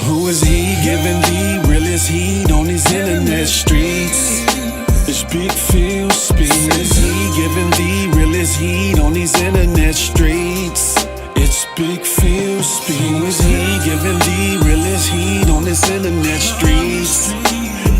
Who is he giving the realest heat on these internet streets? It's Big Pheel speaks. Who is he giving the realest heat on these internet streets? It's Big Pheel speaks. Who is he giving the realest heat on this internet streets?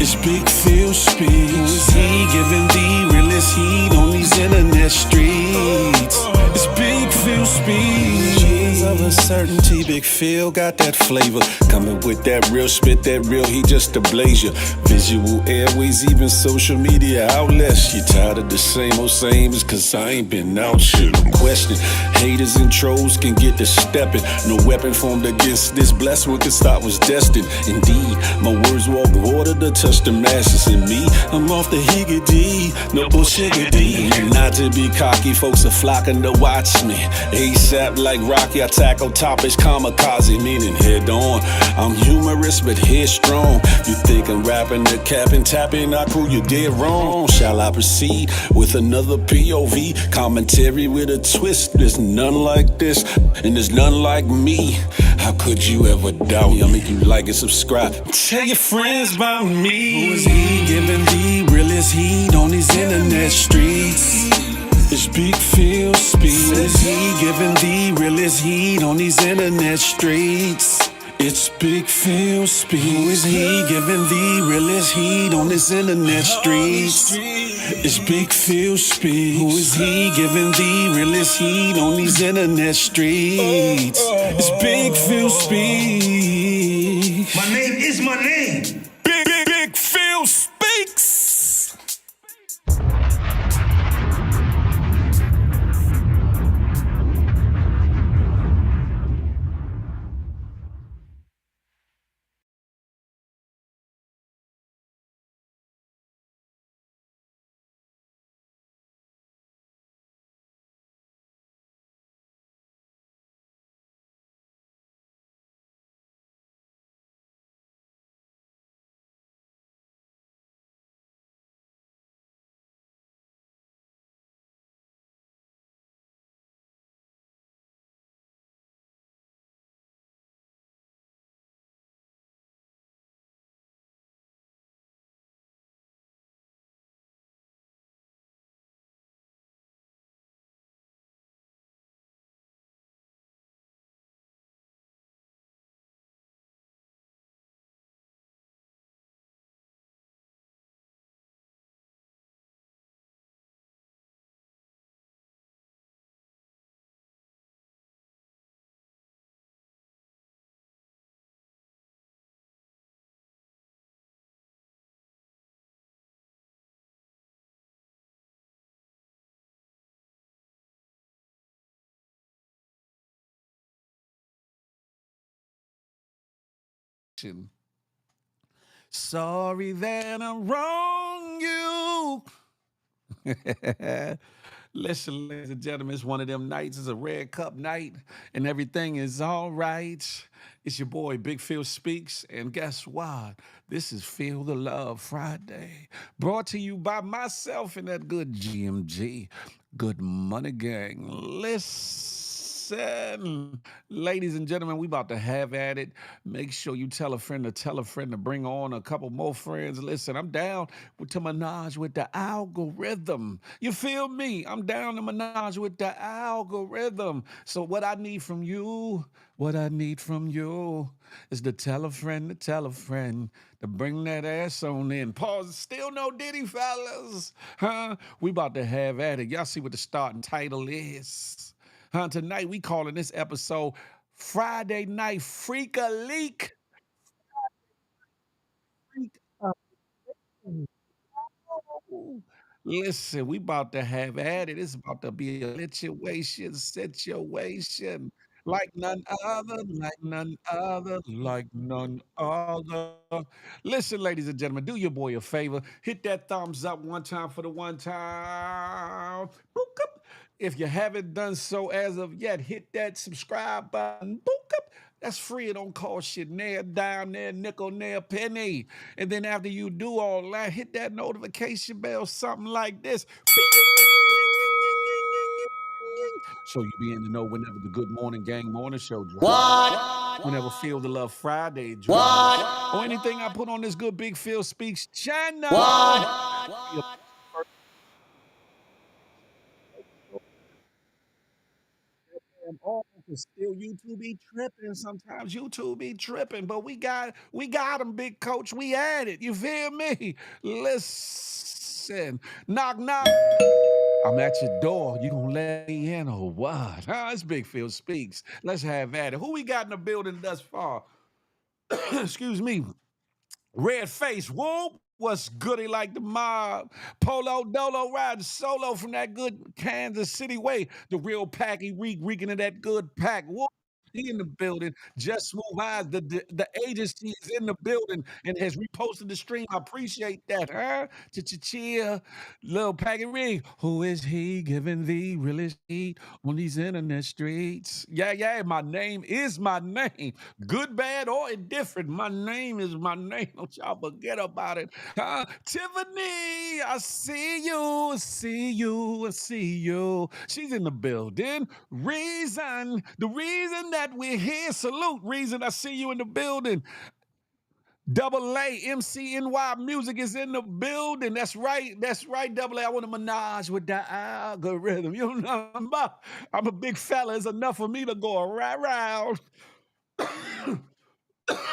It's Big Pheel speaks. Who is he giving the realest heat on these internet streets? It's Big Pheel speaks. Of a certainty, Big Pheel got that flavor. Coming with that real spit, that real heat just to blaze you. Visual airways, even social media outlets. You tired of the same old same? It's cause I ain't been out shit. I'm questioning. Haters and trolls can get to stepping. No weapon formed against this blessed one cause thought was destined. Indeed, my words walk water to touch the masses. In me, I'm off the higgity, no bullshit-giddy. Not to be cocky, folks are flocking to watch me. ASAP like Rocky, I tackle topics kamikaze, meaning head on. I'm humorous but headstrong. You think I'm rapping the cap and tapping, I crew you dead wrong. Shall I proceed with another POV commentary with a twist? There's none like this, and there's none like me. How could you ever doubt me? I'll make you like and subscribe. Tell your friends about me. Who is he giving the realest heat on these internet streets? It's Big Pheel speaks. Who is he giving the realest heat on these internet streets? It's Big Pheel speaks. Who is he giving the realest heat on this internet streets? It's Big Pheel speaks. Who is he giving the realest heat on these internet streets? It's Big Pheel speaks. My name is my name. Big Pheel speaks. Sorry that I wronged you. Listen, ladies and gentlemen, it's one of them nights. It's a red cup night, and everything is all right. It's your boy, Big Pheel Speaks, and guess what? This is Feel the Love Friday, brought to you by myself and that good GMG. Good money gang. Listen, ladies and gentlemen, we about to have at it. Make sure you tell a friend to bring on a couple more friends. Listen, I'm down to menage with the algorithm. You feel me? I'm down to menage with the algorithm. So what I need from you is to tell a friend to bring that ass on in. Pause. Still no Diddy, fellas. Huh? We about to have at it. Y'all see what the starting title is. Huh? Tonight we calling this episode Friday Night Freak a Leak. Freak a Leak. Listen, we about to have at it. It's about to be a situation like none other, like none other, like none other. Listen, ladies and gentlemen, do your boy a favor. Hit that thumbs up one time for the one time. Boop, up. If you haven't done so as of yet, hit that subscribe button. Boop, up. That's free. It don't cost shit. Nail dime, nail nickel, nail penny. And then after you do all that, hit that notification bell, something like this. So you be in the know whenever the Good Morning Gang morning show drops. What? whenever Feel the Love Friday drops, or anything I put on this good Big Phil Speaks channel. Oh, 'cause still YouTube be tripping. Sometimes YouTube be tripping, but we got them, big coach. We at it. You feel me? Listen, knock knock. I'm at your door. You gonna let me in or what? Huh? It's Big Phil Speaks. Let's have at it. Who we got in the building thus far? Excuse me. Red face, whoop. What's goody like the mob? Polo Dolo riding solo from that good Kansas City way. The real packy reeking of that good pack. Whoop. He in the building. Just Smooth Eyes. The agency is in the building and has reposted the stream. I appreciate that, huh? Cheer. Little Packy Rig. Who is he giving the realest heat on these internet streets? Yeah. My name is my name. Good, bad, or indifferent. My name is my name. Don't y'all forget about it. Tiffany, I see you. She's in the building. The reason that we're here, salute, reason I see you in the building. Double A, MCNY Music is in the building. That's right, Double A. I want to menage with that algorithm. You know what I'm about? I'm a big fella. It's enough for me to go around.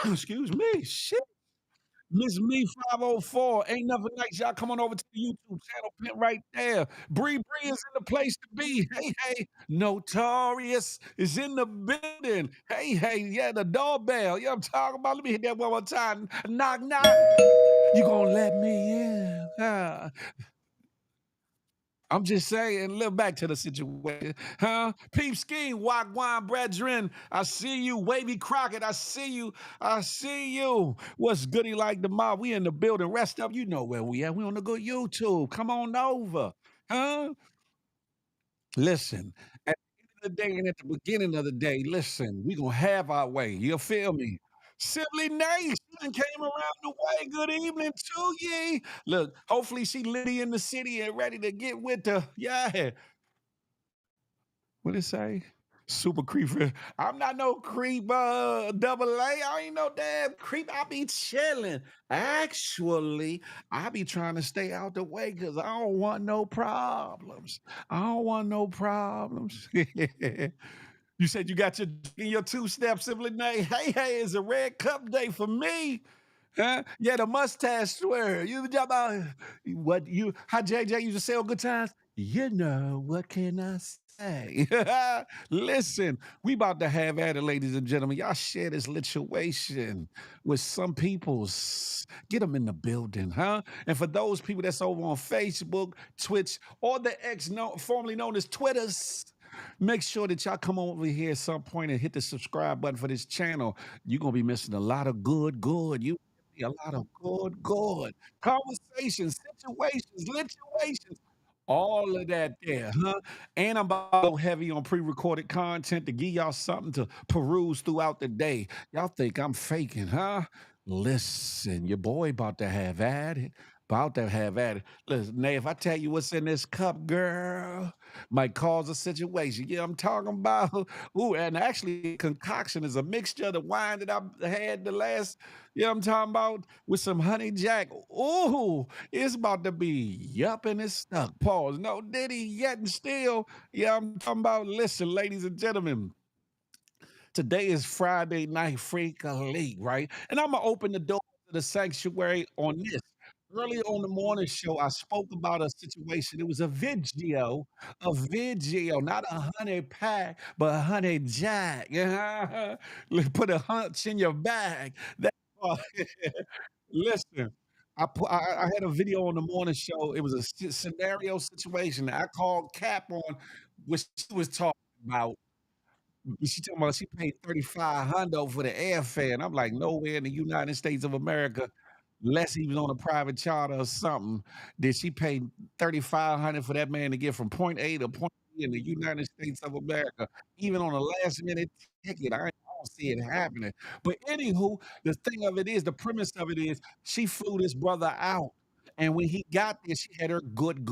Excuse me. Shit. Miss Me 504. Ain't nothing nice. Y'all come on over to the YouTube channel, pin right there. Bree is in the place to be. Hey. Notorious is in the building. Hey, yeah, the doorbell. Yeah, I'm talking about. Let me hit that one more time. Knock, knock. You gonna let me in? I'm just saying, live back to the situation, huh? Peep Scheme, Wagwan Brethren, I see you. Wavy Crockett, I see you. What's goody like the mob? We in the building. Rest up, you know where we at. We on the good YouTube. Come on over, huh? Listen, at the end of the day and at the beginning of the day, listen, we gonna have our way. You feel me? Simply nice. She done came around the way. Good evening to ye. Look, hopefully she litty in the city and ready to get with the yeah. What it say? Super creeper. I'm not no creep, double A. I ain't no damn creep. I be chilling. Actually, I be trying to stay out the way because I don't want no problems. I don't want no problems. You said you got your two steps, simply name. Hey, it's a red cup day for me. Huh? Yeah, the mustache swear. You talk about what you how JJ used to say on good times. You know, what can I say? Listen, we about to have at it, ladies and gentlemen. Y'all share this situation with some peoples. Get them in the building, huh? And for those people that's over on Facebook, Twitch, or the formerly known as Twitters, make sure that y'all come over here at some point and hit the subscribe button for this channel. You're gonna be missing a lot of good. A lot of good conversations, situations, all of that there, huh? And I'm about to go heavy on pre-recorded content to give y'all something to peruse throughout the day. Y'all think I'm faking, huh? Listen, your boy about to have at it. About to have at it. Listen, Nay, if I tell you what's in this cup, girl, might cause a situation. Yeah, I'm talking about. Ooh, and actually, concoction is a mixture of the wine that I've had the last. Yeah, I'm talking about with some honey jack. Ooh, it's about to be yup and it's stuck. Pause. No diddy yet and still. Yeah, I'm talking about. Listen, ladies and gentlemen. Today is Friday night freak elite, right? And I'm gonna open the door to the sanctuary on this. Early on the morning show, I spoke about a situation. It was a video, not a honey pack, but a honey jack. Yeah, put a hunch in your bag. That part. Listen, I had a video on the morning show. It was a scenario situation. I called Cap on, which she was talking about. She talking about she paid 3500 for the airfare, and I'm like, nowhere in the United States of America, unless he was on a private charter or something, did she pay 3500 for that man to get from point A to point B in the United States of America, even on a last minute ticket. I don't see it happening. But anywho, the thing of it is, the premise of it is, she flew this brother out. And when he got there, she had her good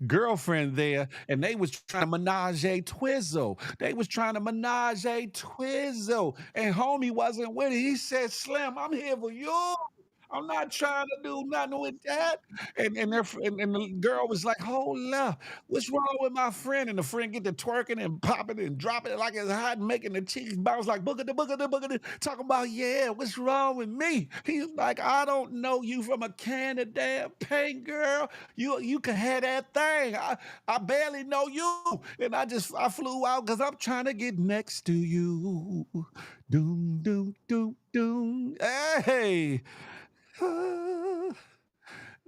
girlfriend there, and they was trying to menage a twizzle. They was trying to menage a twizzle, and homie wasn't with it. He said, "Slim, I'm here for you. I'm not trying to do nothing with that." And the girl was like, "Hold up, what's wrong with my friend?" And the friend get to twerking and popping and dropping it like it's hot, and making the cheeks bounce like booga, talking about, "Yeah, what's wrong with me?" He's like, "I don't know you from a can of damn paint, girl. You can have that thing. I barely know you, and I flew out because I'm trying to get next to you. Doom doom doom doom. Hey."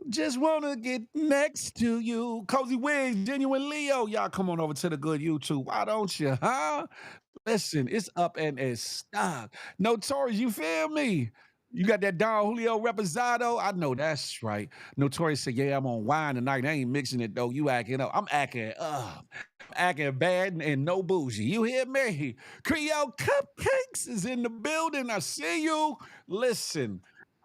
Just wanna get next to you. Cozy Wings, Genuine Leo. Y'all come on over to the good YouTube. Why don't you, huh? Listen, it's up and it's stuck. Notorious, you feel me? You got that Don Julio Reposado? I know that's right. Notorious said, "Yeah, I'm on wine tonight. I ain't mixing it though. You acting up. I'm acting up. Acting bad and no bougie. You hear me? Creole Cupcakes is in the building. I see you. Listen,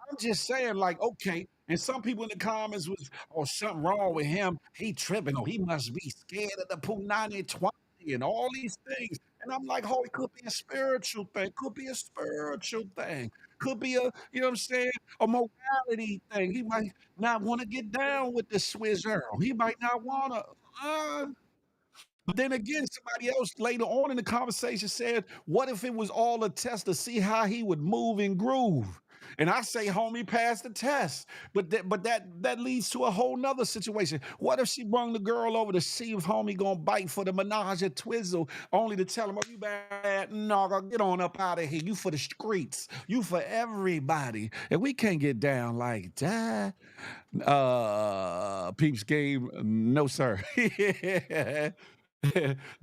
I'm just saying, like, okay. And some people in the comments was, "Oh, something wrong with him. He tripping. Oh, he must be scared of the Punani 20 and all these things." And I'm like, "Oh, it could be a spiritual thing. Could be a spiritual thing. Could be a, you know what I'm saying, a morality thing. He might not want to get down with the Swiss Earl. He might not want to." But then again, somebody else later on in the conversation said, "What if it was all a test to see how he would move and groove?" And I say, homie, pass the test. But that leads to a whole nother situation. What if she brung the girl over to see if homie gonna bite for the menage a twizzle, only to tell him, "Oh, you bad nigga, get on up out of here. You for the streets. You for everybody." And we can't get down like that. Peeps game, no sir.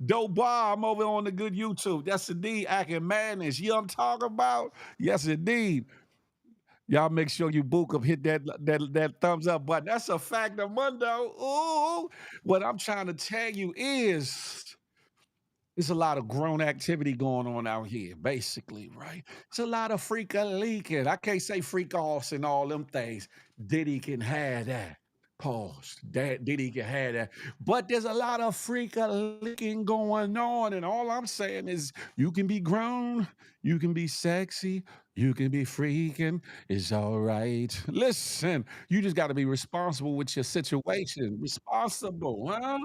Dope bar, I'm over on the good YouTube. That's indeed acting madness. You know what I'm talking about? Yes, indeed. Y'all make sure you book up, hit that thumbs up button. That's a fact of Mundo. Ooh, what I'm trying to tell you is there's a lot of grown activity going on out here, basically, right? It's a lot of freak leaking. I can't say freak offs and all them things. Diddy can have that. Pause. Diddy can have that. But there's a lot of freak leaking going on. And all I'm saying is you can be grown, you can be sexy, you can be freaking. It's all right. Listen, you just got to be responsible with your situation. Responsible, huh?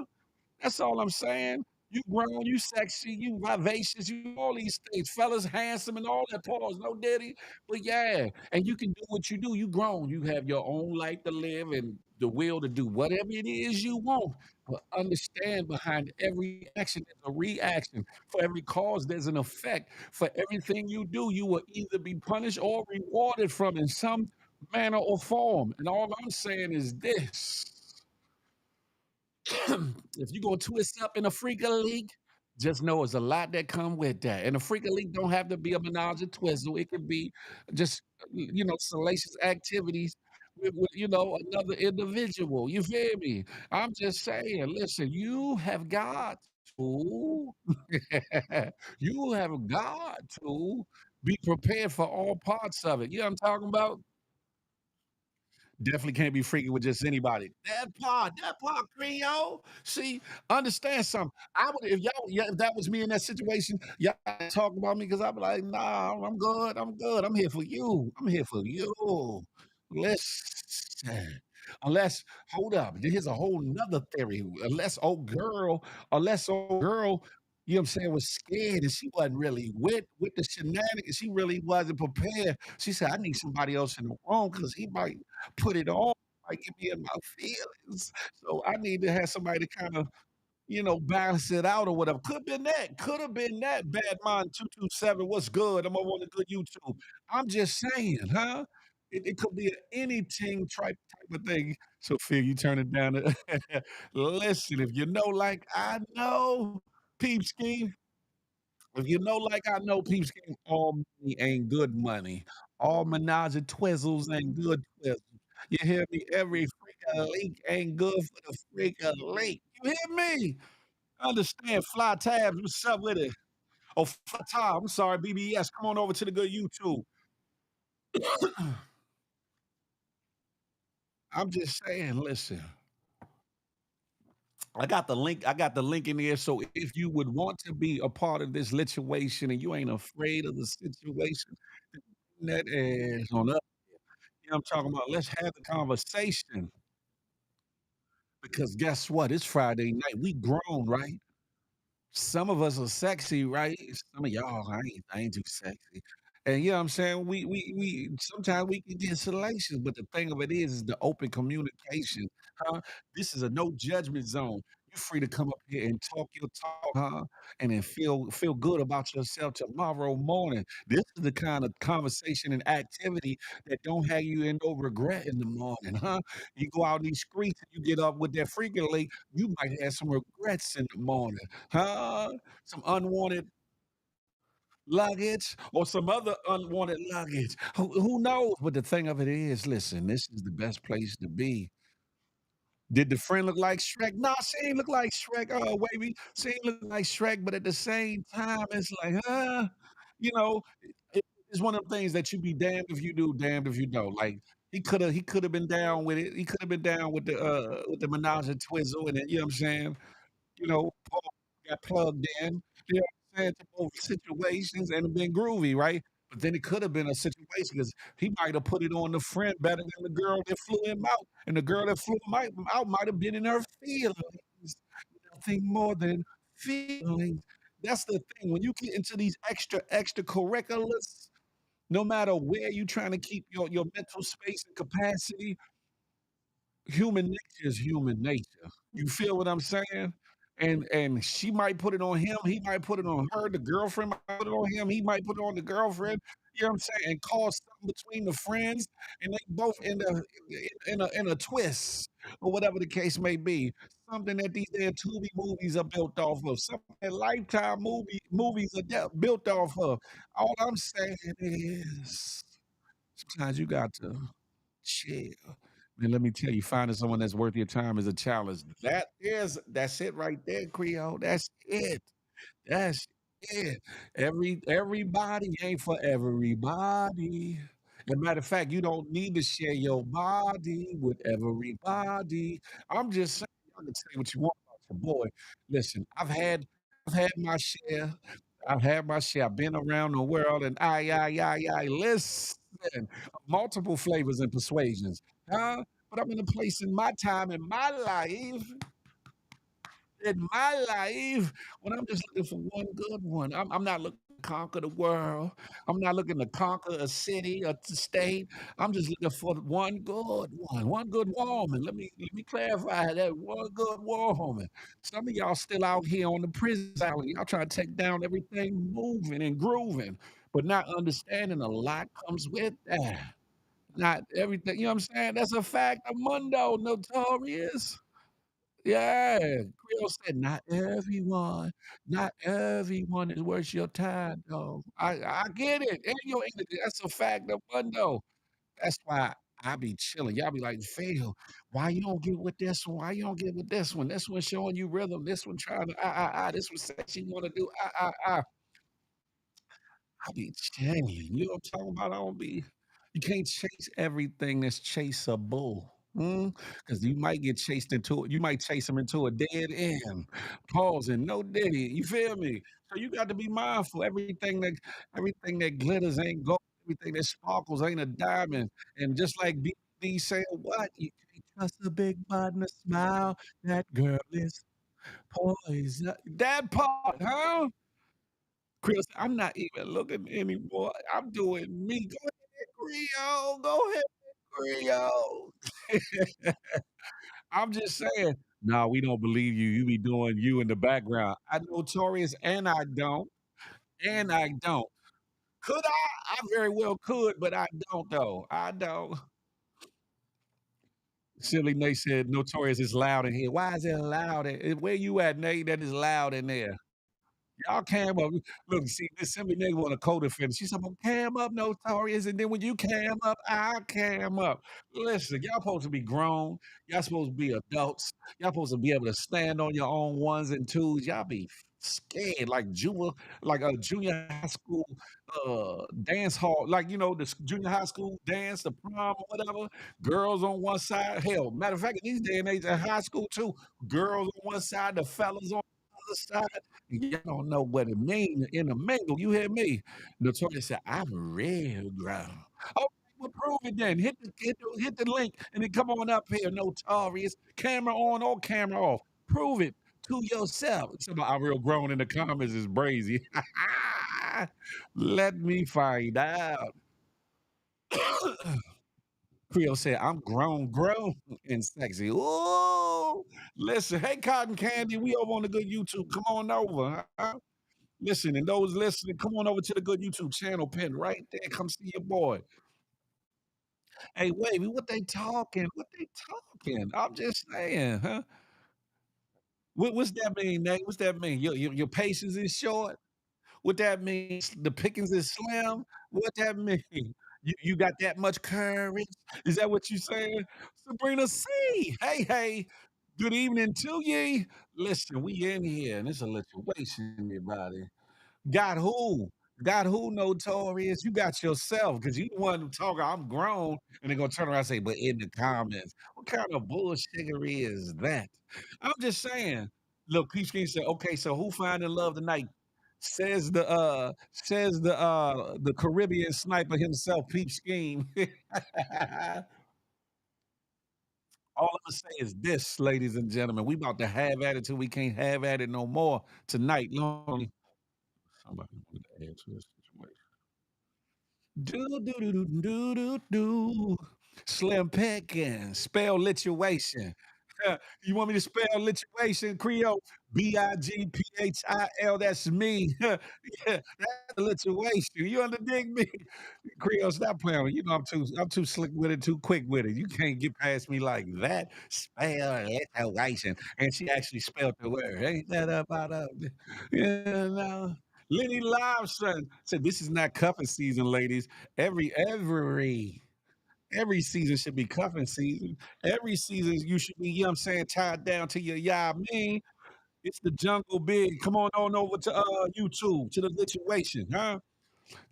That's all I'm saying. You grown, you sexy, you vivacious, you all these things, fellas, handsome and all that. Pause, no diddy, but yeah, and you can do what you do. You grown, you have your own life to live and the will to do whatever it is you want. But understand, behind every action, there's a reaction. For every cause, there's an effect. For everything you do, you will either be punished or rewarded from in some manner or form. And all I'm saying is this. If you gonna twist up in a freaker league, just know it's a lot that come with that. And a freaker league don't have to be a menage a twizzle. It could be just salacious activities with another individual. You feel me? I'm just saying. Listen, you have got to, you have got to be prepared for all parts of it. You know what I'm talking about? Definitely can't be freaking with just anybody. That part, Creole. See, understand something. I would if y'all, yeah, if that was me in that situation, y'all talk about me because I'd be like, "Nah, I'm good. I'm good. I'm here for you. I'm here for you." Listen, unless hold up, here's a whole nother theory. Unless old girl, you know what I'm saying, was scared and she wasn't really with the shenanigans. She really wasn't prepared. She said, "I need somebody else in the room because he might put it on, might get me in my feelings. So I need to have somebody to kind of, balance it out or whatever." Could have been that. Could have been that. Bad Mind 227. What's good? I'm over on the good YouTube. I'm just saying, huh? It could be an anything type of thing. So Phil, you turn it down. Listen, if you know like I know, peep scheme. If you know like I know, peep scheme, all money ain't good money. All menage a twizzles ain't good twizzles. You hear me? Every freaking link ain't good for the freaking link. You hear me? Understand? Fly tabs, what's up with it? Oh, Fly Tab, I'm sorry, BBS. Come on over to the good YouTube. I'm just saying, listen, I got the link in there, so if you would want to be a part of this situation and you ain't afraid of the situation, that ass on up. You know what I'm talking about? Let's have the conversation because guess what? It's Friday night. We grown, right? Some of us are sexy, right? Some of y'all, I ain't too sexy. And you know what I'm saying? We sometimes we can get salacious, but the thing of it is the open communication, huh? This is a no judgment zone. You're free to come up here and talk your talk, huh? And then feel good about yourself tomorrow morning. This is the kind of conversation and activity that don't have you in no regret in the morning, huh? You go out in these streets and you get up with that frequently, you might have some regrets in the morning. Huh? Some unwanted luggage or some other unwanted luggage. Who knows? But the thing of it is, listen, this is the best place to be. Did the friend look like Shrek? Nah, she ain't look like Shrek. Oh, baby, she ain't look like Shrek. But at the same time, it's like, you know, it's one of them things that you be damned if you do, damned if you don't. Like he could have been down with it. He could have been down with the menage a twizzle, and then, you know what I'm saying? Paul got plugged in, you know what I'm saying, to both situations and it been groovy, right? But then it could have been a situation because he might have put it on the friend better than the girl that flew him out, and the girl that flew him out might have been in her feelings. Nothing more than feelings. That's the thing. When you get into these extracurriculars, no matter where you trying to keep your mental space and capacity, human nature is human nature. You feel what I'm saying? And she might put it on him, he might put it on her, the girlfriend might put it on him, he might put it on the girlfriend, you know what I'm saying? And cause something between the friends, and they both in a twist or whatever the case may be. Something that these damn Tubi movies are built off of, something that Lifetime movies are built off of. All I'm saying is sometimes you got to chill. And let me tell you, finding someone that's worth your time is a challenge. That's it right there, Creole. That's it. That's it. Everybody ain't for everybody. As a matter of fact, you don't need to share your body with everybody. I'm just saying, y'all can say what you want about your boy. Listen, I've had my share. I've had my share. I've been around the world and I listen. Multiple flavors and persuasions. Huh? But I'm in a place in my time in my life when I'm just looking for one good one. I'm not looking to conquer the world. I'm not looking to conquer a city or state. I'm just looking for one good woman. Let me clarify that one good woman. Some of y'all still out here on the prison island. Y'all trying to take down everything moving and grooving, but not understanding a lot comes with that. Not everything, you know what I'm saying? That's a fact of mundo, notorious. Yeah, Creole said, not everyone is worth your time, though. I get it, and your energy, that's a fact of mundo. That's why I be chilling. Y'all be like, "Phil, why you don't get with this one? Why you don't get with this one? This one showing you rhythm, this one trying to, this one said she wanna do, I be chilling. You know what I'm talking about? I don't be you can't chase everything that's chaseable. Because you might get chased into it. You might chase them into a dead end. Pause and no diddy. You feel me? So you got to be mindful. Everything that glitters ain't gold. Everything that sparkles ain't a diamond. And just like B said, what? You can't trust a big butt and a smile. That girl is poison. That part, huh? Chris, I'm not even looking anymore. I'm doing me. Go ahead, Creole. Go ahead, Creole. I'm just saying. "Nah, we don't believe you. You be doing you in the background." I notorious and I don't, and I don't. Could I? I very well could, but I don't though. I don't. Silly Nate said, "Notorious is loud in here." Why is it loud? Where you at, Nate? That is loud in there. Y'all cam up. Look, see, this Simply nigga want a co-defendant. She said, "I'm cam up, Notorious, and then when you cam up, I cam up." Listen, y'all supposed to be grown. Y'all supposed to be adults. Y'all supposed to be able to stand on your own ones and twos. Y'all be scared, like a junior high school, dance hall, like, the junior high school dance, the prom or whatever, girls on one side. Hell, matter of fact, in these day and age in high school too, girls on one side, the fellas on the other side. Y'all don't know what it mean in the mingle. You hear me? Notorious said, "I'm real grown." Okay, well, prove it then. Hit the link and then come on up here. Notorious. Camera on or camera off. Prove it to yourself. Some of our real grown in the comments is brazy. Let me find out. Creole said, "I'm grown and sexy." Ooh, listen, hey, Cotton Candy, we over on the good YouTube. Come on over. Huh? Listen, and those listening, come on over to the good YouTube channel pin right there. Come see your boy. Hey, wait, what they talking? What they talking? I'm just saying, huh? What's that mean, Nate? What's that mean? Your patience is short? What that means? The pickings is slim? What that mean? You got that much courage? Is that what you saying? Sabrina C. Hey, hey. Good evening to ye. Listen, we in here, and it's a situation, everybody. Got who? Got who, Notorious? You got yourself, because you the one talking, I'm grown, and they're gonna turn around and say, but in the comments. What kind of bullshittery is that? I'm just saying. Look, Peach King said, okay, so who finding love tonight? Says the Caribbean sniper himself, Peach Scheme. All I'm gonna say is this, ladies and gentlemen. We about to have at it till we can't have at it no more tonight. Long somebody wanted to add to this situation. Do do do do do do do. Slim Pickens, spell lituation. You want me to spell lituation, Creole? Bigphil. That's me. Yeah, that's lituation. You understand me? Creole, stop playing with me. You know I'm too slick with it, too quick with it. You can't get past me like that. Spell lituation. And she actually spelled the word. Ain't that about up? You know. Lenny Lobson said, "This is not cuffing season, ladies. Every season should be cuffing season. Every season you should be, you know what I'm saying, tied down to your yeah, I mean. It's the jungle big. Come on over to YouTube to the situation, huh?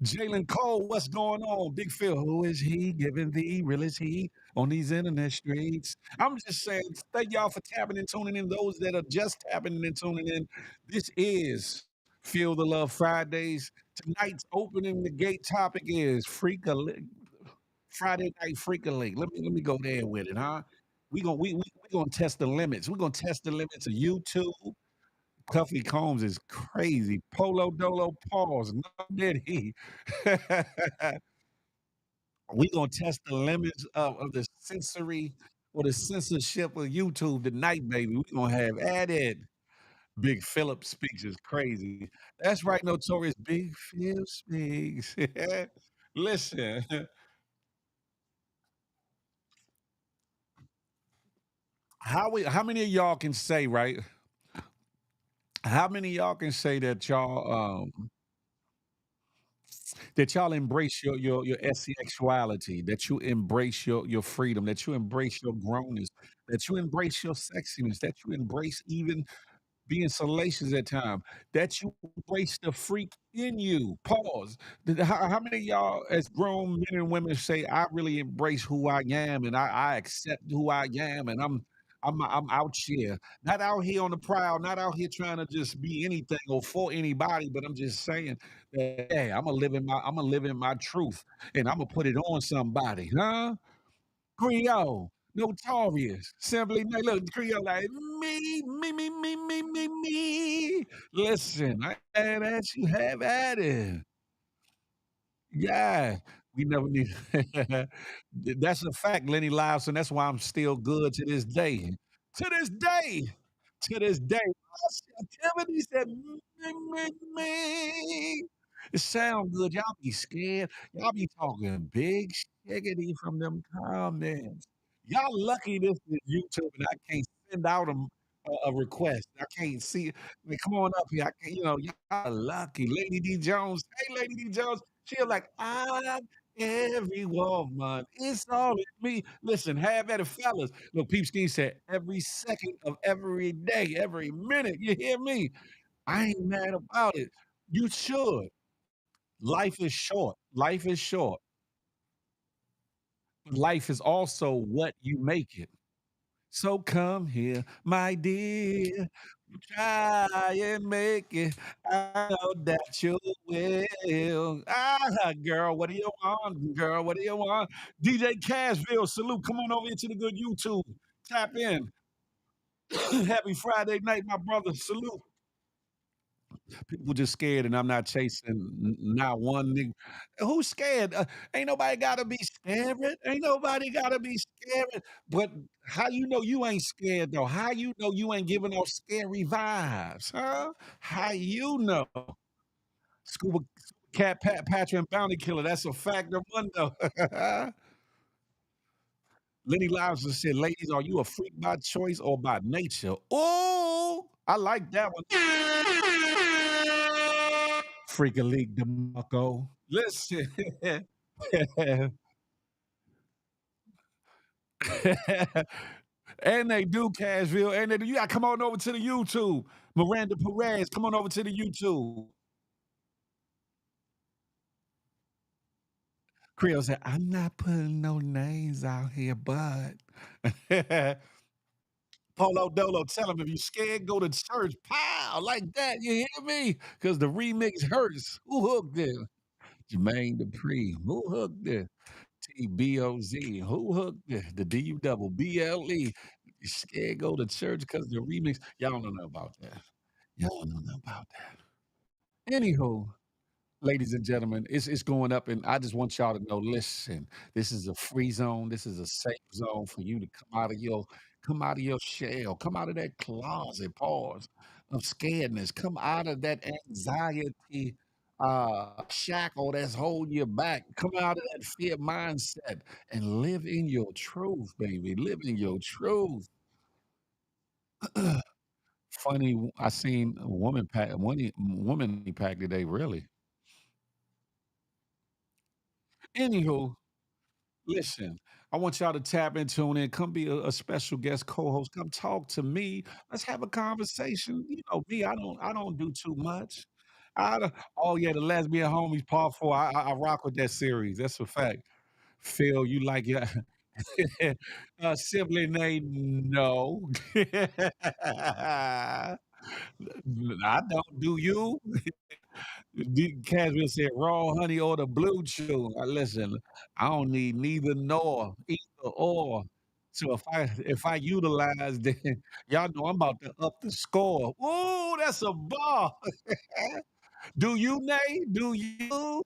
Jalen Cole, what's going on? Big Phil, who is he? Giving the real is he on these internet streets? I'm just saying, thank y'all for tapping and tuning in. Those that are just tapping and tuning in, this is Feel the Love Fridays. Tonight's opening the gate topic is Friday night freaking league. Let me go there with it, huh? We gonna test the limits. We're gonna test the limits of YouTube. Cuffy Combs is crazy. Polo Dolo pause. No did he. We gonna test the limits of the sensory or the censorship of YouTube tonight, baby. We gonna have at it. Big Phillip speaks is crazy. That's right, Notorious Big Phil speaks. Listen, how many of y'all can say, right? How many of y'all can say that y'all embrace your sexuality, that you embrace your freedom, that you embrace your grownness, that you embrace your sexiness, that you embrace even being salacious at times, that you embrace the freak in you. Pause. How many of y'all, as grown men and women, say, "I really embrace who I am, and I accept who I am, and I'm out here, not out here on the prowl, not out here trying to just be anything or for anybody, but I'm just saying that, hey, I'm gonna live in my truth, and I'm gonna put it on somebody, huh?" Creole, Notorious, Simply look, Creole like me. Listen, I that you have at it. Yeah, we never need. That's a fact, Lenny Lobson. That's why I'm still good to this day. To this day. To this day. Timothy said, me. It sound good. Y'all be scared. Y'all be talking big shiggity from them comments. Y'all lucky this is YouTube and I can't send out a request. I can't see. Like, come on up here. I can't, y'all lucky. Lady D Jones. Hey, Lady D Jones. She like, I'm every woman. It's all in me. Listen, have at it, fellas. Look, Peep Scheme said every second of every day, every minute. You hear me? I ain't mad about it. You should. Life is short. Life is short. Life is also what you make it. So come here, my dear. Try and make it. I know that you will. Ah, girl, what do you want? Girl, what do you want? DJ Cashville, salute. Come on over here to the good YouTube. Tap in. Happy Friday night, my brother. Salute. People just scared, and I'm not chasing not one nigga. Who's scared? Ain't nobody gotta be scared. Ain't nobody gotta be scared. But how you know you ain't scared though? How you know you ain't giving off scary vibes, huh? How you know? Scuba Cat Patrick and Bounty Killer. That's a factor mundo. Lenny Lobster said, "Ladies, are you a freak by choice or by nature?" Oh, I like that one. Freak a league, DeMarco. Listen. And they do, Cashville, and they do. You gotta come on over to the YouTube. Miranda Perez, come on over to the YouTube. Creole said, "I'm not putting no names out here, but." Polo Dolo, tell him if you scared, go to church. Pow! Like that, you hear me? Because the remix hurts. Who hooked it? Jermaine Dupri. Who hooked it? TBOZ. Who hooked it? The DUBBLE. You scared, go to church because the remix. Y'all don't know about that. Y'all don't know about that. Anywho, ladies and gentlemen, it's going up, and I just want y'all to know. Listen, this is a free zone. This is a safe zone for you to come out of your shell, come out of that closet. Pause of scaredness. Come out of that anxiety shackle that's holding you back. Come out of that fear mindset and live in your truth, baby. Live in your truth. Funny, I seen a woman pack today. Really. Anywho, listen, I want y'all to tap in, tune in, come be a special guest co-host. Come talk to me. Let's have a conversation. You know me, I don't do too much. Oh yeah, the lesbian homies part four. I rock with that series. That's a fact. Phil, you like your sibling name? No. I don't. Do you? Caswell said, "Raw honey or the blue chew." Listen, I don't need neither nor, either or. So if I utilize, then y'all know I'm about to up the score. Ooh, that's a bar. Do you, Nay? Do you?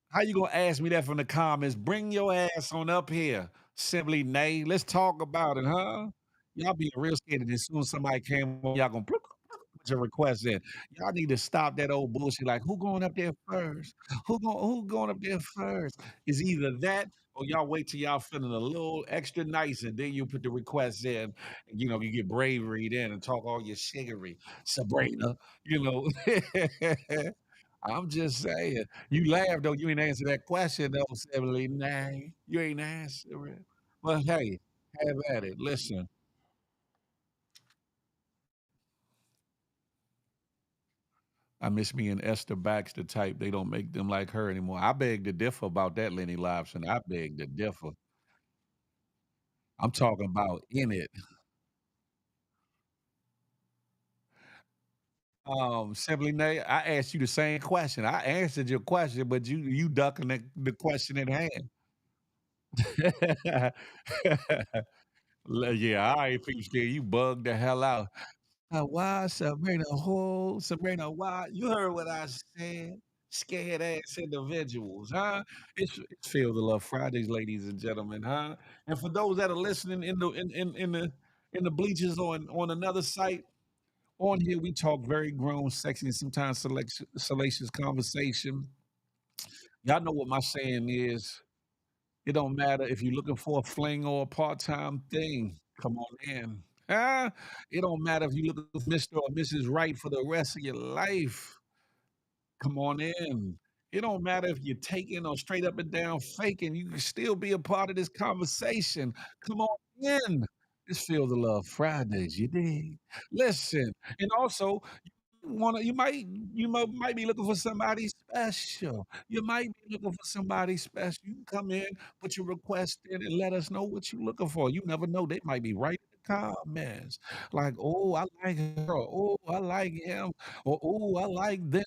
How you gonna ask me that from the comments? Bring your ass on up here, Simply Nay. Let's talk about it, huh? Y'all being real scared that as soon as somebody came on, y'all gonna put your request in. Y'all need to stop that old bullshit. Like, who going up there first? Who going up there first? Is either that or y'all wait till y'all feeling a little extra nice and then you put the request in. And, you get bravery then and talk all your shiggery, Sabrina. You know. I'm just saying. You laughed though. You ain't answer that question though, 79. You ain't answer it. But hey, have at it. Listen, I miss me and Esther Baxter type. They don't make them like her anymore. I beg to differ about that, Lenny Lobson. I beg to differ. I'm talking about in it. Simply Nate, I asked you the same question. I answered your question, but you ducking the question at hand. Yeah, I ain't feel scared. You bugged the hell out. Why Sabrina? Oh, Sabrina, why? You heard what I said. Scared ass individuals, huh? It's Feel the Love Fridays, ladies and gentlemen, huh? And for those that are listening in the bleachers on another site, on here we talk very grown, sexy, and sometimes salacious conversation. Y'all know what my saying is. It don't matter if you're looking for a fling or a part-time thing. Come on in. Ah, it don't matter if you're looking for Mr. or Mrs. Right for the rest of your life. Come on in. It don't matter if you're taking or straight up and down faking. You can still be a part of this conversation. Come on in. It's Feel the Love Fridays, you dig? Listen, and also wanna you might be looking for somebody special. You might be looking for somebody special. You can come in, put your request in, and let us know what you're looking for. You never know, they might be right in the comments. Like, "Oh, I like her," or, "Oh, I like him," or, "Oh, I like them."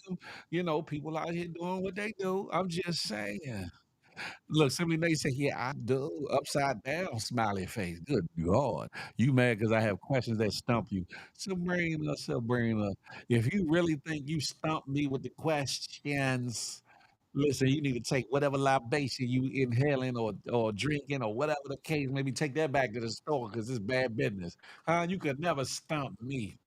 You know, people out here doing what they do. I'm just saying. Look, Simply Nate said, "Yeah, I do." Upside down smiley face. Good God. You mad because I have questions that stump you. Sabrina, if you really think you stumped me with the questions, listen, you need to take whatever libation you inhaling or drinking or whatever the case, maybe take that back to the store because it's bad business. You could never stump me.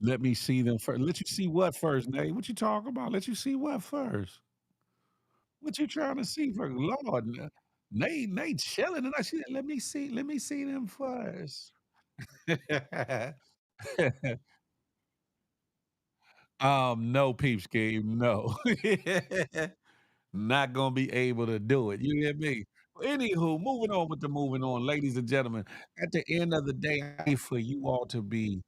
Let me see them first. Let you see what first, Nate? What you talking about? Let you see what first? What you trying to see for Lord, Nate chilling and I see let me see them first. No, peeps game, no. Not gonna be able to do it. You hear me? Anywho, moving on, ladies and gentlemen. At the end of the day, I need for you all to be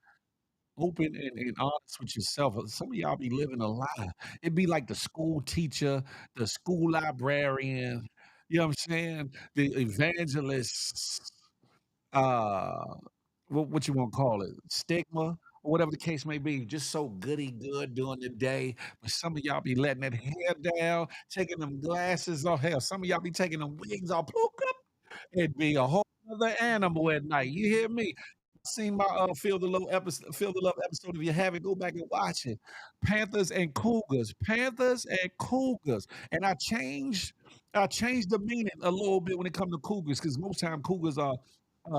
open and honest with yourself. Some of y'all be living a lie. It'd be like the school teacher, the school librarian, you know what I'm saying? The evangelists, uh, what you wanna call it? Stigma or whatever the case may be, just so goody good during the day, but some of y'all be letting that hair down, taking them glasses off. Hell, some of y'all be taking them wigs off. It'd be a whole other animal at night. You hear me? Seen my Feel the Love episode. If you haven't, go back and watch it. Panthers and Cougars, and I changed the meaning a little bit when it comes to Cougars because most time Cougars are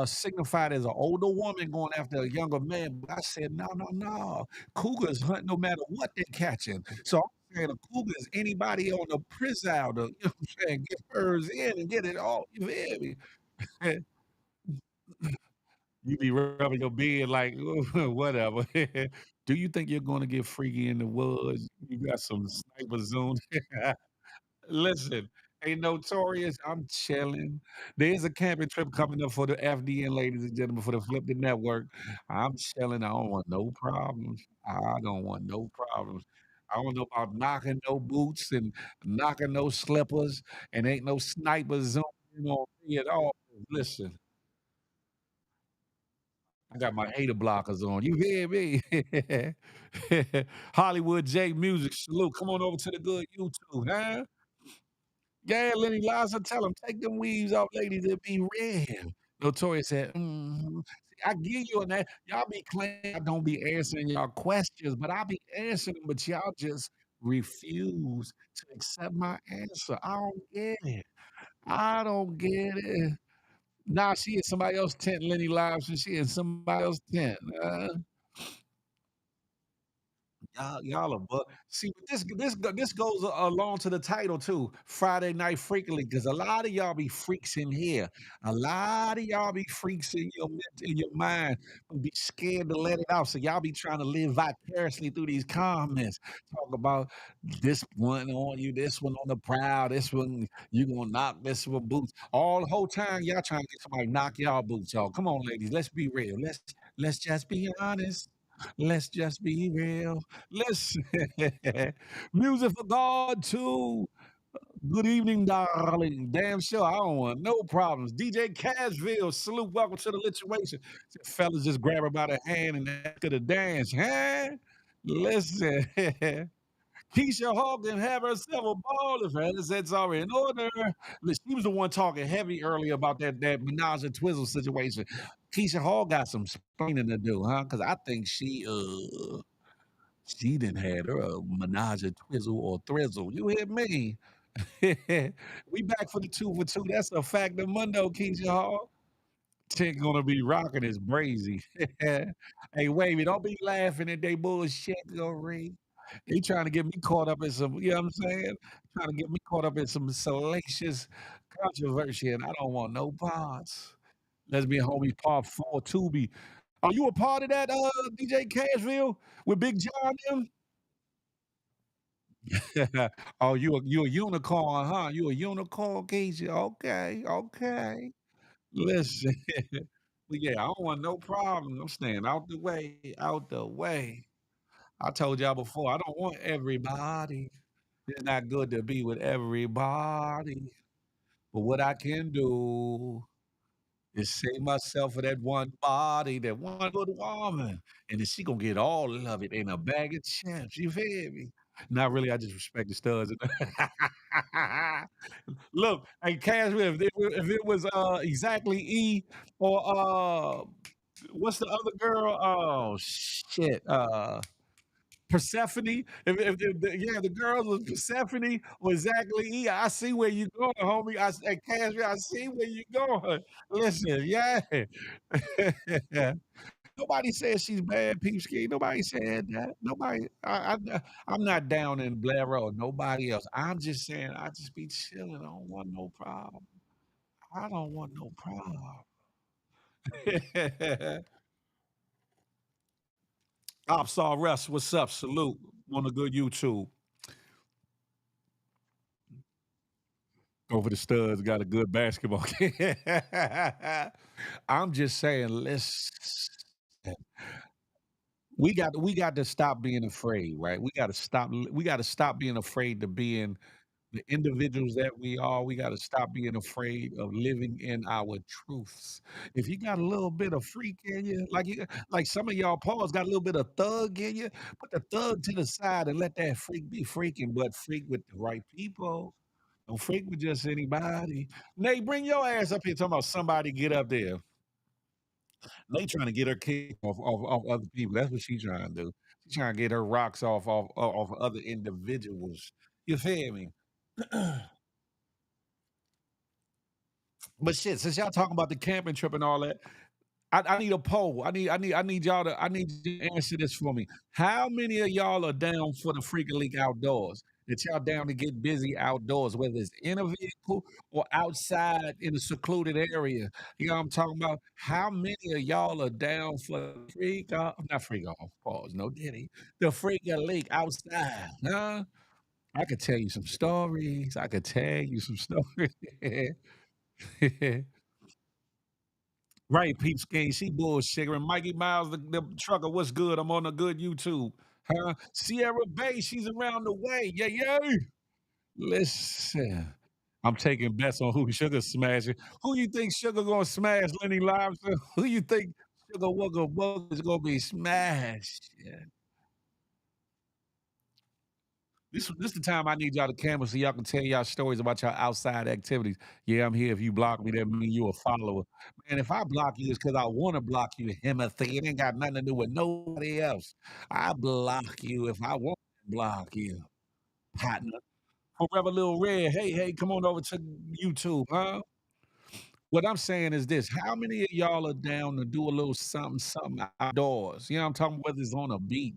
signified as an older woman going after a younger man. But I said no, no, no. Cougars hunt no matter what they're catching. So I'm saying a cougar is anybody on the prizzow to, you know what I'm saying, get hers in and get it all. You feel me? You be rubbing your beard like, whatever. Do you think you're gonna get freaky in the woods? You got some sniper zoom. Listen, hey, Notorious, I'm chilling. There's a camping trip coming up for the FDN, ladies and gentlemen, for the Flip the Network. I'm chilling. I don't want no problems. I don't want no problems. I don't know about knocking no boots and knocking no slippers, and ain't no sniper zooming on me at all. Listen, I got my hater blockers on. You hear me? Hollywood J Music, salute. Come on over to the good YouTube, huh? Yeah, Lenny Liza, tell him, take them weaves off, ladies, it'll be red. Notorious said, "Mhm." See, I give you on that. Y'all be claiming I don't be answering y'all questions, but I be answering them, but y'all just refuse to accept my answer. I don't get it. I don't get it. Nah, she in somebody else tent, Lenny Lives, and she in somebody else tent. Y'all are see, but this goes along to the title too, Friday Night Freakily, because a lot of y'all be freaks in here. A lot of y'all be freaks in your mind, but be scared to let it out. So y'all be trying to live vicariously through these comments. Talk about this one on you, this one on the prowl, this one you gonna knock this one boots. All the whole time y'all trying to get somebody to knock y'all boots off. Come on, ladies, let's be real. Let's just be honest. Let's just be real. Listen, music for God too. Good evening, darling. Damn sure, I don't want no problems. DJ Cashville, salute, welcome to the lituation. Fellas just grab her by the hand and ask her to dance, huh? Listen, Keisha Hawk can have herself a ball if her assets are in order. Listen, she was the one talking heavy earlier about that Menage and Twizzle situation. Keisha Hall got some explaining to do, huh? Because I think she done had her a menage a twizzle or thrizzle. You hear me? We back for the 2 for 2. That's a fact of Mundo, Keisha Hall. Tick gonna be rocking his brazy. Hey, Wavy, don't be laughing at they bullshit, Reed. They trying to get me caught up in some, you know what I'm saying? Trying to get me caught up in some salacious controversy, and I don't want no parts. Let's be homie part 4 Tubi. Are you a part of that, DJ Cashville with Big John them? Oh, you a unicorn, huh? You a unicorn, Keisha? Okay, okay. Listen, but yeah, I don't want no problem. I'm staying out the way, out the way. I told y'all before, I don't want everybody. It's not good to be with everybody. But what I can do is save myself for that one body, that one good woman, and then she gonna get all of it in a bag of chips. You feel me? Not really. I just respect the studs. Look, hey, Cashmere, if it was exactly E or what's the other girl? Oh shit. Persephone. Yeah, the girls was Persephone or exactly E. I see where you going, homie. Hey, Cashmere, I see where you going. Listen, yeah. Nobody said she's bad, Peep Ski. Nobody said that. Nobody. I'm not down in Blair or nobody else. I'm just saying, I just be chilling. I don't want no problem. I don't want no problem. Ops Rest, what's up? Salute on a good YouTube. Over the studs got a good basketball game. I'm just saying, listen. We got to stop being afraid, right? We got to stop being afraid to be in the individuals that we are. We got to stop being afraid of living in our truths. If you got a little bit of freak in you, like some of y'all Pauls got a little bit of thug in you, put the thug to the side and let that freak be freaking, but freak with the right people. Don't freak with just anybody. Nate, bring your ass up here talking about somebody get up there. Nate trying to get her kick off other people. That's what she's trying to do. She's trying to get her rocks off other individuals. You feel me? But shit, since y'all talking about the camping trip and all that, I need a poll. I need you to answer this for me. How many of y'all are down for the freaking league outdoors? That y'all down to get busy outdoors, whether it's in a vehicle or outside in a secluded area. You know what I'm talking about? How many of y'all are down for the freak off? Not freak off, pause, no diddy. The freaking league outside, huh? I could tell you some stories. I could tell you some stories. Right, Peeps King, she bullshitting. Mikey Miles, the trucker, what's good? I'm on a good YouTube. Huh? Sierra Bay, she's around the way. Yeah, yeah. Listen, I'm taking bets on who Sugar smashing. Who you think Sugar gonna smash, Lenny Lobster? Who you think Sugar Wugga Wugga is gonna be smashed? Yeah. This the time I need y'all to camera so y'all can tell y'all stories about y'all outside activities. Yeah, I'm here. If you block me, that mean you a follower. Man, if I block you, it's because I want to block you, Timothy. It ain't got nothing to do with nobody else. I block you if I want to block you, partner. Forever Little Red. Hey, hey, come on over to YouTube, huh? What I'm saying is this: how many of y'all are down to do a little something, something outdoors? You know what I'm talking about? Whether it's on a beach,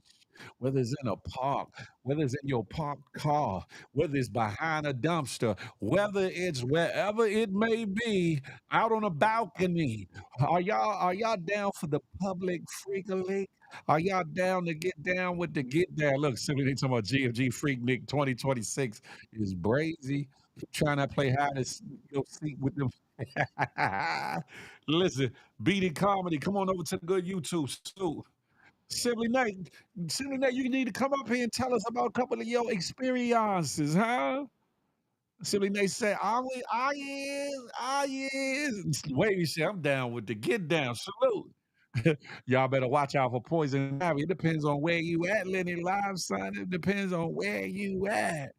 whether it's in a park, whether it's in your parked car, whether it's behind a dumpster, whether it's wherever it may be, out on a balcony. Are y'all down for the public freak league? Are y'all down to get down with the get down? Look, simply they talking about GFG Freak Nick 2026 is brazy. Trying to play hide and seek with them. Listen, beating comedy. Come on over to the good YouTube. Simply Nate, Simply Nate, you need to come up here and tell us about a couple of your experiences, huh? Simply Nate said, I is. Wait, you say, I'm down with the get down. Salute. Y'all better watch out for poison ivy. It depends on where you at, Lenny Live, son. It depends on where you at.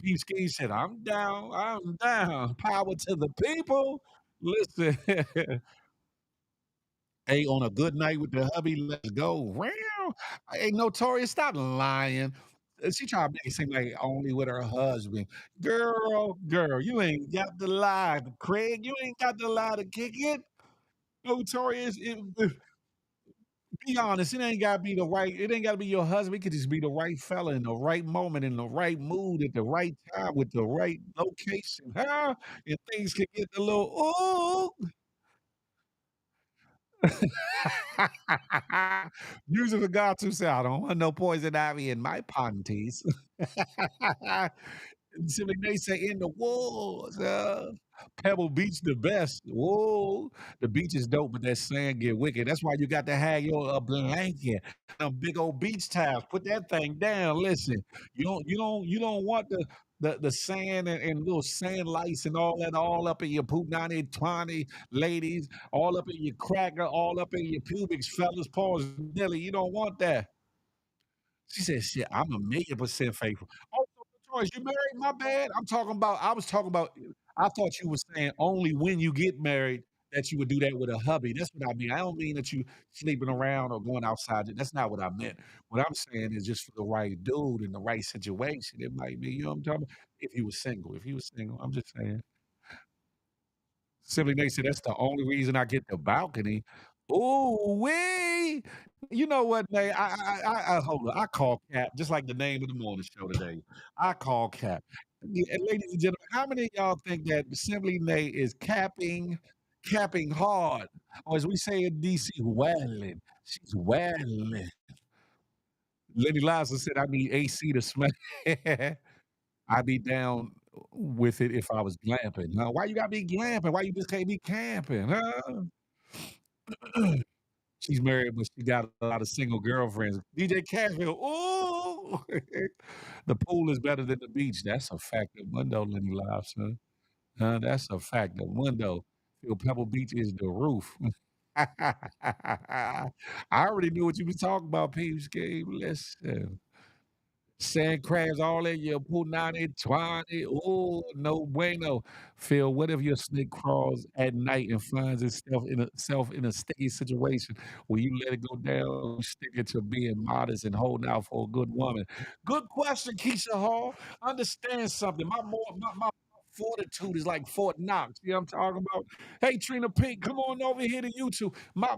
P Ski said, I'm down. I'm down. Power to the people. Listen. Hey, on a good night with the hubby, let's go. Wow. Hey, Notorious, stop lying. She trying to make it seem like only with her husband. Girl, you ain't got the lie. Craig, you ain't got the lie to kick it. Notorious, be honest, it ain't gotta be your husband. It could just be the right fella in the right moment, in the right mood, at the right time, with the right location, huh? And things can get a little, ooh. Music for God to say, I don't want no poison ivy in my panties. Simply they say in the woods, Pebble Beach the best. Whoa, the beach is dope, but that sand get wicked. That's why you got to have your blanket, them big old beach towels. Put that thing down. Listen, you don't want the sand and little sand lice and all that all up in your poop 90 ladies, all up in your cracker, all up in your pubics, fellas, pause, Nelly. You don't want that. She said, "Shit, I'm 1,000,000% faithful." Oh, so Taurus, you married? My bad. I was talking about I thought you were saying only when you get married that you would do that with a hubby. That's what I mean. I don't mean that you sleeping around or going outside. That's not what I meant. What I'm saying is just for the right dude in the right situation. It might be, you know what I'm talking about? If he was single. If he was single, I'm just saying. Simply they said that's the only reason I get the balcony. Ooh wee! You know what, Nate? I hold on. I call cap just like the name of the morning show today. I call cap. Yeah, and ladies and gentlemen, how many of y'all think that Simply Nate is capping hard, or as we say in DC, wailing? She's wailing. Lenny Liza said, "I need AC to smack." I be down with it if I was glamping. Huh? Why you gotta be glamping? Why you just can't be camping? Huh? She's married, but she got a lot of single girlfriends. DJ Cashville, ooh, the pool is better than the beach. That's a fact of Mundo, Lenny Live, son. That's a fact of Mundo. Feel Pebble Beach is the roof. I already knew what you was talking about, Peeps Game. Listen. Sand crabs all in your punani, twani. Oh, no bueno. Phil, what if your snake crawls at night and finds itself in a sticky situation? Will you let it go down? Or you stick it to being modest and holding out for a good woman? Good question, Keisha Hall. Understand something. My fortitude is like Fort Knox. You know what I'm talking about? Hey, Trina Pink, come on over here to YouTube. My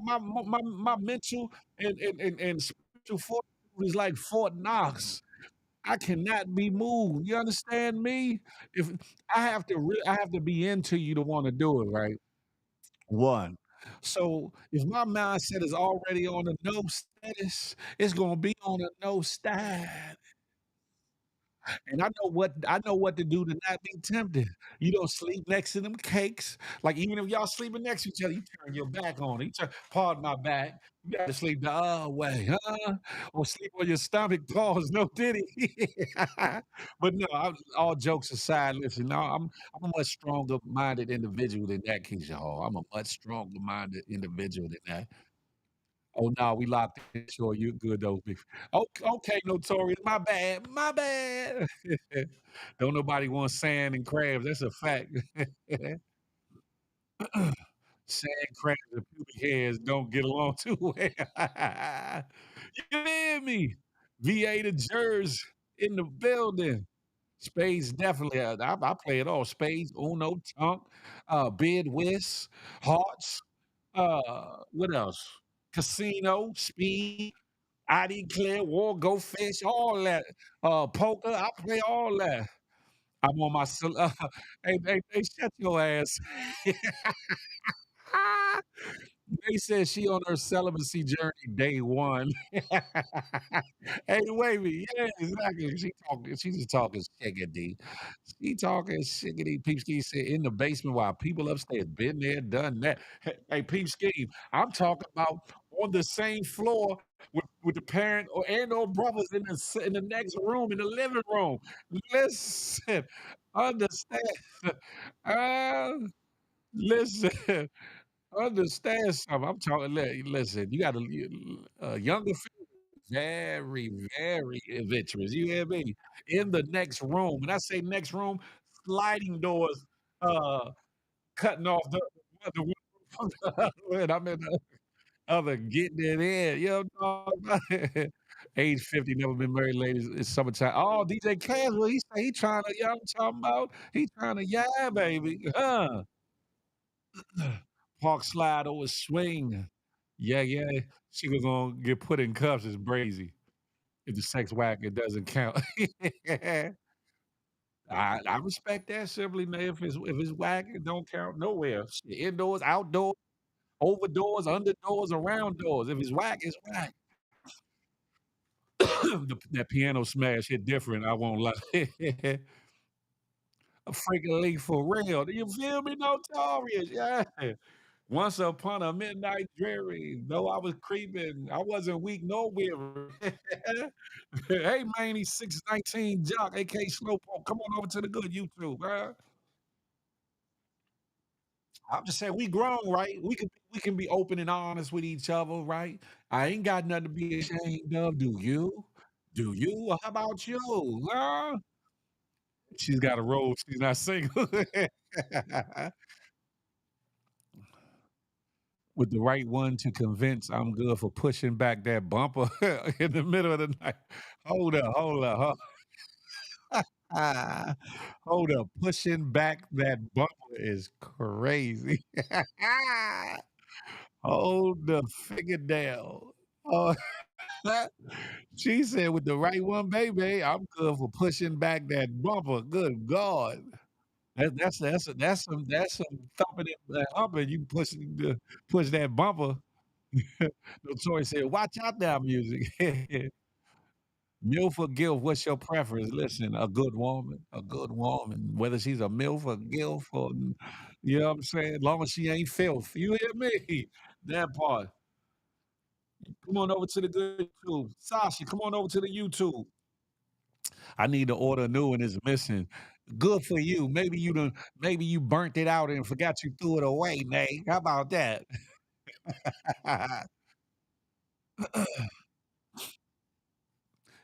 mental and spiritual fortitude is like Fort Knox. I cannot be moved. You understand me? If I have to be into you to wanna do it, right? One. So, if my mindset is already on a no status, it's gonna be on a no status. And I know what to do to not be tempted. You don't sleep next to them cakes. Like, even if y'all sleeping next to each other, you turn your back on it. You turn pardon my back. You gotta sleep the other way, huh? Or sleep on your stomach, pause, no diddy. But no, all jokes aside, listen, no, I'm a much stronger minded individual than that, Keisha Hall. I'm a much stronger minded individual than that. Oh, no, we locked in. Sure, you're good though. Okay, Notorious. My bad. My bad. Don't nobody want sand and crabs. That's a fact. Sand, crabs, and pubic hairs don't get along too well. You hear me? VA to Jers in the building. Spades definitely. I play it all. Spades, Uno, Tunk, Bid, Whist, Hearts. What else? Casino, Speed. ID Clear, War, Go Fish, all that. Poker, I play all that. I'm on my hey, shut your ass. They said she on her celibacy journey day one. Hey, wait a minute. Yeah, exactly. She just talking shiggity. She talking shiggity. Peep Scheme said in the basement while people upstairs been there, done that. Hey, Peep Scheme, I'm talking about on the same floor with the parent or brothers in the next room, in the living room. Listen, understand. Uh, listen. Understand something. I'm talking. Listen, you got a younger female, very, very adventurous. You hear me? In the next room. When I say next room, sliding doors, uh, cutting off the one from the other one. I'm in the other, getting it in. You know, what I'm talking about? Age 50, never been married, ladies. It's summertime. Oh, DJ Caswell, he say he trying to. Yeah, I'm talking about. He trying to. Yeah, baby. Huh? Park slide over swing. Yeah, yeah. She was gonna get put in cuffs is brazy. If the sex whack, it doesn't count. I respect that simply, man. If it's whack, it don't count nowhere. Shit, indoors, outdoors, over doors, under doors, around doors. If it's whack, it's whack. That piano smash hit different, I won't lie. A freaking leak for real. Do you feel me? Notorious, yeah. Once upon a midnight dreary, though I was creeping, I wasn't weak nor weary. Hey, Manny 619 Jock, aka Slowpoke, come on over to the good YouTube, man. I'm just saying we grown, right? We can be open and honest with each other, right? I ain't got nothing to be ashamed of. Do you? Do you? Or how about you? Huh? She's got a role. She's not single. With the right one to convince, I'm good for pushing back that bumper in the middle of the night. Hold up, hold up. Pushing back that bumper is crazy. Hold the figure down. Oh, she said, "With the right one, baby, I'm good for pushing back that bumper." Good God. That's some thumping and humping. You push that bumper. Notori said, "Watch out now, music." MILF or GILF, what's your preference? Listen, a good woman, whether she's a MILF or GILF or you know what I'm saying? As long as she ain't filth. You hear me? That part. Come on over to the good YouTube. Sasha, come on over to the YouTube. I need to order a new one. It's missing. Good for you. Maybe you burnt it out and forgot you threw it away, Nay. How about that?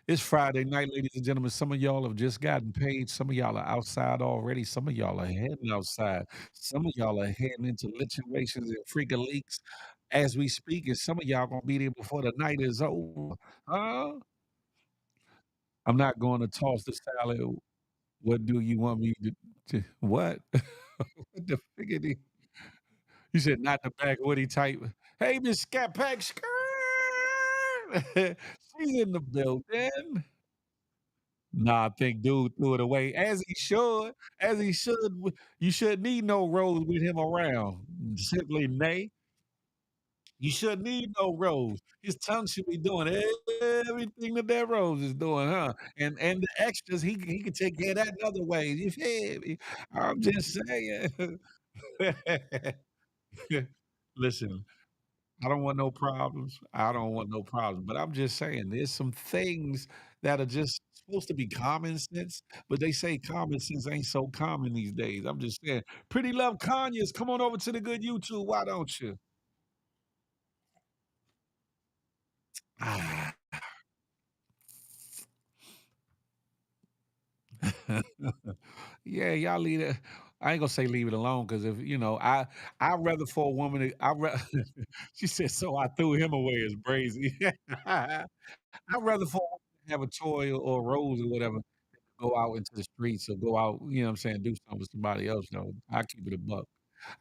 It's Friday night, ladies and gentlemen. Some of y'all have just gotten paid. Some of y'all are outside already. Some of y'all are heading outside. Some of y'all are heading into situations and freaking leaks as we speak. And some of y'all gonna be there before the night is over. Huh? I'm not going to toss the salad. What do you want me to what? What the figgity? You said not the backwoody type. Hey, Miss Scat Pack Skirt. She's in the building. Nah, I think dude threw it away as he should, as he should. You shouldn't need no rose with him around. Simply nay. You shouldn't need no rose. His tongue should be doing everything that that rose is doing, huh? And the extras, he can take care of that in other ways. You feel me? I'm just saying. Listen, I don't want no problems. I don't want no problems. But I'm just saying, there's some things that are just supposed to be common sense, but they say common sense ain't so common these days. I'm just saying. Pretty Love Kanye's, come on over to the good YouTube. Why don't you? Ah. Yeah, y'all leave it. I ain't gonna say leave it alone because if you know, I'd rather for a woman. She said, "So I threw him away." Is crazy. I'd rather for a woman to have a toy or a rose or whatever go out into the streets or go out, you know what I'm saying, do something with somebody else, though. I keep it a buck.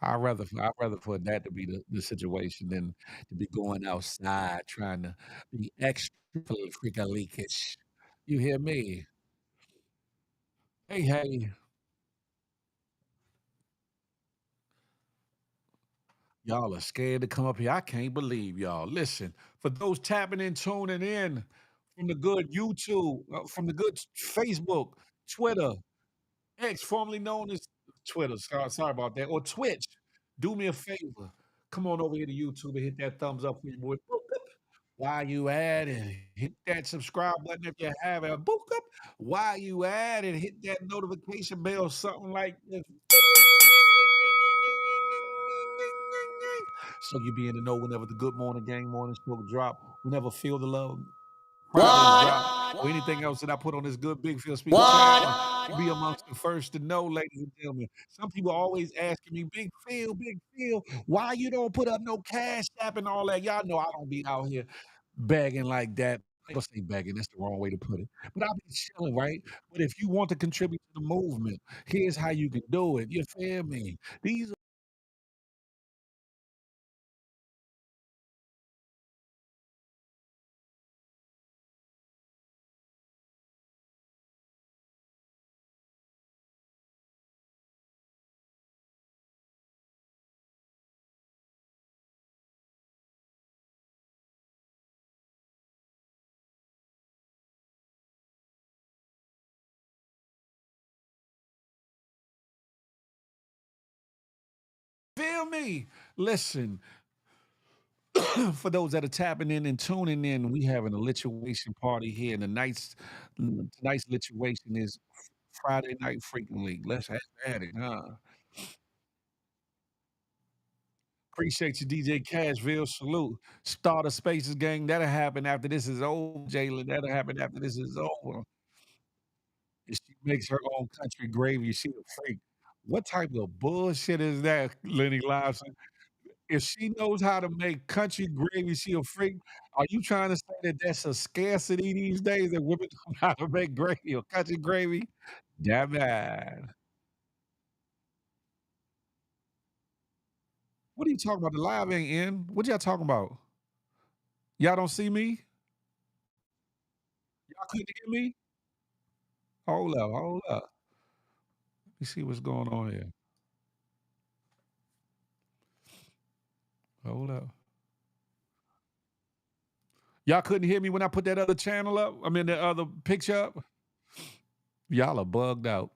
I'd rather for that to be the situation than to be going outside trying to be extra freaking leakish. You hear me? Hey, hey, y'all are scared to come up here. I can't believe y'all. Listen, for those tapping and tuning in from the good YouTube, from the good Facebook, Twitter, X, formerly known as Twitter. Sorry about that. Or Twitch. Do me a favor. Come on over here to YouTube and hit that thumbs up for your boy. Boop, boop. While you at it, hit that subscribe button if you have it. Boop, boop. While you at it, hit that notification bell, something like this. So you be in the know whenever the Good Morning Gang morning show drop. Whenever Feel the Love Fridays drop, or anything else that I put on this good Big Phil Speaks channel, be amongst the first to know, ladies and gentlemen. Some people always asking me, Big Phil, why you don't put up no cash app and all that? Y'all know I don't be out here begging like that. I ain't gonna say begging, that's the wrong way to put it. But I'll be chilling, right? But if you want to contribute to the movement, here's how you can do it. You feel me? These Feel me? Listen, for those that are tapping in and tuning in, we having a lituation party here, and tonight's lituation is Friday Night Freaking League. Let's have at it, huh? Appreciate you, DJ Cashville. Salute. Starter Spaces gang. That'll happen after this is over, Jalen. That'll happen after this is over. And she makes her own country gravy. She a freak. What type of bullshit is that, Lenny Lawson? If she knows how to make country gravy, she a freak. Are you trying to say that that's a scarcity these days that women don't know how to make gravy or country gravy? Damn it. What are you talking about? The live ain't in. What y'all talking about? Y'all don't see me? Y'all couldn't hear me? Hold up, hold up. Let me see what's going on here. Hold up. Y'all couldn't hear me when I put that other channel up? I mean, the other picture up? Y'all are bugged out.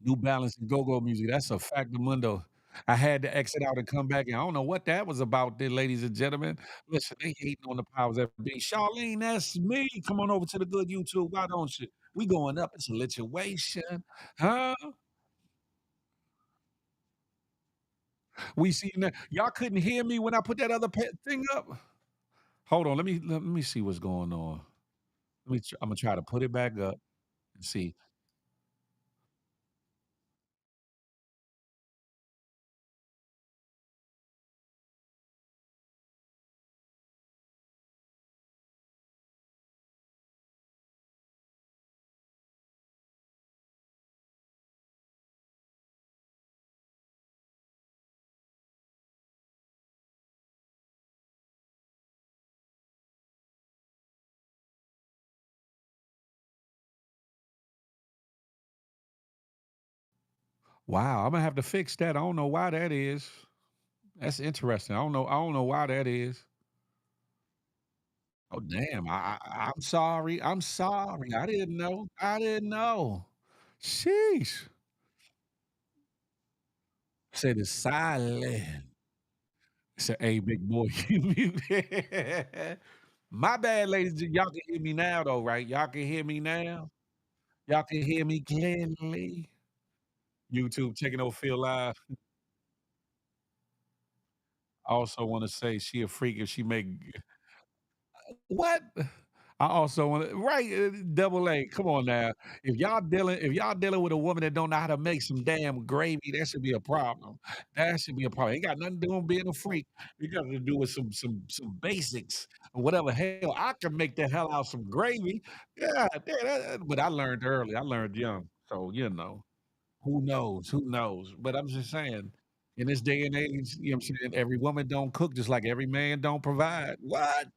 New Balance and go-go music. That's a factamundo. I had to exit out and come back, and I don't know what that was about there, ladies and gentlemen. Listen, they hating on the powers that be. Charlene, that's me. Come on over to the good YouTube. Why don't you? We going up. It's a lituation. Huh? We seen that. Y'all couldn't hear me when I put that other thing up? Hold on. Let me see what's going on. I'm gonna try to put it back up and see. Wow, I'm gonna have to fix that. I don't know why that is. That's interesting. I don't know why that is. Oh, damn. I'm sorry. I'm sorry. I didn't know. I didn't know. Sheesh. Said it's silent. Said, "Hey, big boy, you mute." My bad, ladies. Y'all can hear me now, though, right? Y'all can hear me now. Y'all can hear me clearly. YouTube taking over Pheel Live. I also want to say she a freak if she make what? I also want to right, double A. Come on now. If y'all dealing with a woman that don't know how to make some damn gravy, that should be a problem. That should be a problem. Ain't got nothing to do with being a freak. It got to do with some basics or whatever. Hell, I can make the hell out some gravy. Yeah, but I learned early. I learned young. So who knows? Who knows? But I'm just saying, in this day and age, you know what I'm saying, every woman don't cook just like every man don't provide. What?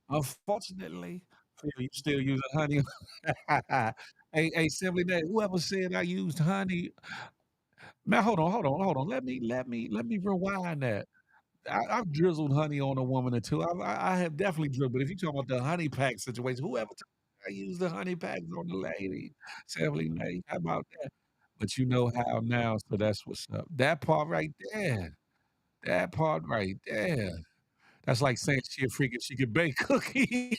Unfortunately, you still using honey. Hey, Simply Day, whoever said I used honey now hold on. Let me rewind that. I've drizzled honey on a woman or two. I have definitely drizzled, but if you talking about the honey pack situation, whoever told me I use the honey packs on the lady, Simply Day, how about that? But you know how now, so that's what's up. That part right there. That part right there. That's like saying she a freak if she could bake cookies.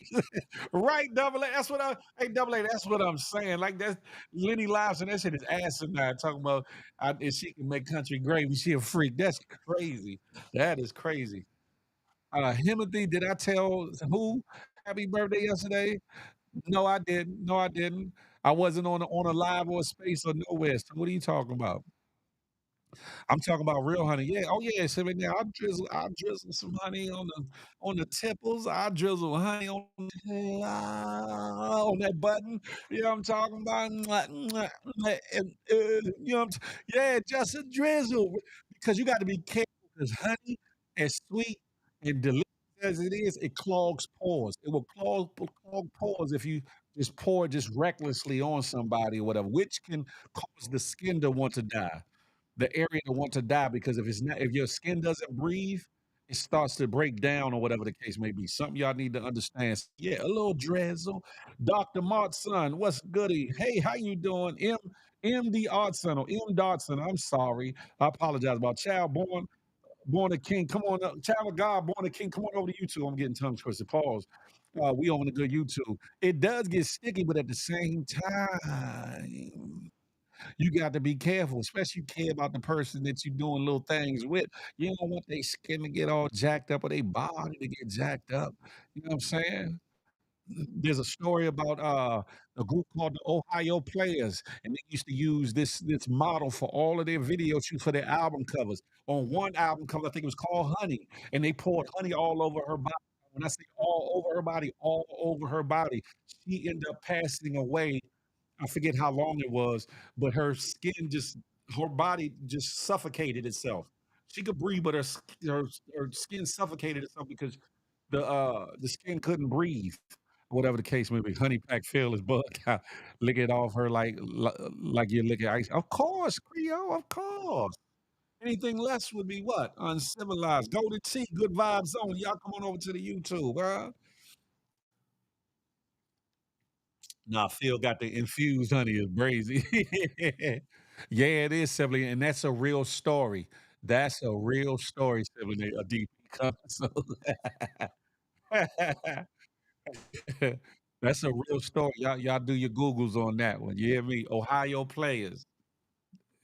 Right, double A. That's what I hey, double A, that's what I'm saying. Like that's Lenny Lives and that shit is asinine talking about if she can make country gravy, she a freak. That's crazy. That is crazy. Timothy, did I tell who happy birthday yesterday? No, I didn't. No, I didn't. I wasn't on a live or a space or nowhere. So what are you talking about? I'm talking about real honey. Yeah. Oh yeah. So right now I drizzle some honey on the temples. I drizzle honey on that button. You know what I'm talking about? Mwah, mwah, mwah, and, you know what I'm yeah, just a drizzle. Because you got to be careful because honey, as sweet and delicious as it is, it clogs pores. It will clog pores if you just pour it just recklessly on somebody or whatever, which can cause the skin to want to die, the area to want to die because if your skin doesn't breathe, it starts to break down or whatever the case may be. Something y'all need to understand. Yeah, a little drizzle. Dr. Mart's son, what's goody? Hey, how you doing? MD Art Center, M. Dot Center. I'm sorry. I apologize about child born a king. Come on up. Child of God, born a king. Come on over to YouTube. I'm getting tongue twisted. Pause. We on a good YouTube. It does get sticky, but at the same time, you got to be careful, especially you care about the person that you're doing little things with. You don't want their skin to get all jacked up or their body to get jacked up. You know what I'm saying? There's a story about a group called the Ohio Players, and they used to use this model for all of their video shoots for their album covers. On one album cover, I think it was called Honey, and they poured honey all over her body. When I say all over her body, she ended up passing away. I forget how long it was, but her body just suffocated itself. She could breathe, but her skin suffocated itself because the skin couldn't breathe. Whatever the case may be, honey pack Phil is bugged out. Lick it off her like you lick ice. Of course, Creole, of course. Anything less would be what? Uncivilized. Golden Tea, good vibes on. Y'all come on over to the YouTube, huh? Nah, Phil got the infused honey is crazy. Yeah, it is, Sibling, and that's a real story. That's a real story, Sibling, a deep cut. So that's a real story. Y'all do your Googles on that one. You hear me? Ohio Players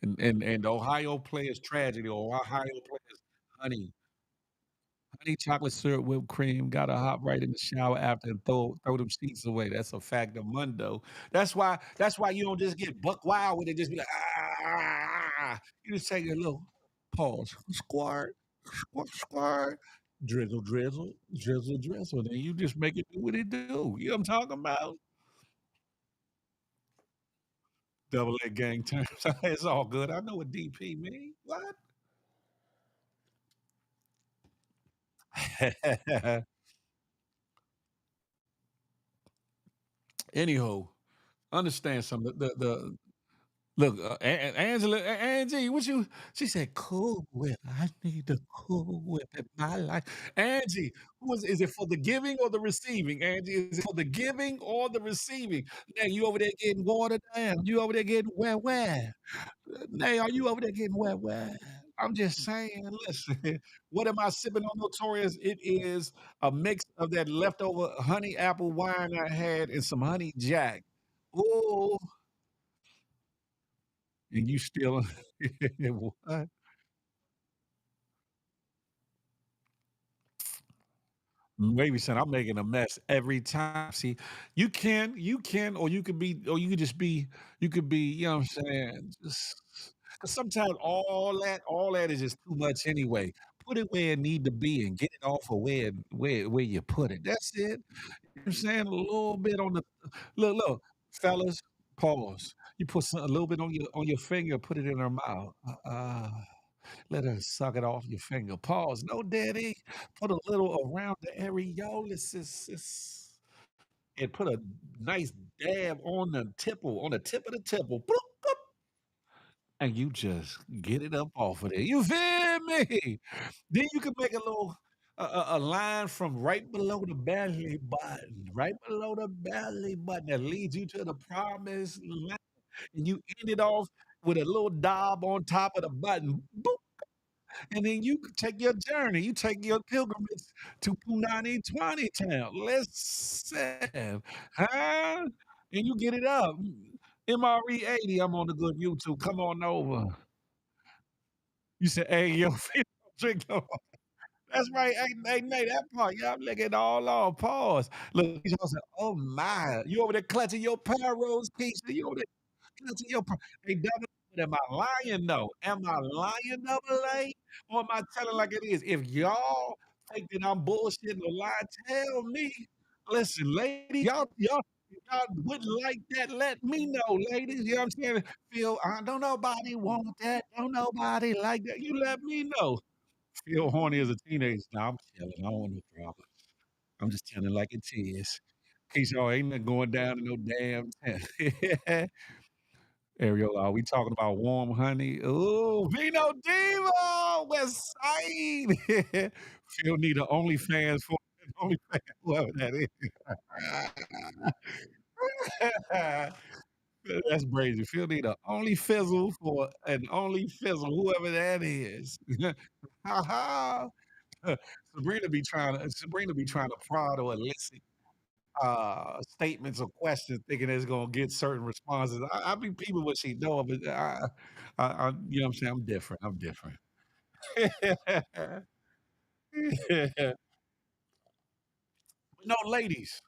and the Ohio Players tragedy or Ohio Players honey. Honey chocolate syrup, whipped cream, gotta hop right in the shower after and throw them sheets away. That's a fact of mundo. That's why you don't just get buck wild with it, just be like, ah. You just take a little pause, squirt, squirt, squirt, drizzle, drizzle, drizzle, drizzle. Then you just make it do what it do. You know what I'm talking about? Double A gang terms. It's all good. I know what DP mean. What? Anyhow, understand something. The look, Angie, what you? She said, "Cool Whip. I need the Cool Whip in my life." Angie, who is it for the giving or the receiving? Angie, is it for the giving or the receiving? Now you over there getting watered down. You over there getting wet. Nay, are you over there getting wet? I'm just saying, listen, what am I sipping on Notorious? It is a mix of that leftover honey apple wine I had and some honey jack. Oh, and you still what? Maybe son, I'm making a mess every time. See, you can, or you could just be, you could be, you know what I'm saying? Just because sometimes all that is just too much anyway. Put it where it need to be and get it off of where you put it. That's it. You know what I'm saying? A little bit on the look, fellas, pause. You put a little bit on your finger, put it in her mouth. Let her suck it off your finger. Pause. No, daddy. Put a little around the areolas and put a nice dab on the tip of the tipple. Bloop, bloop, and you just get it up off of there. You feel me? Then you can make a little a line from right below the belly button, right below the belly button that leads you to the promised land. And you end it off with a little dob on top of the button. Boop, and then you could take your journey. You take your pilgrimage to Punani 20 Town. Listen, huh? And you get it up. MRE 80, I'm on the good YouTube. Come on over. You said, hey, yo, drink no. That's right. Hey, Nate, that part, y'all licking all off. Pause. Look, y'all said, oh my. You over there clutching your Penrose, Keisha. You over there clutching your. Hey, double, but am I lying though? Am I lying, double A? Or am I telling like it is? If y'all think that I'm bullshitting or lying, tell me. Listen, ladies, y'all wouldn't like that. Let me know, ladies. You know what I'm saying? Feel, don't nobody want that. Don't nobody like that. You let me know. Feel horny as a teenager. Nah, I'm chilling. I don't want no problem. I'm just telling like it is. In case y'all ain't nothing going down in no damn tent. Ariel, are we talking about warm honey? Ooh, Vino Divo, West Side. Phil need a OnlyFans for OnlyFans, whoever that is. That's crazy. Phil need a only fizzle for an only fizzle, whoever that is. Ha ha. Sabrina be trying to prod or elicit statements or questions thinking it's gonna get certain responses. I be peeping what she doing, but you know what I'm saying? I'm different. I'm different. No, ladies,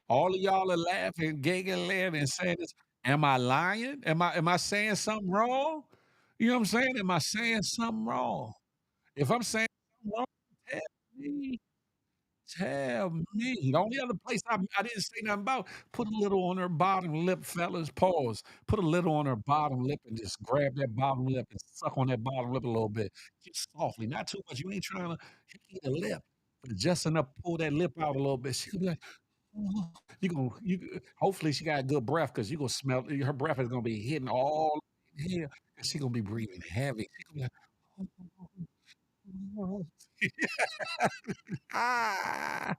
all of y'all are laughing, giggling, and saying this. Am I lying? Am I saying something wrong? You know what I'm saying? Am I saying something wrong? If I'm saying something wrong, tell me. Tell me. The only other place I didn't say nothing about, put a little on her bottom lip, fellas. Pause. Put a little on her bottom lip and just grab that bottom lip and suck on that bottom lip a little bit. Just softly, not too much. You ain't trying to eat the lip, but just enough to pull that lip out a little bit. She'll be like, "Oh." Hopefully she got good breath because you gonna smell her breath is gonna be hitting all in here, and she gonna be breathing heavy. She gonna be like, ah.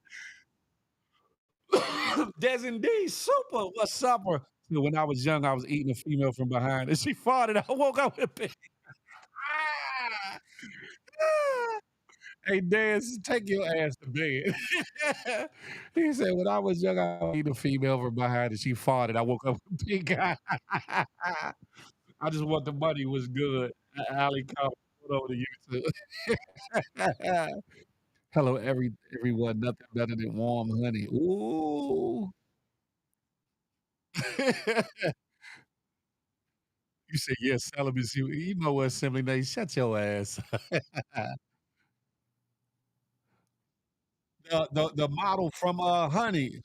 Des indeed, super. What's up? Or when I was young, I was eating a female from behind, and she farted. I woke up with pain. Ah, ah. Hey, Des, take your ass to bed. He said, when I was young, I was eating a female from behind, and she farted. I woke up with pink eye. I just want the money was good. Alley come over to you too. Hello, everyone. Nothing better than warm honey. Ooh. You said, "Yes, celibacy." You know what, Simply Nate, shut your ass. The model from, Honey,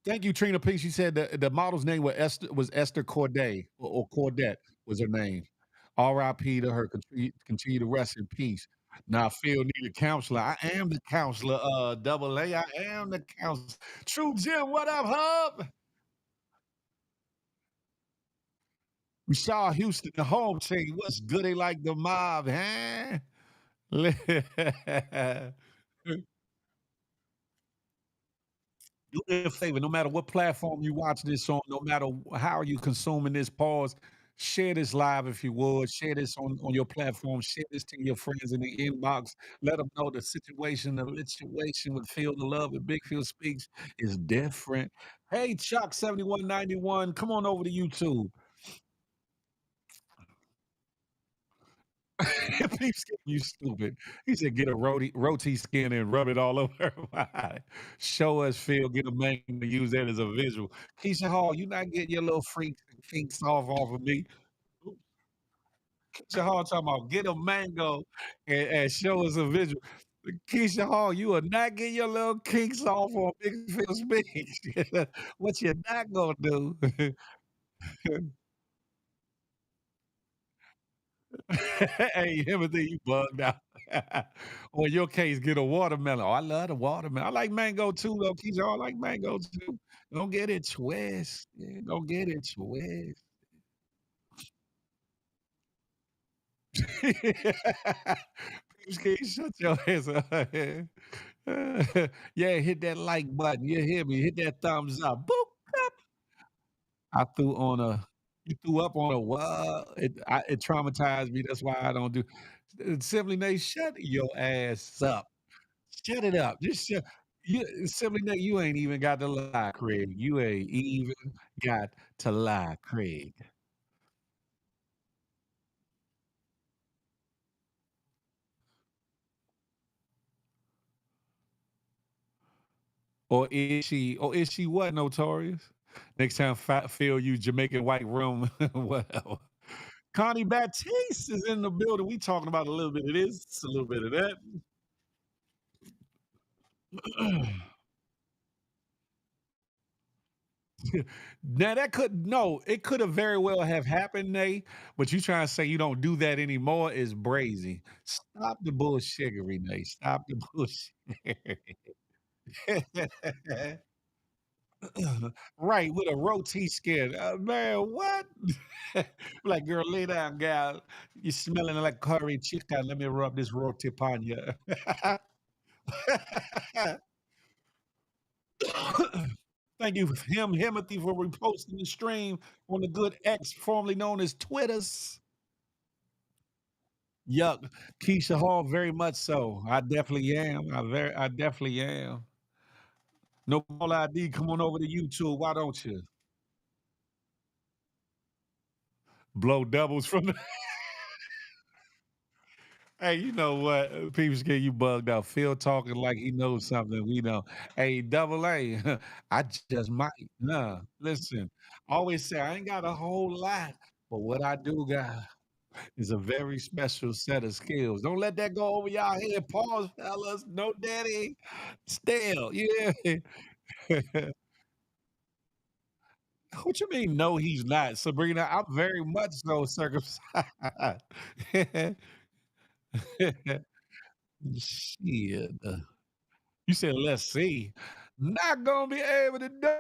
thank you, Trina P. She said the model's name was Esther Corday or Cordette was her name. R.I.P. to her. Continue to rest in peace. Now, Phil need a counselor. I am the counselor, double A. I am the counselor. True Jim, what up, hub? Rashard Houston, the home team. What's good? They like the mob, huh? Do me a favor, no matter what platform you watch this on, no matter how you consuming this, pause, share this live if you would. Share this on your platform. Share this to your friends in the inbox. Let them know the situation with Feel the Love and Big Phil Speaks is different. Hey, Chuck7191, come on over to YouTube. Peep skin, you stupid. He said, "Get a roti skin and rub it all over her body." Show us, Phil. Get a man to use that as a visual. Keisha Hall, you not getting your little freaks and kinks off of me. Keisha Hall talking about get a mango and show us a visual. Keisha Hall, you are not getting your little kinks off on Big Phil Speaks. What you not gonna do? Hey, Timothy, you bugged out. Or in your case, get a watermelon. Oh, I love the watermelon. I like mango too, though, Keisha. I like mango too. Don't get it twisted. Don't get it twisted. Please shut your ass up. Yeah, hit that like button. You hear me? Hit that thumbs up. Boop. I threw on a you threw up on a what? It traumatized me. That's why I don't do Simply Nate, shut your ass up. Shut it up. Just shut Simply Nate, you ain't even got to lie, Craig. You ain't even got to lie, Craig. Or is she what, Notorious? Next time Phil use Jamaican white room, whatever. Connie Baptiste is in the building. We talking about a little bit of this, a little bit of that. Now that could no, it could have very well have happened, Nate. But you trying to say you don't do that anymore is brazy. Stop the bullshiggery, Nate. Stop the bullshit. Right, with a roti skin. Man, what? Like, girl, lay down, gal. You smelling like curry chicken. Let me rub this roti upon you. Thank you, Himothy, for reposting the stream on the good X, formerly known as Twitters. Yuck. Keisha Hall, very much so. I definitely am. I definitely am. No call ID, come on over to YouTube. Why don't you? Blow doubles from the Hey, you know what? People get you bugged out. Phil talking like he knows something we know. Hey, double A, I just might. Nah, listen. I always say I ain't got a whole lot, but what I do got is a very special set of skills. Don't let that go over y'all head. Pause, fellas. No daddy. Still, yeah. What you mean? No, he's not, Sabrina. I'm very much so circumcised. Shit. You said, "Let's see." Not gonna be able to do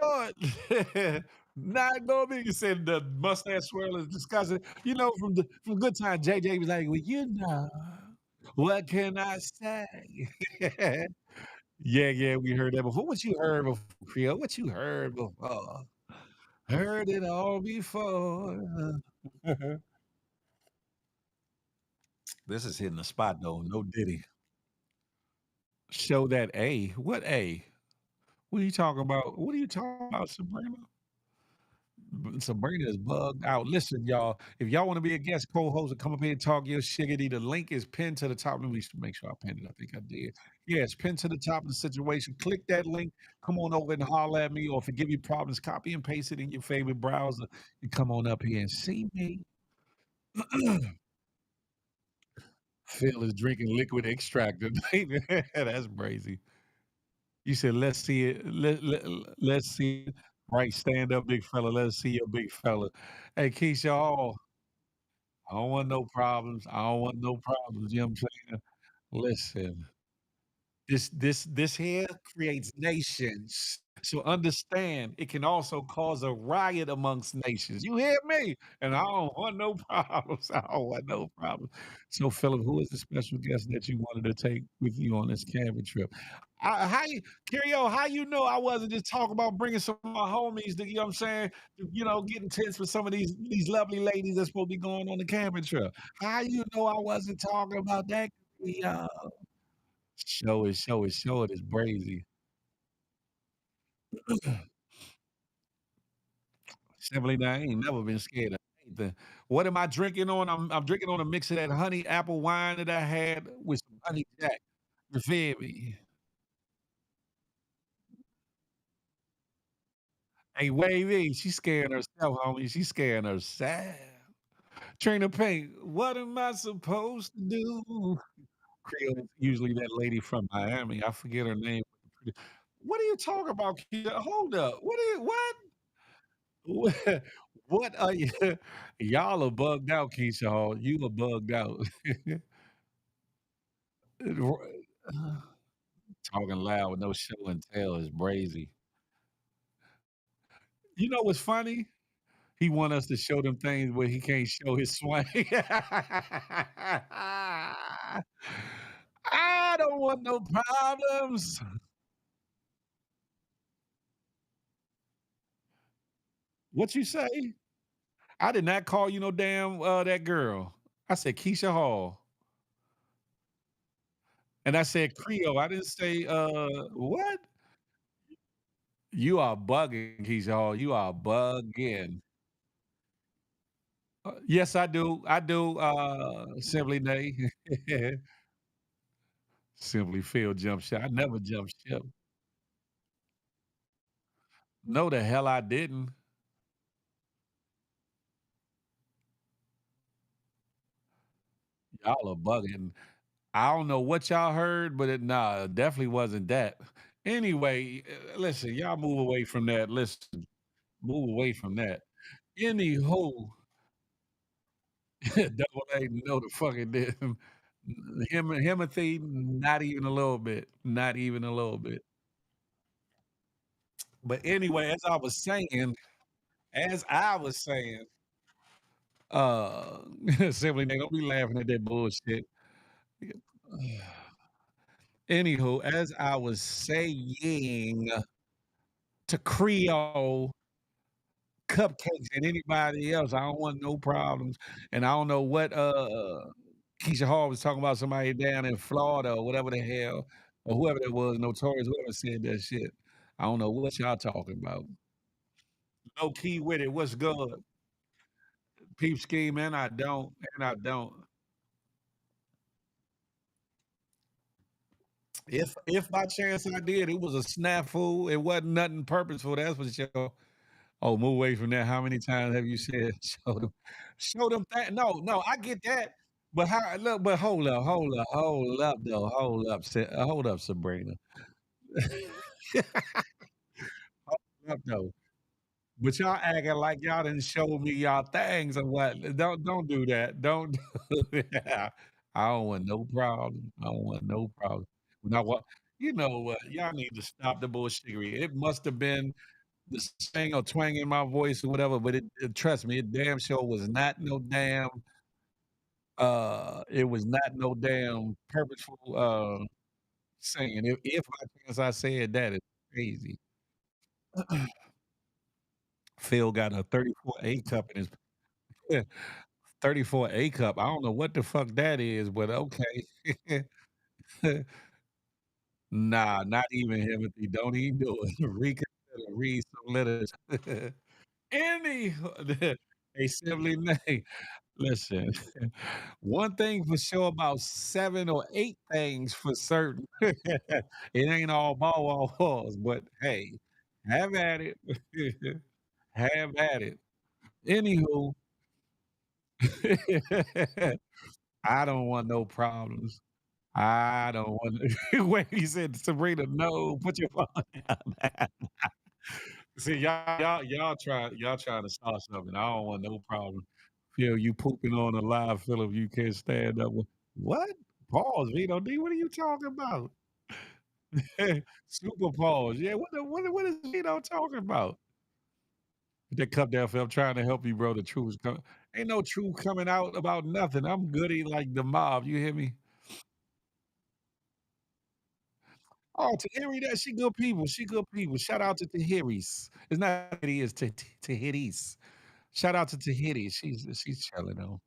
it. Not gonna be. You said the mustache swirl is disgusting. You know, from Good Time, JJ was like, "Well, you know, what can I say?" Yeah, yeah, we heard that before. What you heard before, Creole? What you heard before? Heard it all before. This is hitting the spot though. No Diddy. Show that A. What A? What are you talking about? What are you talking about, Sabrina? Sabrina is bugged out. Listen, y'all, if y'all want to be a guest co-host and come up here and talk your shiggity, the link is pinned to the top. Let me make sure I pinned it. I think I did. Yeah, it's pinned to the top of the situation. Click that link. Come on over and holler at me, or if it give you problems, copy and paste it in your favorite browser and come on up here and see me. Phil is drinking liquid extract tonight. That's crazy. You said, "Let's see it. Let's see it." Right, stand up, big fella. Let's see your big fella. Hey, Keisha, I don't want no problems. I don't want no problems. You know what I'm saying? Listen, this here creates nations. So understand it can also cause a riot amongst nations. You hear me? And I don't want no problems. I don't want no problems. So Philip, who is the special guest that you wanted to take with you on this camping trip? How you Curio, how you know I wasn't just talking about bringing some of my homies to, you know what I'm saying, you know, getting tense with some of these lovely ladies that's supposed to be going on the camping trip. How you know I wasn't talking about that? Show it is crazy. Simply, I ain't never been scared of anything. What am I drinking on? I'm drinking on a mix of that honey apple wine that I had with some honey jack. You feel me? Hey, Wavy, she's scaring herself, homie. She's scaring herself. Trina Payne, what am I supposed to do? Creole is usually that lady from Miami. I forget her name. What are you talking about, Kia? Hold up. What? What are you? Y'all are bugged out, Keisha Hall. You are bugged out. Talking loud with no show and tell is brazy. You know what's funny? He want us to show them things where he can't show his swing. I don't want no problems. What you say? I did not call you no damn that girl. I said Keisha Hall. And I said Creole. I didn't say what? You are bugging, Keisha Hall. You are bugging. Yes, I do. I do. Simply Nay. Simply Phil jump shot. I never jump ship. No, the hell I didn't. Y'all are bugging. I don't know what y'all heard, but nah, it definitely wasn't that. Anyway, listen, y'all move away from that. Listen, move away from that. Anywho, Double A, no, the fucking didn't. Himothy, not even a little bit. Not even a little bit. But anyway, as I was saying, uh, simply they don't be laughing at that bullshit. Anywho, as I was saying, to Creole cupcakes and anybody else. I don't want no problems. And I don't know what Keisha Hall was talking about somebody down in Florida or whatever the hell, or whoever that was, Notorious, whoever said that shit. I don't know what y'all talking about. Low key with it. What's good? Peep scheme, and I don't, and I don't. If by chance I did, it was a snafu. It wasn't nothing purposeful. That's for sure. Oh, move away from that. How many times have you said show them that? No, no, I get that. But how look, but hold up though. Hold up, Sabrina. Hold up though. But y'all acting like y'all didn't show me y'all things or what. Don't do that. Don't do that. I don't want no problem. I don't want no problem. Now what you know what? Y'all need to stop the bullshittery. It must have been the sing or twang in my voice or whatever, but trust me, it damn sure was not no damn it was not no damn purposeful singing. If by chance I said that, it's crazy. Phil got a 34A cup in his 34A cup. I don't know what the fuck that is, but okay. Nah, not even Timothy. Don't even do it. Reconsider. Read some letters. Any a simply name. Listen, one thing for sure about 7 or 8 things for certain. It ain't all ball walls, but hey, have at it. Have at it. Anywho, I don't want no problems. I don't want wait, he said, "Sabrina, no, put your phone down." See, y'all trying to start something. I don't want no problem. Feel you pooping on a live Philip, you can't stand up. What? Pause, Vito D. What are you talking about? Super pause. Yeah, what is Vito talking about? Put that cup down, Phil. I'm trying to help you, bro. The truth is coming. Ain't no truth coming out about nothing. I'm goody like the mob. You hear me? Oh, Tahiri, that she good people. She good people. Shout out to Tahiris. It's not Tahiri, it's Tahiris. Shout out to Tahiti. She's chilling though.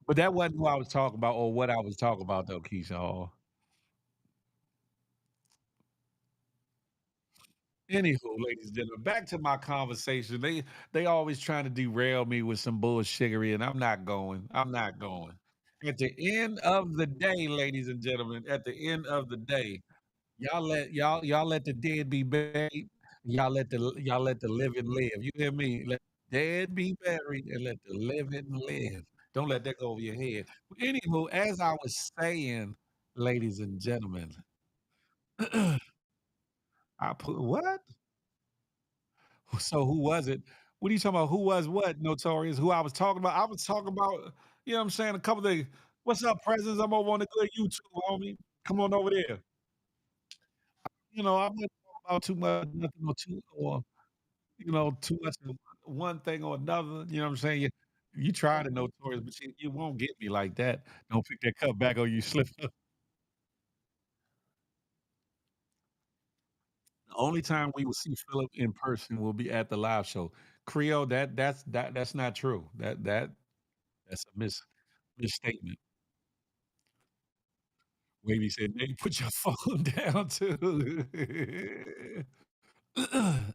But that wasn't who I was talking about or what I was talking about though, Keisha Hall. Anywho, ladies and gentlemen, back to my conversation. They always trying to derail me with some bullshiggery, and I'm not going. I'm not going. At the end of the day, ladies and gentlemen, at the end of the day, y'all let the dead be buried. Y'all let the living live. You hear me? Let the dead be buried and let the living live. Don't let that go over your head. But anywho, as I was saying, ladies and gentlemen, I put what? So who was it? What are you talking about? Who was what? Notorious? Who I was talking about? I was talking about, you know what I'm saying? A couple of things. What's up, presents? I'm over on the good YouTube, homie. Come on over there. You know, I'm not talking about too much, nothing or too much of one thing or another. You know what I'm saying? You try to notorious, but you won't get me like that. Don't pick that cup back or you slip up. The only time we will see Philip in person will be at the live show. Creole, that's not true. That's a misstatement. Wavy said, "Nigga, put your phone down too."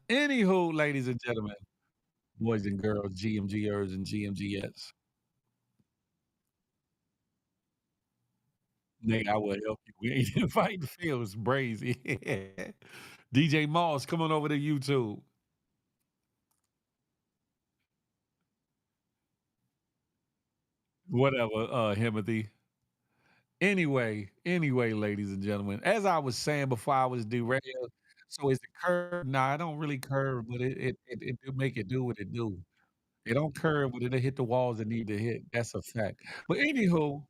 Anywho, ladies and gentlemen, boys and girls, GMGers and GMGs, Nate, I will help you. We ain't inviting Phil. It's crazy. DJ Moss, come on over to YouTube. Whatever, Himothy. Anyway, ladies and gentlemen, as I was saying before I was derailed, so is it curve? Nah, I don't really curve, but it do make it do what it do. It don't curve, but it'll hit the walls it need to hit. That's a fact. But anywho,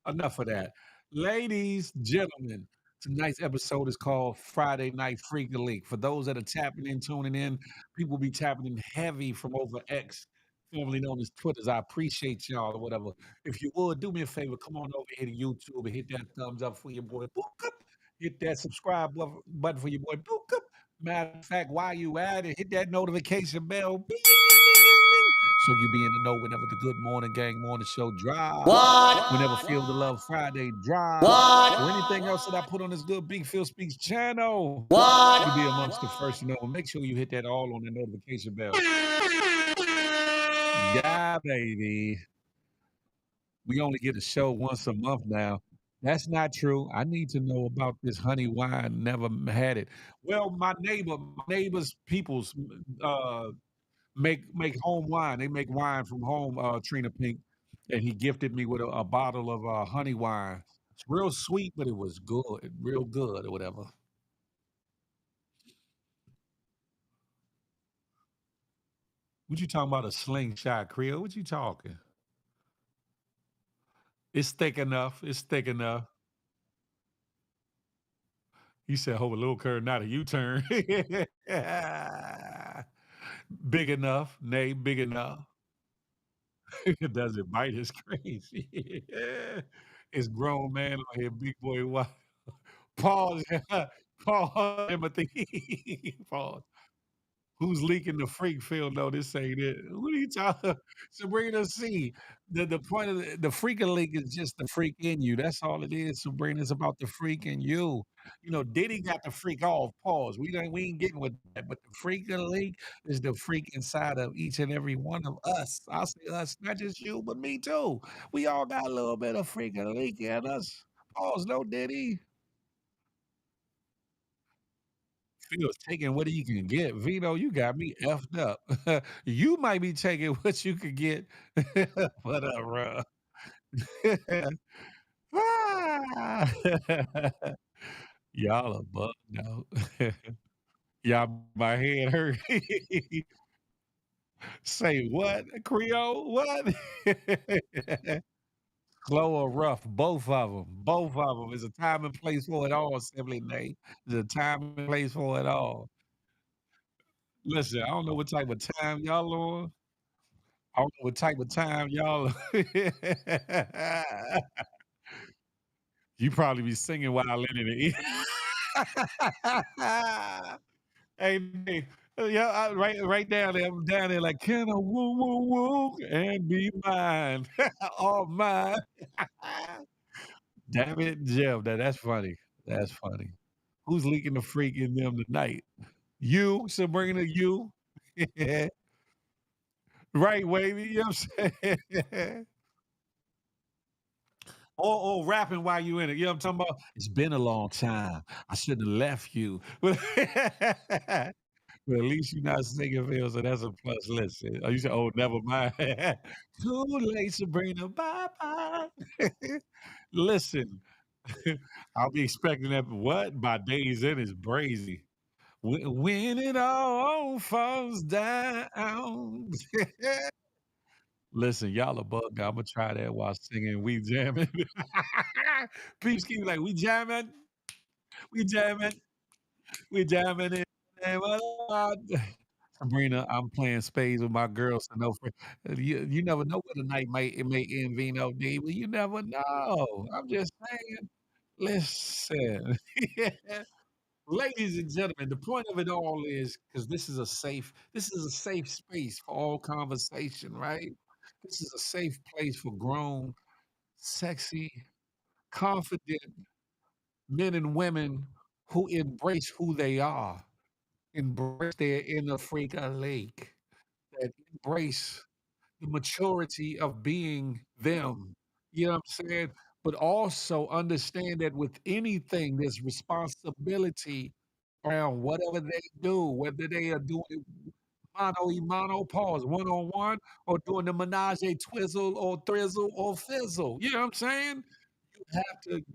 enough of that. Ladies, gentlemen, tonight's episode is called Friday Night Freak League. For those that are tapping in, tuning in, people be tapping in heavy from over X, formerly known as Twitters. I appreciate y'all or whatever. If you would, do me a favor, come on over here to YouTube and hit that thumbs up for your boy. Boop, boop. Hit that subscribe button for your boy. Boop, boop. Matter of fact, while you at it, hit that notification bell. Bing, bing, bing, bing, bing, so you be in the know whenever the Good Morning Gang morning show drops. Whenever Feel the Love Friday drops. Or anything else that I put on this good Big Phil Speaks channel. You be amongst the first to know. Make sure you hit that all on the notification bell. Yeah, baby. We only get a show once a month now. That's not true. I need to know about this honey wine. Never had it. Well, my neighbor's peoples make home wine. They make wine from home. Trina Pink, and he gifted me with a bottle of honey wine. It's real sweet, but it was good, real good, or whatever. What you talking about? A slingshot Creole? What you talking? It's thick enough. It's thick enough. He said, "Hope a little curve, not a U-turn." Big enough, nay, big enough. Does it bite? It's crazy. It's grown man on here, big boy. Pause. Pause. Empathy. Pause. Who's leaking the freak field? No, this ain't it. What are you talking? Sabrina C. The point of the freaking leak is just the freak in you. That's all it is. Sabrina, it's about the freak in you. You know, Diddy got the freak off. Pause. We ain't getting with that. But the freaking leak is the freak inside of each and every one of us. I'll say us, not just you, but me too. We all got a little bit of freaking leak in us. Pause. No, Diddy. Phil's taking what he can get. Vito, you got me effed up. You might be taking what you could get. Whatever. Ah. Y'all are bugged out. Y'all, my head hurt. Say what? Creole? What? Slow or rough? Both of them. Both of them. There's a time and place for it all, simply Nate. There's a time and place for it all. Listen, I don't know what type of time y'all on. I don't know what type of time y'all you probably be singing while in it. Hey, hey, yeah, right down there, I'm down there like, "Can I woo, woo, woo and be mine, all mine." Damn it, Jeff, that's funny. That's funny. Who's leaking the freak in them tonight? You, Sabrina, you. Right, Wavy, you know what I'm saying? Or rapping while you in it. You know what I'm talking about? It's been a long time. I shouldn't have left you. But at least you're not singing, Phil, so that's a plus. Listen. Oh, you said, "Oh, never mind." Too late, Sabrina. Bye-bye. Listen, I'll be expecting that. What? By days in is brazy. When it all falls down. Listen, y'all a bug. Imma try that while singing "We Jamming." Peeps keep like, "We jamming, we jamming, we jamming in the name of the Lord." Sabrina, I'm playing spades with my girls, so no fr you never know where the night may end, Vino D, but you never know. I'm just saying. Listen. Ladies and gentlemen, the point of it all is because this is a safe space for all conversation, right? This is a safe place for grown, sexy, confident men and women who embrace who they are, embrace their inner freak lake, that embrace the maturity of being them. You know what I'm saying? But also understand that with anything, there's responsibility around whatever they do, whether they are doing it mano y mano, pause, one on one, or doing the menage a twizzle or thrizzle or fizzle. You know what I'm saying?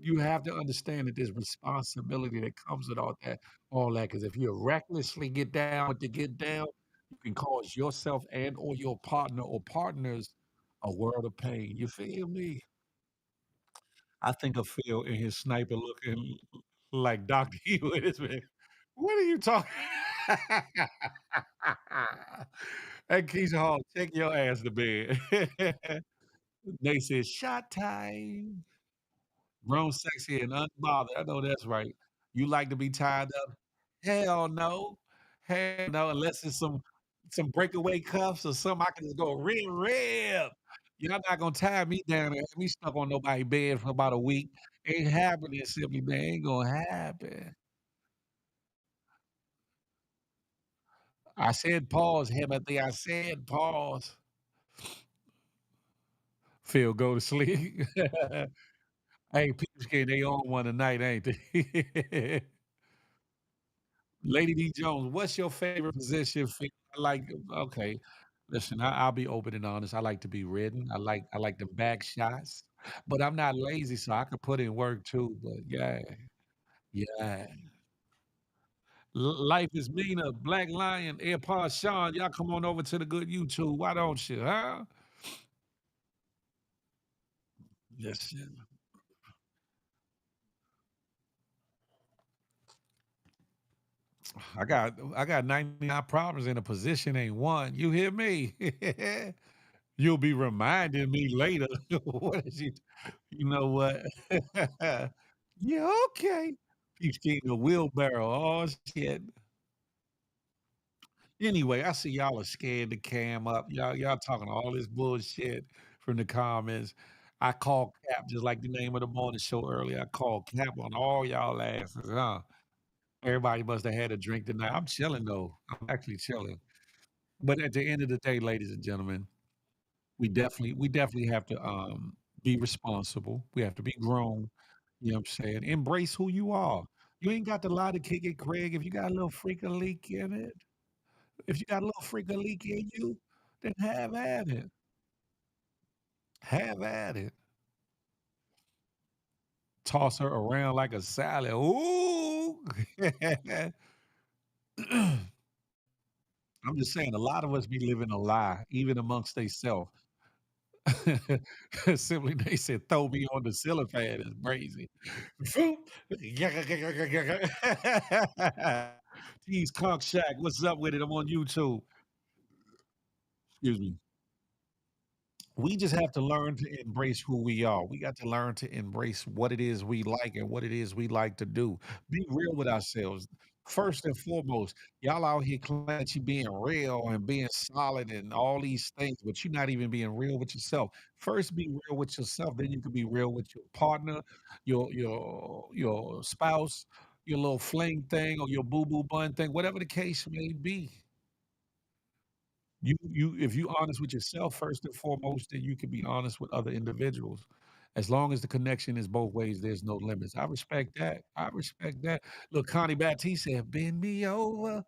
You have to understand that there's responsibility that comes with all that. Because if you recklessly get down with the get down, you can cause yourself and or your partner or partners a world of pain. You feel me? I think of Phil in his sniper looking like Dr. Evil in his man. What are you talking? Hey, Keisha Hall, take your ass to bed. They said, shot time. Grown, sexy, and unbothered. I know that's right. You like to be tied up? Hell no. Hell no, unless it's some breakaway cuffs or something, I can just go rip, rip. Y'all not gonna tie me down and have me stuck on nobody's bed for about a week. Ain't happening simply, man. Ain't gonna happen. I said pause, Timothy. I said pause. Phil, go to sleep. Hey, Peepskin, they on one tonight, ain't they? Lady D Jones, what's your favorite position? I like okay. Listen, I'll be open and honest. I like to be written. I like the back shots, but I'm not lazy, so I can put in work too. But yeah, yeah. Life is meaner. Black Lion, AirPod Sean, y'all come on over to the good YouTube. Why don't you, huh? Listen, I got 99 problems and a position ain't one. You hear me? You'll be reminding me later. What is you know what? Yeah, okay. Keeps getting a wheelbarrow. Oh, shit. Anyway, I see y'all are scared to cam up. Y'all talking all this bullshit from the comments. I call cap just like the name of the morning show earlier. I called cap on all y'all asses, huh? Everybody must have had a drink tonight. I'm chilling though. I'm actually chilling. But at the end of the day, ladies and gentlemen, we definitely have to be responsible. We have to be grown. You know what I'm saying? Embrace who you are. You ain't got to lie to kick it, Craig. If you got a little freaking leak in it, if you got a little freaking leak in you, then have at it. Have at it. Toss her around like a salad. Ooh. I'm just saying, a lot of us be living a lie, even amongst theyself. Simply, they said, "Throw me on the ceiling fan." Is crazy. Foop. Tease Conk Shack, what's up with it? I'm on YouTube. Excuse me. We just have to learn to embrace who we are. We got to learn to embrace what it is we like and what it is we like to do. Be real with ourselves. First and foremost, y'all out here claiming that you being real and being solid and all these things, but you're not even being real with yourself. First, be real with yourself, then you can be real with your partner, your spouse, your little fling thing, or your boo boo bun thing, whatever the case may be. You if you honest with yourself first and foremost, then you can be honest with other individuals. As long as the connection is both ways, there's no limits. I respect that. I respect that. Look, Connie Batty said, bend me over."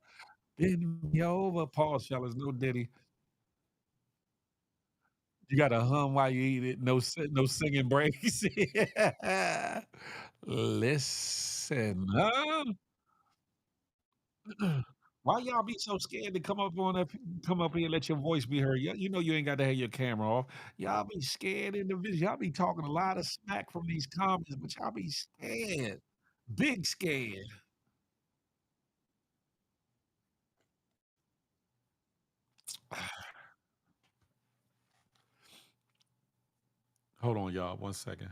Pause, fellas, no diddy. You gotta hum while you eat it. No singing breaks. Listen, huh? Why y'all be so scared to come up here and let your voice be heard? You know you ain't got to have your camera off. Y'all be scared in the video. Y'all be talking a lot of smack from these comments, but y'all be scared. Big scared. Hold on, y'all. 1 second.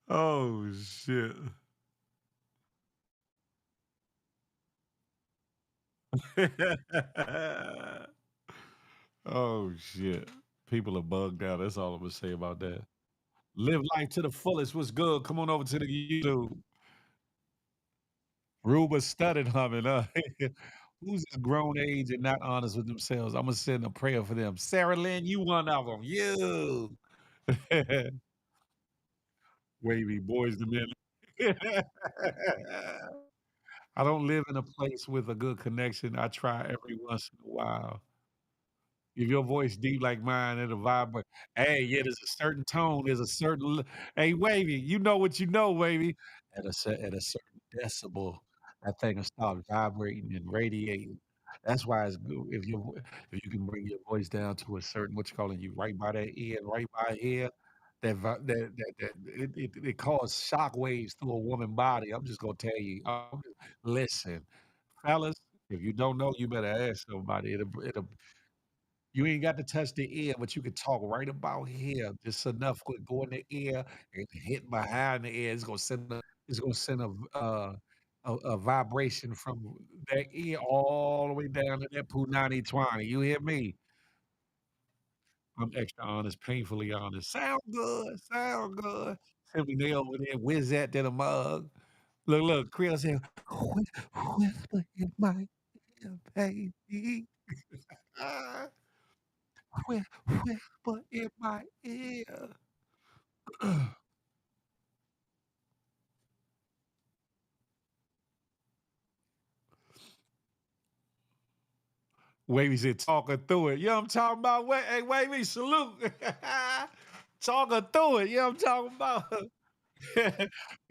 Oh shit. Oh shit. People are bugged out. That's all I'm gonna say about that. Live life to the fullest. What's good? Come on over to the YouTube. Ruba studded humming, who's this grown age and not honest with themselves? Imma send a prayer for them. Sarah Lynn, you one of them. You. Wavy boys to men. I don't live in a place with a good connection. I try every once in a while. If your voice deep like mine, it'll vibrate. Hey, yeah, there's a certain tone, there's a certain hey, Wavy, you know what you know, Wavy. At a certain decibel, that thing will start vibrating and radiating. That's why it's good if you can bring your voice down to a certain what you call it, you right by that ear and right by here. It causes shock waves through a woman body. I'm just gonna tell you. Listen, fellas, if you don't know, you better ask somebody. You ain't got to touch the ear, but you can talk right about here. Just enough could go in the ear and hit behind the ear. It's gonna send a vibration from that ear all the way down to that punani twani. You hear me? I'm extra honest, painfully honest. Sound good, sound good. Simply they over there whiz that to the mug. Look, Krill said, whisper in my ear, baby. Ah, whisper in my ear. Wavy said, talking through it. You know what I'm talking about? Hey, Wavy, salute. Talking through it. You know what I'm talking about?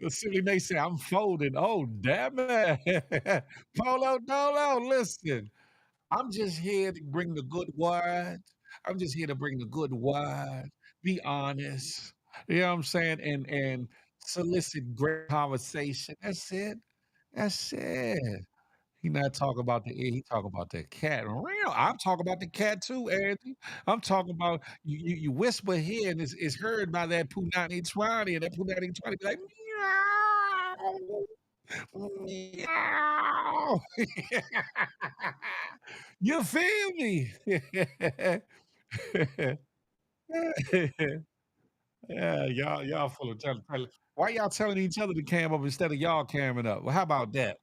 The silly Nate said, I'm folding. Oh, damn it. Polo Dolo, listen. I'm just here to bring the good word. I'm just here to bring the good word. Be honest. You know what I'm saying? And solicit great conversation. That's it. That's it. He not talking about the ear, he talking about the cat. Real. I'm talking about the cat too, Andy. I'm talking about you whisper here and it's heard by that Punani Twani, and that Punani Twani be like meow, meow. You feel me? Yeah, y'all full of telling. Why y'all telling each other to cam up instead of y'all camming up? Well, how about that?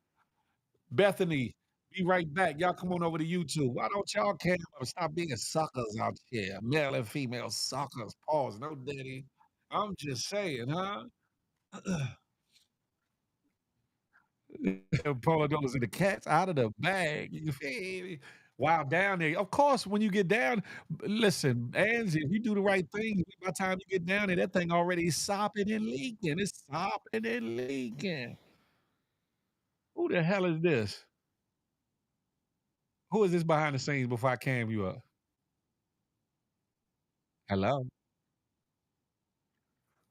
Bethany, be right back. Y'all come on over to YouTube. Why don't y'all cam up? Stop being suckers out here, male and female suckers. Pause. No daddy. I'm just saying, huh? Polo dollars and the cat's out of the bag. You feel me? Wow, down there. Of course, when you get down, listen, Angie, if you do the right thing, by the time you get down there, that thing already sopping and leaking. It's sopping and leaking. Who the hell is this? Who is this behind the scenes before I cam you up? Hello?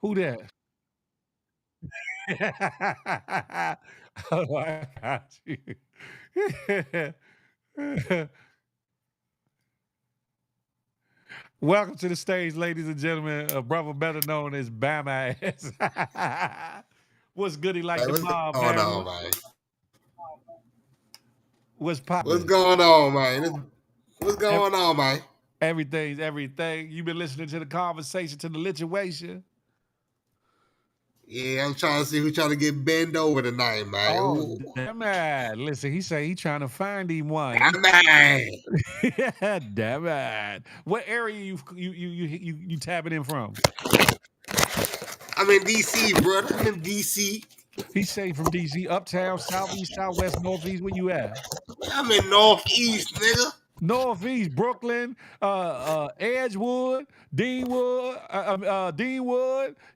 Who that? Oh, I got you. Welcome to the stage, ladies and gentlemen. A brother better known as Bam Ass. What's goody like Hey, the what's mob, going man? on, man? What's What's popping? going on, man? What's Ev- going on, man? Everything's everything. You been listening to the conversation, to the lituation. Yeah, I'm trying to see who trying to get bent over tonight, man. Oh, Ooh, damn it. Listen, he say he trying to find him one. man. Damn it. What area you tapping in from? I'm in DC, brother. I'm in DC. He say from DC, uptown, southeast, southwest, northeast. Where you at? I'm in Northeast, nigga. Northeast, Brooklyn, Edgewood, Deanwood,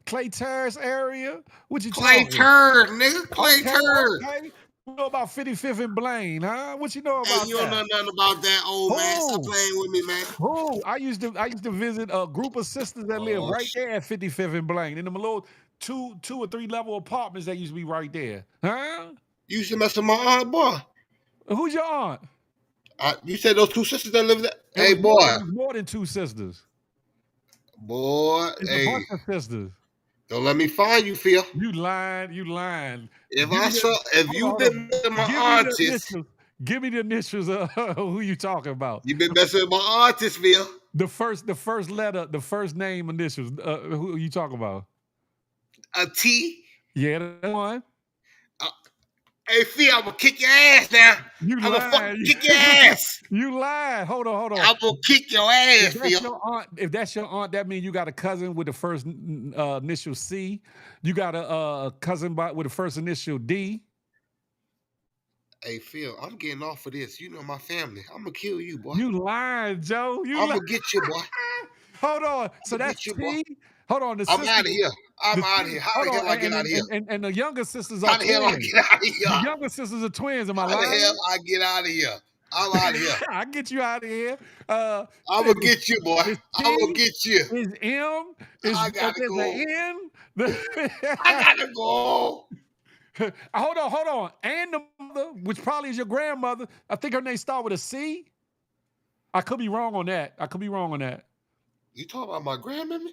Clay Terrace area. What you Clay talking? Turd, nigga. Clay Okay, Turd. okay. You know about 55th and Blaine, huh? What you know Hey, about you don't that? know nothing about that, old man. Stop Who? playing with me, man. Who? I used to visit a group of sisters that live Oh, right shit. there at 55th and Blaine. In them little two or three level apartments that used to be right there. Huh? You used to mess with my aunt, boy. Who's your aunt? You said those two sisters that live there? It Hey, was more. boy. It was more than two sisters. Boy, It's a hey. bunch of sisters. Don't let me find you, Phil. You lying. You lying. If Give I me the saw, if hold on, you hold been on. messing with my Give me the artist, initials. Give me the initials of who you talking about. you been messing with my artist, Phil. The first letter, the first name initials. Who you talking about? A T. Yeah, that one. Uh, hey, Phil, I'm gonna kick your ass now. You I'm gonna fucking lying. kick your ass. You lying. Hold on, hold on. I'm gonna kick your If ass, that's Phil. your aunt, that means you got a cousin with the first initial C. You got a cousin with the first initial D. Hey, Phil, I'm getting off of this. You know my family. I'm gonna kill you, boy. You lying, Joe. You I'm lying. gonna get you, boy. Hold on. I'm So gonna that's get you, boy. T. Hold on. The I'm sister, out of here. I'm the out of T. here. How Hold the on. hell I get out of here? And the younger sisters are How the hell I twins. get out of The here? younger sisters are twins. Am I How the hell lying? I get out of here? I'm out of here. I get you out of here. I'm Is, gonna get you, boy. is I'm gonna T, get you. is M, is I gotta there's go. an I N. gotta go. Hold on. And the mother, which probably is your grandmother, I think her name start with a C. I could be wrong on that. You talking about my grandmammy?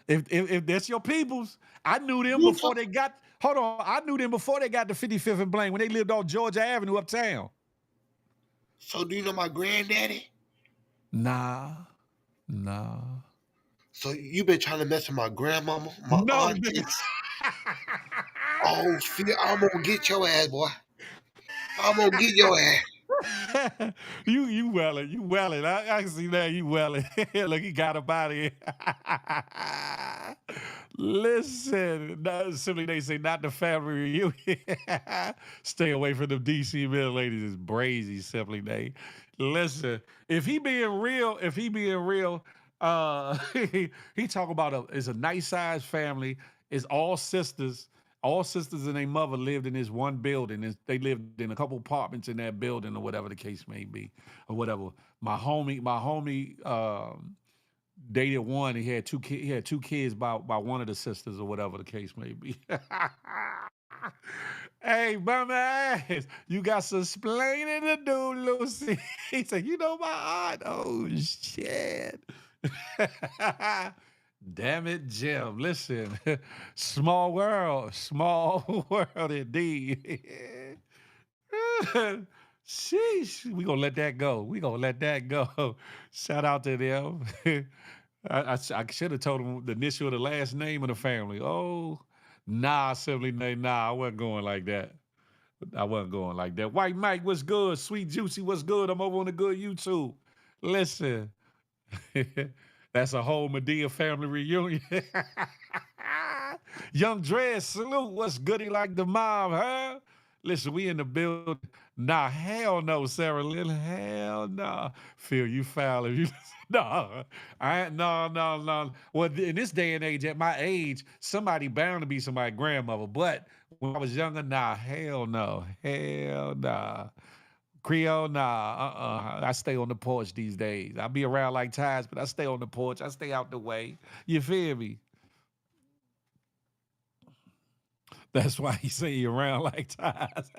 If that's your peoples, I knew them You before talk. they got. Hold on, I knew them before they got to 55th and Blaine when they lived on Georgia Avenue uptown. So do you know my granddaddy? Nah, nah. So you been trying to mess with my grandmama, my No, nigga. aunties? Oh, Phil, I'm gonna get your ass, boy. I'm gonna get your ass. you welling. I can see that you welling. Look, he got up out of here. Listen, simply they say not the family reunion. Stay away from the DC middle ladies. It's brazy. Simply they. Listen, if he being real, he talk about it's a nice sized family. It's all sisters. All sisters and their mother lived in this one building. They lived in a couple apartments in that building, or whatever the case may be, or whatever. My homie dated one. He had two kids. He had two kids by one of the sisters, or whatever the case may be. Hey, bum ass, you got some explaining to do, Lucy. He said, "You know my aunt." Oh shit. Damn it, Jim. Listen, small world indeed. Sheesh, we gonna let that go. Shout out to them. I should have told them the initial of the last name of the family. Oh, nah, simply name. Nah, I wasn't going like that. White Mike, what's good? Sweet Juicy, what's good? I'm over on the good YouTube. Listen, that's a whole Medea family reunion. Young Dread, salute. What's goody like the mom, huh? Listen, we in the building. Nah, hell no, Sarah Lynn. Hell no. Phil, you foul if you no. No. Well, in this day and age, at my age, somebody bound to be somebody's grandmother. But when I was younger, nah, hell no. Hell nah. Creole, nah, I stay on the porch these days. I be around like ties, but I stay on the porch. I stay out the way. You feel me? That's why he say you around like ties.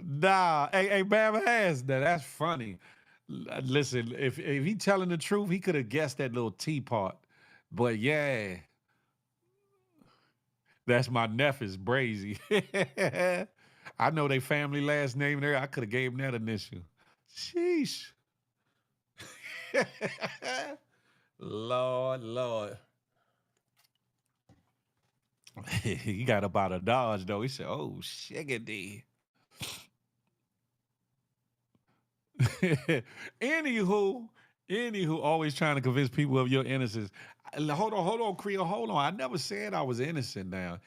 Nah, hey, Bama has that. That's funny. Listen, if he telling the truth, he could have guessed that little T part. But yeah, that's my nephew's Brazy. I know they family last name there. I could have gave him that initial. Sheesh. Lord. He got up out of Dodge though. He said, "Oh, shiggity." anywho, always trying to convince people of your innocence. Hold on, Creole. Hold on. I never said I was innocent. Now,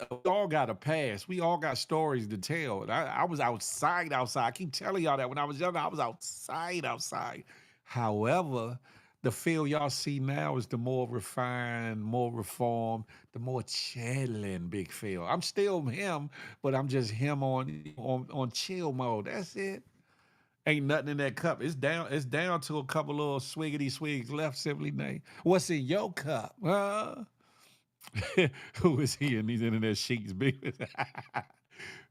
we all got a past. We all got stories to tell. I was outside. I keep telling y'all that when I was younger, I was outside. However, the Phil y'all see now is the more refined, more reformed, the more chilling Big Phil. I'm still him, but I'm just him on chill mode. That's it. Ain't nothing in that cup. It's down to a couple little swiggity swigs left, simply name. What's in your cup? Huh? Who is he in these internet sheets, big?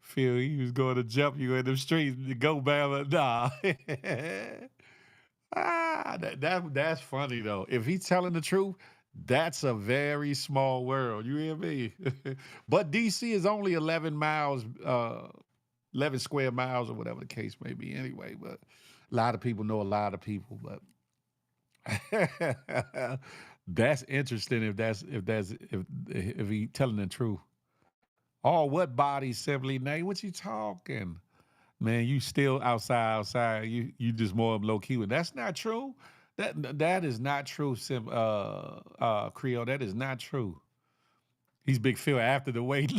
Phil, he was going to jump you in the streets to go Bama. Nah. That's funny though. If he's telling the truth, that's a very small world. You hear me? But DC is only 11 miles, 11 square miles or whatever the case may be anyway. But a lot of people know a lot of people. But that's interesting if he telling the truth. Oh, what body simply name? What you talking? Man, you still outside. You just more low key. That's not true. That is not true, Creole. That is not true. He's Big Phil after the wait.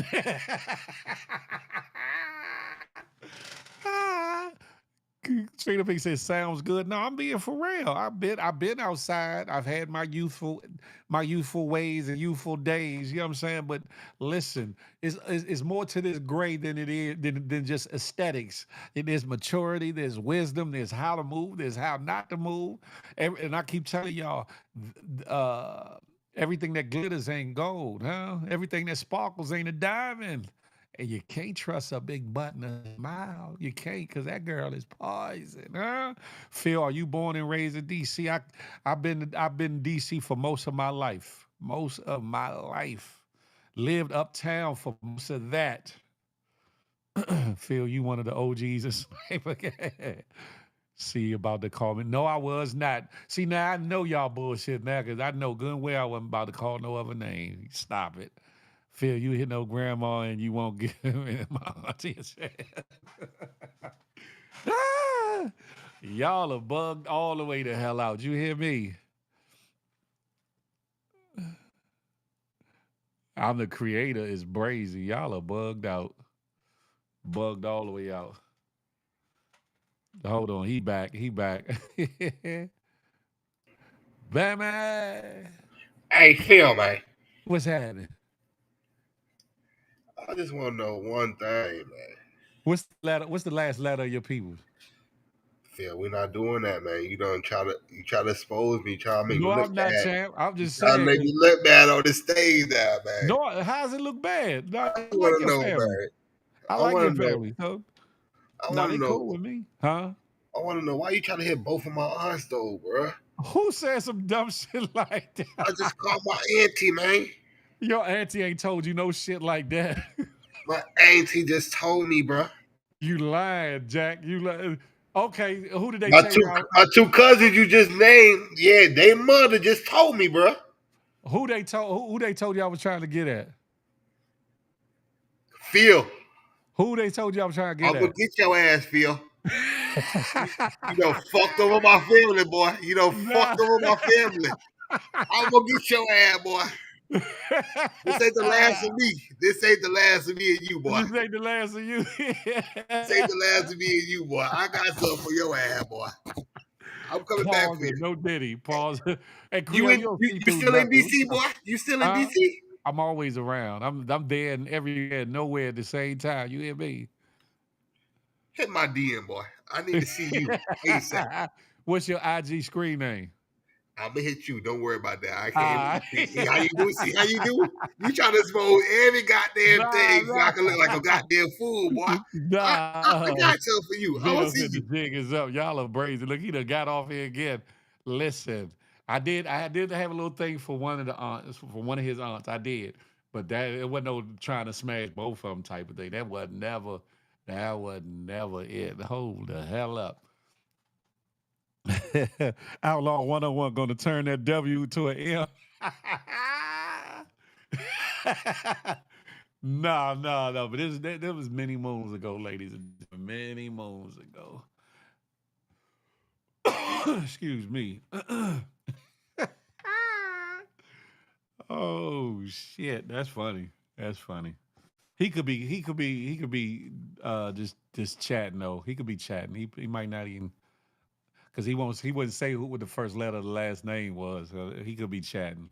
Trina P says, sounds good. No, I'm being for real. I've been outside. I've had my youthful ways and youthful days. You know what I'm saying? But listen, it's more to this gray than it is than just aesthetics. There's maturity, there's wisdom, there's how to move, there's how not to move. And I keep telling y'all, everything that glitters ain't gold, huh? Everything that sparkles ain't a diamond. And you can't trust a big butt and a smile. You can't, because that girl is poison, huh? Phil, are you born and raised in DC? I've been in DC for most of my life. Most of my life. Lived uptown for most of that. Phil, you one of the OGs of sniper. See, you about to call me. No, I was not. See, now I know y'all bullshit now, because I know good and well I wasn't about to call no other name. Stop it. Phil, you hit no grandma and you won't give me my auntie a chance. Ah, y'all are bugged all the way the hell out. You hear me? I'm the creator is brazy. Y'all are bugged out. Bugged all the way out. Hold on, he back. He back. Batman. Hey, Phil, man. What's happening? I just want to know one thing, man. What's the last letter of your people? Phil, we're not doing that, man. You try to expose me, try to make me No, look I'm not, bad. champ. I'm You just try to saying, make because me look bad on the stage now, man. no, how does it look bad? No, I I like want to your know, family. man. I I like want your to know. family. So I no, want to they know. cool with me, huh? I want to know why you trying to hit both of my aunts, though, bruh. Who said some dumb shit like I that? just called my auntie, man. Your auntie ain't told you no shit like that. My auntie just told me, bruh. You lying, Jack. You lying. Okay, who did they My tell two y'all? my two cousins you just named, yeah, they mother just told me, bruh. Who they told y'all was trying to get at? Phil, Who they told y'all was trying to get I'm gonna at? get your ass, Phil. You know, fucked over my family, boy. You know, Nah. fucked over my family. I'm gonna get your ass, boy. This ain't the last of me. This ain't the last of me and you, boy. This ain't the last of you. This ain't the last of me and you, boy. I got something for your ass, boy. I'm coming back Pause for it. you. No diddy. Pause. Hey, You Creole, in you don't see you through still in nothing. What DC, you boy? You still in Huh? DC? I'm always around. I'm there and everywhere, nowhere at the same time. You hear me? Hit my DM, boy. I need to see you ASAP. What's your IG screen name? I'm gonna hit you. Don't worry about that. I can't Ah, see how you do. See how you do. You try to expose every goddamn nah, thing so I can look like a nah, goddamn fool, boy. I nah. got something for you. I want Vito to see said the you. jig is up. Y'all are brazen. Look, he done got off here again. Listen, I did have a little thing for one of the aunts, for one of his aunts. I did, but that it wasn't no trying to smash both of them type of thing. That was never it. Hold the hell up. Outlaw 101 gonna turn that W to an M. No, no, no. But that was many moons ago, ladies and gentlemen. Many moons ago. Excuse me. Oh shit, that's funny. That's funny. He could be just chatting though. He could be chatting. He might not even because he wouldn't say what the first letter of the last name was. He could be chatting.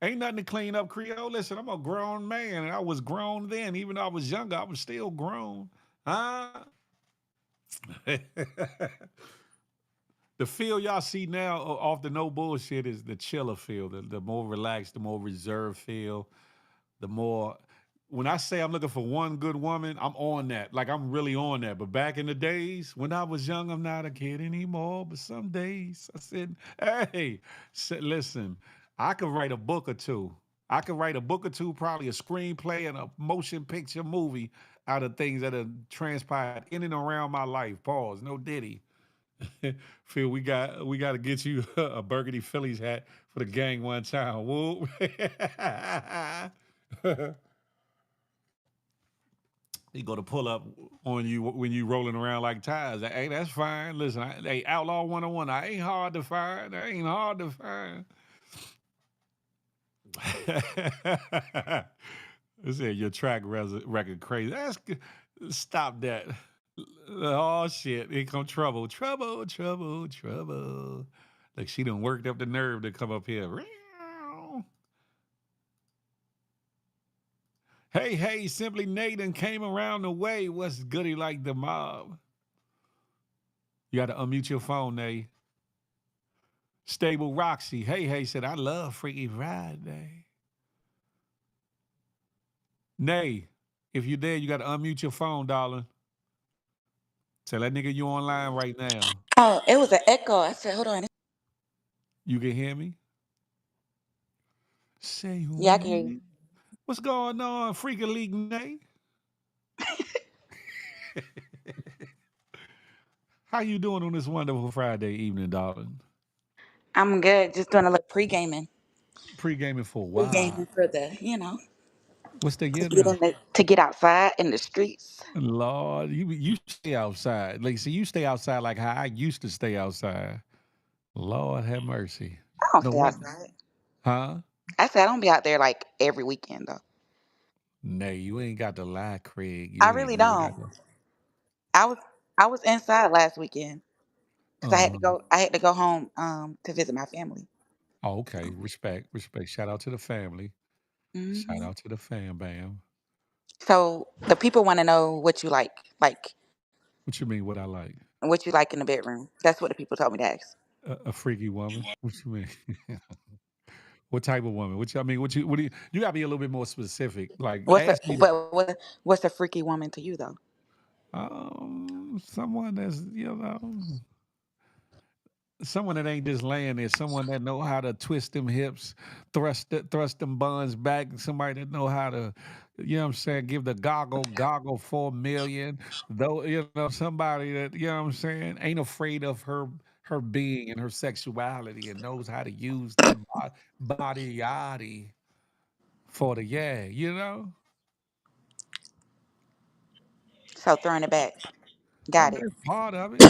Ain't nothing to clean up, Creole. Listen, I'm a grown man, and I was grown then. Even though I was younger, I was still grown. Huh? The feel y'all see now off the no bullshit is the chiller feel, the more relaxed, the more reserved feel, the more. When I say I'm looking for one good woman, I'm on that. Like I'm really on that. But back in the days when I was young, I'm not a kid anymore. But some days I said, "Hey, listen, I could write a book or two. I could write a book or two, probably a screenplay and a motion picture movie out of things that have transpired in and around my life. Pause. No diddy. Phil, we got to get you a burgundy Phillies hat for the gang one time. Whoop. He going to pull up on you when you rolling around like tires. Hey, that's fine. Listen, hey, Outlaw 101, I ain't hard to find. I ain't hard to find. They said your track record crazy. Stop that. Oh shit! Here come trouble, trouble, trouble, trouble. Like she done worked up the nerve to come up here. Hey, hey, simply Nathan came around the way. What's goody like the mob? You got to unmute your phone, Nay. Stable Roxy. Hey, hey, said, I love Freaky Friday. Nay, if you're there, you got to unmute your phone, darling. Tell that nigga you online right now. Oh, it was an echo. I said, hold on. You can hear me? Say Yeah, I can hear you. what? What's going on, Freaky League Nay? How you doing on this wonderful Friday evening, darling? I'm good. Just doing a little pre-gaming. Pre-gaming for Pre-gaming what? for the, you know, What's the to year get now? in the to get outside in the streets. Lord, you stay outside. Like, see, you stay outside like how I used to stay outside. Lord have mercy. I don't No stay what? outside. Huh? I said I don't be out there like every weekend though. Nay, you ain't got the lie, Craig. I You ain't really really got don't. the. I was I was inside last weekend because I had to Uh-huh. go. I had to go home to visit my family. Oh, okay. Respect, respect. Shout out to the family. Shout Hmm. out to the fam bam. So the people want to know What you mean? What I like? what you like in the bedroom. That's what the people told me to ask. A freaky woman? What you mean? What type of woman? What you, I mean? What do you gotta be a little bit more specific. Like, What's a ask me. what's a freaky woman to you though? Someone that's someone that ain't just laying there, someone that know how to twist them hips, thrust them buns back, somebody that know how to, you know what I'm saying, give the goggle 4 million. Though, somebody that, you know what I'm saying, ain't afraid of her being and her sexuality and knows how to use that body yaddy for the yeah, you know? So throwing it back. Well, Got it. that's part of it.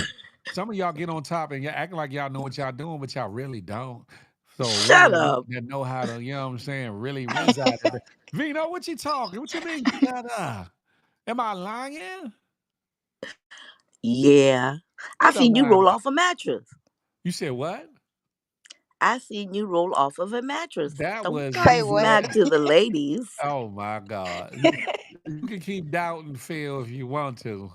Some of y'all get on top and you acting like y'all know what y'all doing, but y'all really don't. So a Shut woman up. that know how to, you know what I'm saying, really reside in the Vino, what you talking? What you mean? Shut up. Am I lying? Yeah. I What I'm seen you lying roll about? off a mattress. You said what? I seen you roll off of a mattress. That Don't was talk Say what? smack to the ladies. oh my God. You can keep doubting Phil if you want to.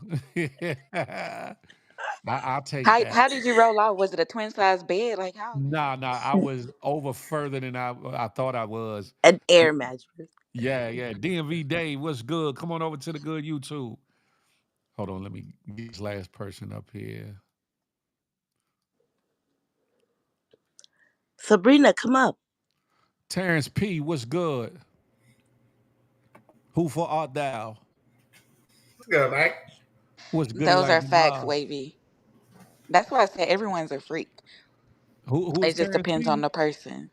I'll take that. How did you roll out? Was it a twin size bed? Like how? Nah, nah, I was over further than I thought I was. An air mattress. Yeah, yeah. DMV Dave, what's good? Come on over to the good YouTube. Hold on, let me get this last person up here. Sabrina, come up. Terrence P, what's good? Who for art thou? What's good, Mike? What's goody Those like are the facts, mob? Wavy. That's why I said everyone's a freak. Who is It just Terrence depends P? on the person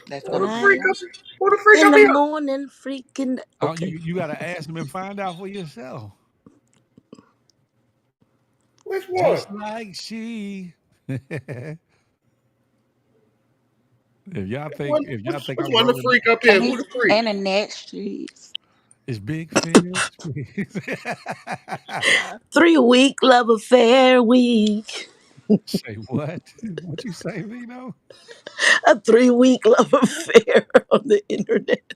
that's Who gonna the be freak Right there. up? Who the freak in up the here? morning, freaking. Oh, you Okay. you gotta ask him and find out for yourself. Which one? Just like she. If y'all Which think one? if y'all Which, think which I'm one the rolling, freak up here? And Who he's the freak? and the next streets. it's Big Phil. 3 week love affair week. Say what? What you say, Vito? A 3 week love affair on the internet.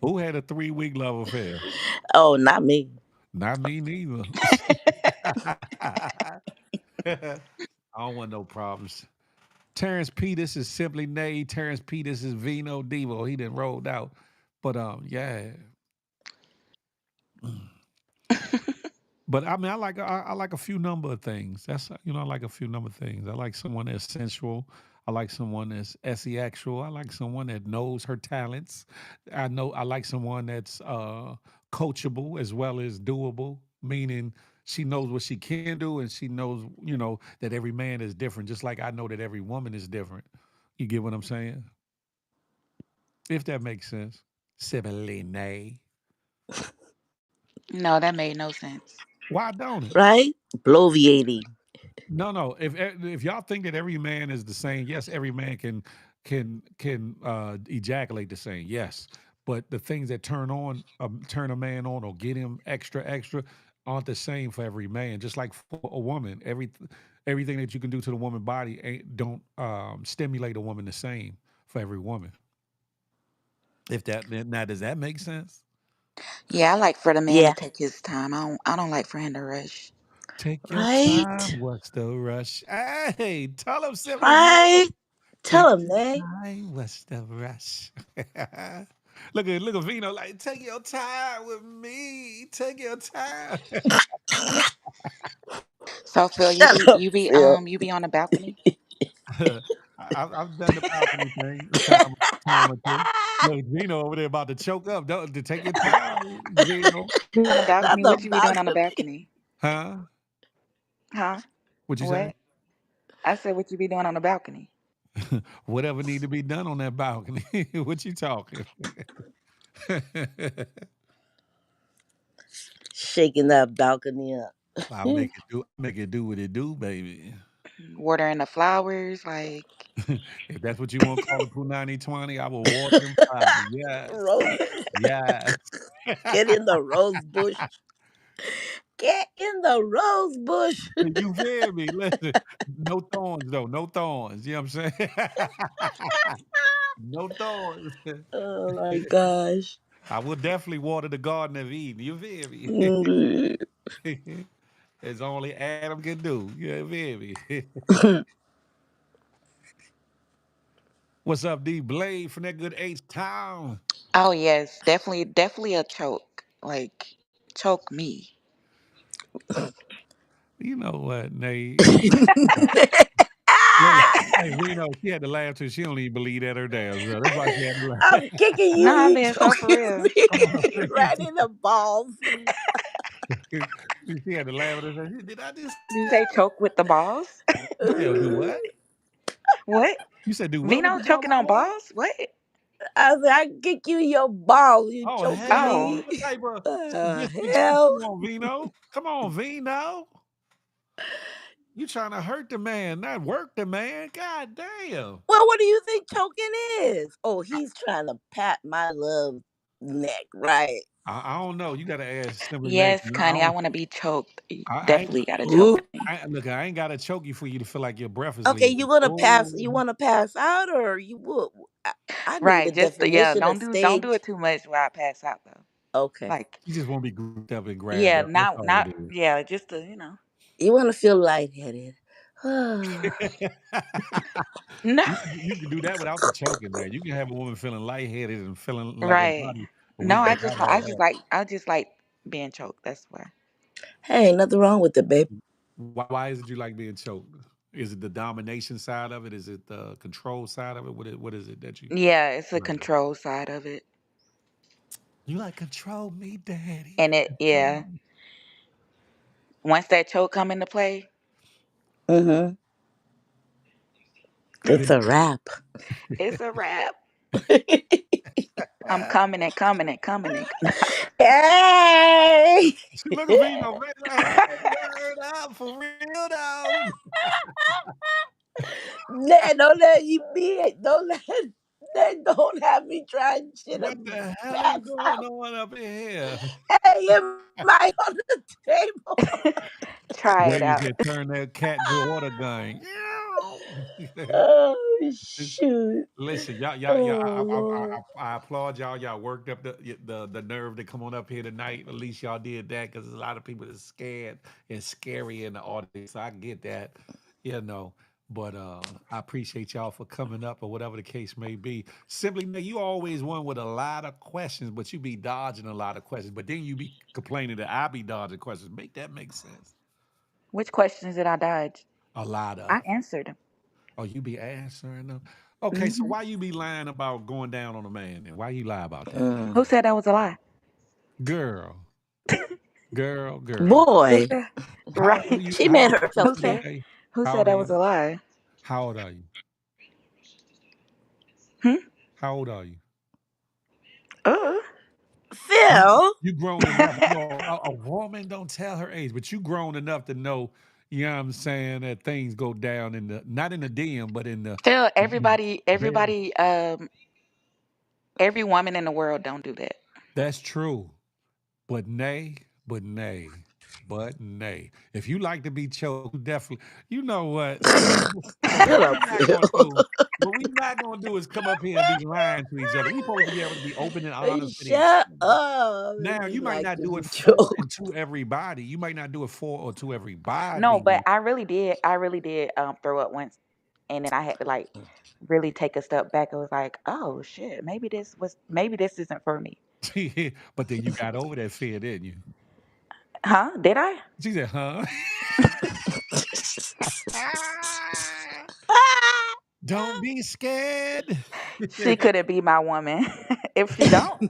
Who had a 3 week love affair? Oh, not me. Not me neither. I don't want no problems. Terrence P, this is simply Nay. Terrence P, this is Vino Devo. He done rolled out. But yeah. But I mean, I like a few number of things. That's I like a few number of things. I like someone that's sensual. I like someone that's actual. I like someone that knows her talents. I like someone that's coachable as well as doable, meaning she knows what she can do and she knows, that every man is different, just like I know that every woman is different. You get what I'm saying? If that makes sense. Sibily nay. No, that made no sense. Why don't it? Right? Bloviating. No, no. If y'all think that every man is the same, yes, every man can ejaculate the same, yes. But the things that turn a man on or get him extra extra, aren't the same for every man. Just like for a woman, everything that you can do to the woman body ain't don't stimulate a woman the same for every woman. If that now does that make sense? Yeah, I like for the man to Yeah. take his time. I don't like for him to rush. Take your Right. time. What's the rush? Hey, tell them simply Right. take Tell him, your Nay. time. What's the rush? Look at Vino like take your time with me. Take your time. So Phil, you Shut be up, you be Phil. you be on the balcony? I've done the balcony thing a time or two. Look, Vino over there about to choke up. Don't to take your time, Vino. On the Not balcony? the What you be doing on the balcony. balcony? Huh? Huh? What you say? What? I said what you be doing on the balcony? Whatever need to be done on that balcony. What you talking? Shaking that balcony up. I make it do what it do, baby. Watering the flowers, like If that's what you want to call the Punani 20, I will water them flowers. Yes. Rose. Yes. Get in the rose bush. Get in the rose bush. You feel me? Listen, no thorns though. No thorns. You know what I'm saying? No thorns. Oh my gosh. I will definitely water the Garden of Eden. You feel me? Mm. It's only Adam can do. You feel me? What's up, D Blade from that good H Town? oh yes, definitely a choke. Like choke me. You know what, Nate? Look, hey, Reno, she had to laugh too. She don't even believe that her damn self. That's why she had to laugh. I'm kicking you. No, I'm You being so for choking real. me Come on. right in the balls. She had to laugh at herself. Did I just Did you say choke with the balls? you said do what? What? You said do what with Vino the ball? choking on What? balls? What? I said, I kick you in your balls. You Oh choking hell, Oh, me. what type of disrespect Hell. you on, Vino? Come on, Vino. You trying to hurt the man, not work the man. God damn. Well, what do you think choking is? Oh, he's trying to pat my love neck, right? I don't know. You got to ask Simply Nate. yes, I Connie. I don't. want to be choked. You I ain't. definitely gotta Ooh. choke me. Look, I ain't got to choke you for you to feel like your breath is Okay, leaving. you gonna pass? Oh, You want to pass out, or you will? I need a Right. Just yeah. definition of Don't do stage. it too much where I pass out though. Okay, Like you just want to be grouped up and grabbed yeah, up. That's all not it is. yeah. Just to. you want to feel lightheaded. No. You can do that without the choking, man. You can have a woman feeling lightheaded and feeling like her Right. body No, weak without all that. I just like being choked. That's why. Hey, nothing wrong with it, babe. Why is it you like being choked? Is it the domination side of it? Is it the control side of it? What is it that you Yeah, it's a like? control side of it. You like control me, daddy. And Control yeah, me. once that choke come into play, Mm-hmm. It's a wrap. it's a wrap. I'm coming and coming and coming and Hey, She look at me, no man. Hey, word up for real though. Don't let you be it. Don't have me trying shit What and the hell is pass going out. on up in here? Hey, am I on the table? try it Ladies out. that turn that cat into a water gun. Oh shoot! Listen, y'all. Oh Lord. I applaud y'all. Y'all worked up the nerve to come on up here tonight. At least y'all did that because there's a lot of people that's scared and scary in the audience. So I get that, you know. But I appreciate y'all for coming up or whatever the case may be. Simply, Nick, you always one with a lot of questions, but you be dodging a lot of questions. But then you be complaining that I be dodging questions. Make that make sense? Which questions did I dodge? A lot I of. answered them. Oh, you be answering them. Okay, so Hmm. why you be lying about going down on a man? Then why you lie about that? Mm. Who said that was a lie? Girl, girl. Who Boy, said? How old are Right. you? she How made old are you herself Who today, said? clear. Nay? Who How said old are that was you? a lie? How old are you? Hmm. How old are you? Uh. You Phil, you grown enough. You know, a woman don't tell her age, but you grown enough to know. You know what I'm saying? That things go down in the not in the DM, but in the Still, in bed. every woman in the world don't do that. That's true. But nay, but nay. but nay. If you like to be choked, you definitely. You know what? Shut What up, we not Phil. gonna do? What we not gonna do is come up here and be lying to each other. We supposed to be able to be open and honest with each Shut other. up. Now, You you might like not to do be it for and choked. to everybody. You might not do it for or to No, but everybody. I really did throw up once, and then I had to like really take a step back. I was like, oh shit, maybe this isn't for me. But then you got over that fear, didn't you? Huh? Did I? She said, huh? Don't be scared. She couldn't be my woman if she don't.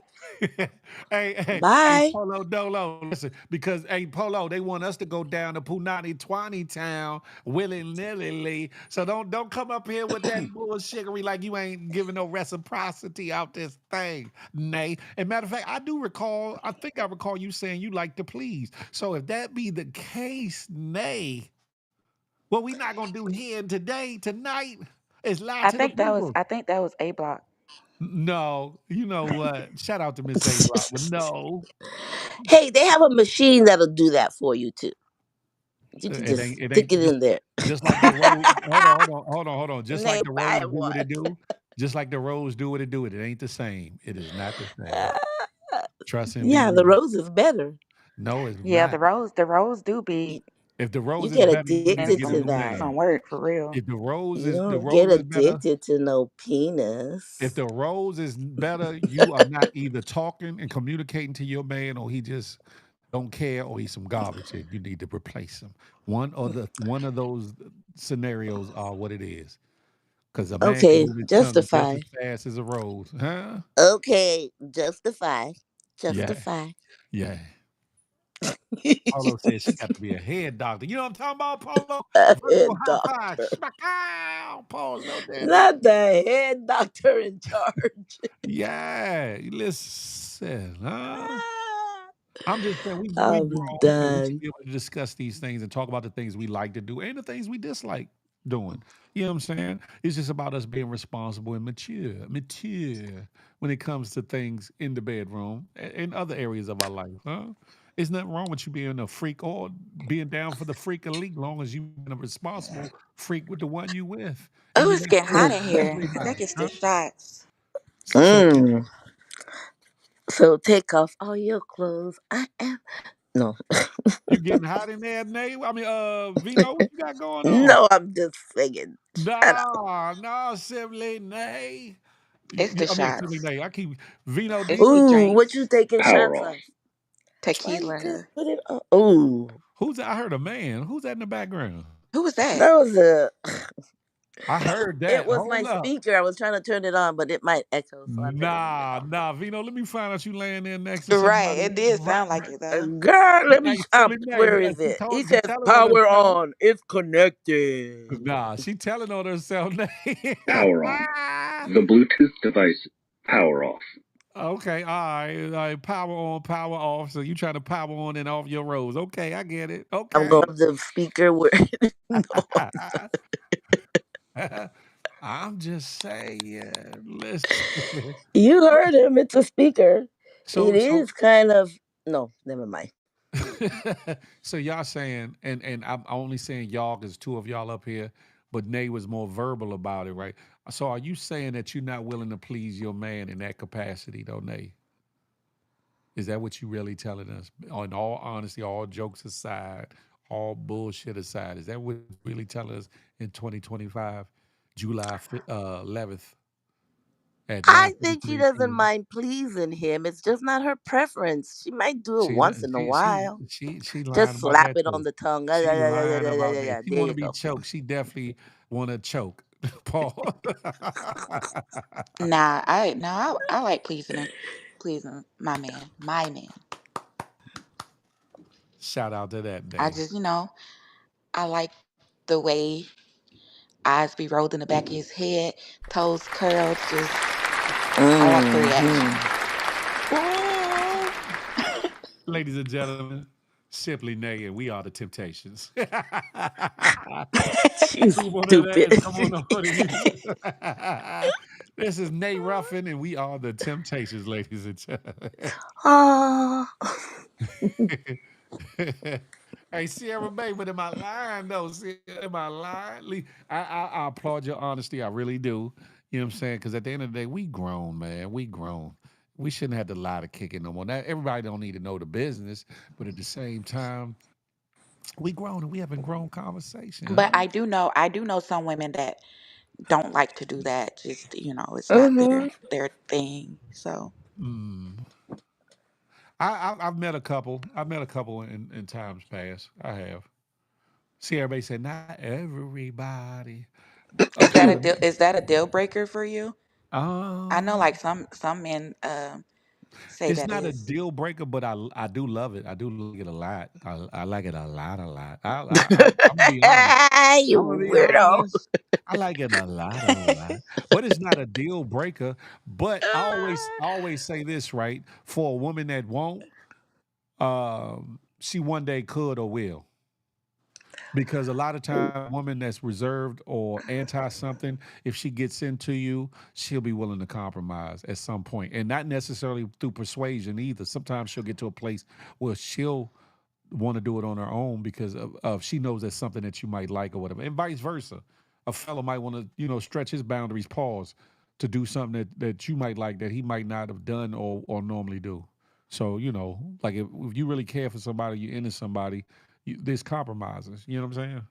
Hey, Bye. Polo Dolo, listen, because hey, Polo, they want us to go down to Punani Twani Town willy nilly. So don't come up here with that bullshittery like you ain't giving no reciprocity out this thing, Nay. And matter of fact, I think I recall you saying you like to please. So if that be the case, Nay, what we not gonna do here today, tonight, is lie I to the think that was people. I think that was A Block. No, you know what? Shout out to Miss A Block, but no, Hey, they have a machine that'll do that for you too. You can it just ain't. It stick ain't it in there. just like the rose. Hold on. Just like They the buy rose do what it one. do. Just like the rose do what it do. It ain't the same. It is not the same. Trust and Yeah, the believe. rose is better. No, it's Yeah, not. the rose do be You, If the you rose is get better, you need to getting addicted get a to some new that. name. some work for real. If the rose You is the don't get rose is better, addicted to no if penis. the rose is better, you are not either talking and communicating to your man, or he just don't care, or he's some garbage, and you need to replace him. One of those scenarios are what it is. Because a man can Okay, move his tongue just justify. as fast as a rose, huh? Okay, justify. Yeah, Justify. yeah. Polo said she got to be a head doctor. You know what I'm talking about, Polo? A Virtual head high five. doctor. Schmack. Pause. No daddy. Not the head doctor in charge. Yeah, listen, huh? I'm just saying we I'm grown and we should done. be able to discuss these things and talk about the things we like to do and the things we dislike doing. You know what I'm saying? It's just about us being responsible and mature when it comes to things in the bedroom and other areas of our life, huh? There's nothing wrong with you being a freak or being down for the freak elite, long as you being a responsible freak with the one you with, and Oh, you it's make getting sure hot it's in for here. I think everybody, it's the huh? shots. So Mm. So take off all your clothes. I am no, you getting hot in there, Nate? I mean, Vino, what you got going on? no. I'm just singing. Shut up. No, Simply Nay. It's the I mean, Simply shots. Nay. I keep Vino It's D. the Ooh, what you drinks. taking Power shots off. of? Why you just Tequila. put it on? Ooh, Who's that? I heard a man. Who's that in the background? Who was that? that was a. I heard It that. was my Hold up. speaker. I was trying to turn it on, but it might echo, so I better leave it off. Nah, Vino. Let me find out you laying there next to Right. somebody. It did Right, sound like right. it though. Girl, let me. Hey, Simply Nay. Where is it? He She says telling on power herself. on. It's connected. Nah, she telling on herself. Nay. Power on. The Bluetooth device. Power off. Okay, all right, power on, power off. So you trying to power on and off your roads. Okay, I get it. I'm Okay. going to the speaker where. No. I'm just saying, listen. You heard him. It's a speaker. It So so is kind of. No, never mind. so y'all saying, and I'm only saying y'all because two of y'all up here, but Nay was more verbal about it, right? So are you saying that you're not willing to please your man in that capacity, though, Nay? Is that what you really telling us? In all honesty, all jokes aside, all bullshit aside, is that what you really telling us in 2025, July 11th at I think she 9:53 doesn't p.m.? mind pleasing him. It's just not her preference. She might do it She once in a she she while. she lying Just about slap that it on too. the tongue. She lying about that. She There want to you be go. choked. She definitely want to choke. Paul. Nah, I like pleasing my man. Shout out to that I day. just I like the way eyes be rolled in the back of his head, toes curled. Just I like the Hmm. reaction. Whoa. Ladies and gentlemen, simply Nay, and we are the Temptations. we You want stupid. to come on over to you. This is Nay Ruffin, and we are the Temptations, ladies and gentlemen. Ah. Hey, Sierra Bay, but am I lying though? Am I lying? I applaud your honesty. I really do. You know what I'm saying? Because at the end of the day, we grown, man. We grown. We shouldn't have to lie to kick it no more. Now, everybody don't need to know the business, but at the same time, we grown and we having grown conversation, But huh? I do know some women that don't like to do that. Just, it's not Mm-hmm. their thing. So, Mm. I've met a couple. I've met a couple in times past. I have. See, everybody said not everybody. is that a deal breaker for you? I know, um, like some men say it's that not a is. deal breaker, but I do love it. I do like it a lot. I like it a lot, a lot. I'm gonna be honest. I'm gonna You be weirdo. honest. I like it a lot, a lot. But it's not a deal breaker. But I always say this, right? For a woman that won't, she one day could or will. Because a lot of times, a woman that's reserved or anti something, if she gets into you, she'll be willing to compromise at some point, and not necessarily through persuasion either. Sometimes she'll get to a place where she'll want to do it on her own because of she knows that's something that you might like or whatever, and vice versa. A fella might want to stretch his boundaries, pause, to do something that you might like that he might not have done or normally do. So like if you really care for somebody, you're into somebody, there's compromises. You know what I'm saying?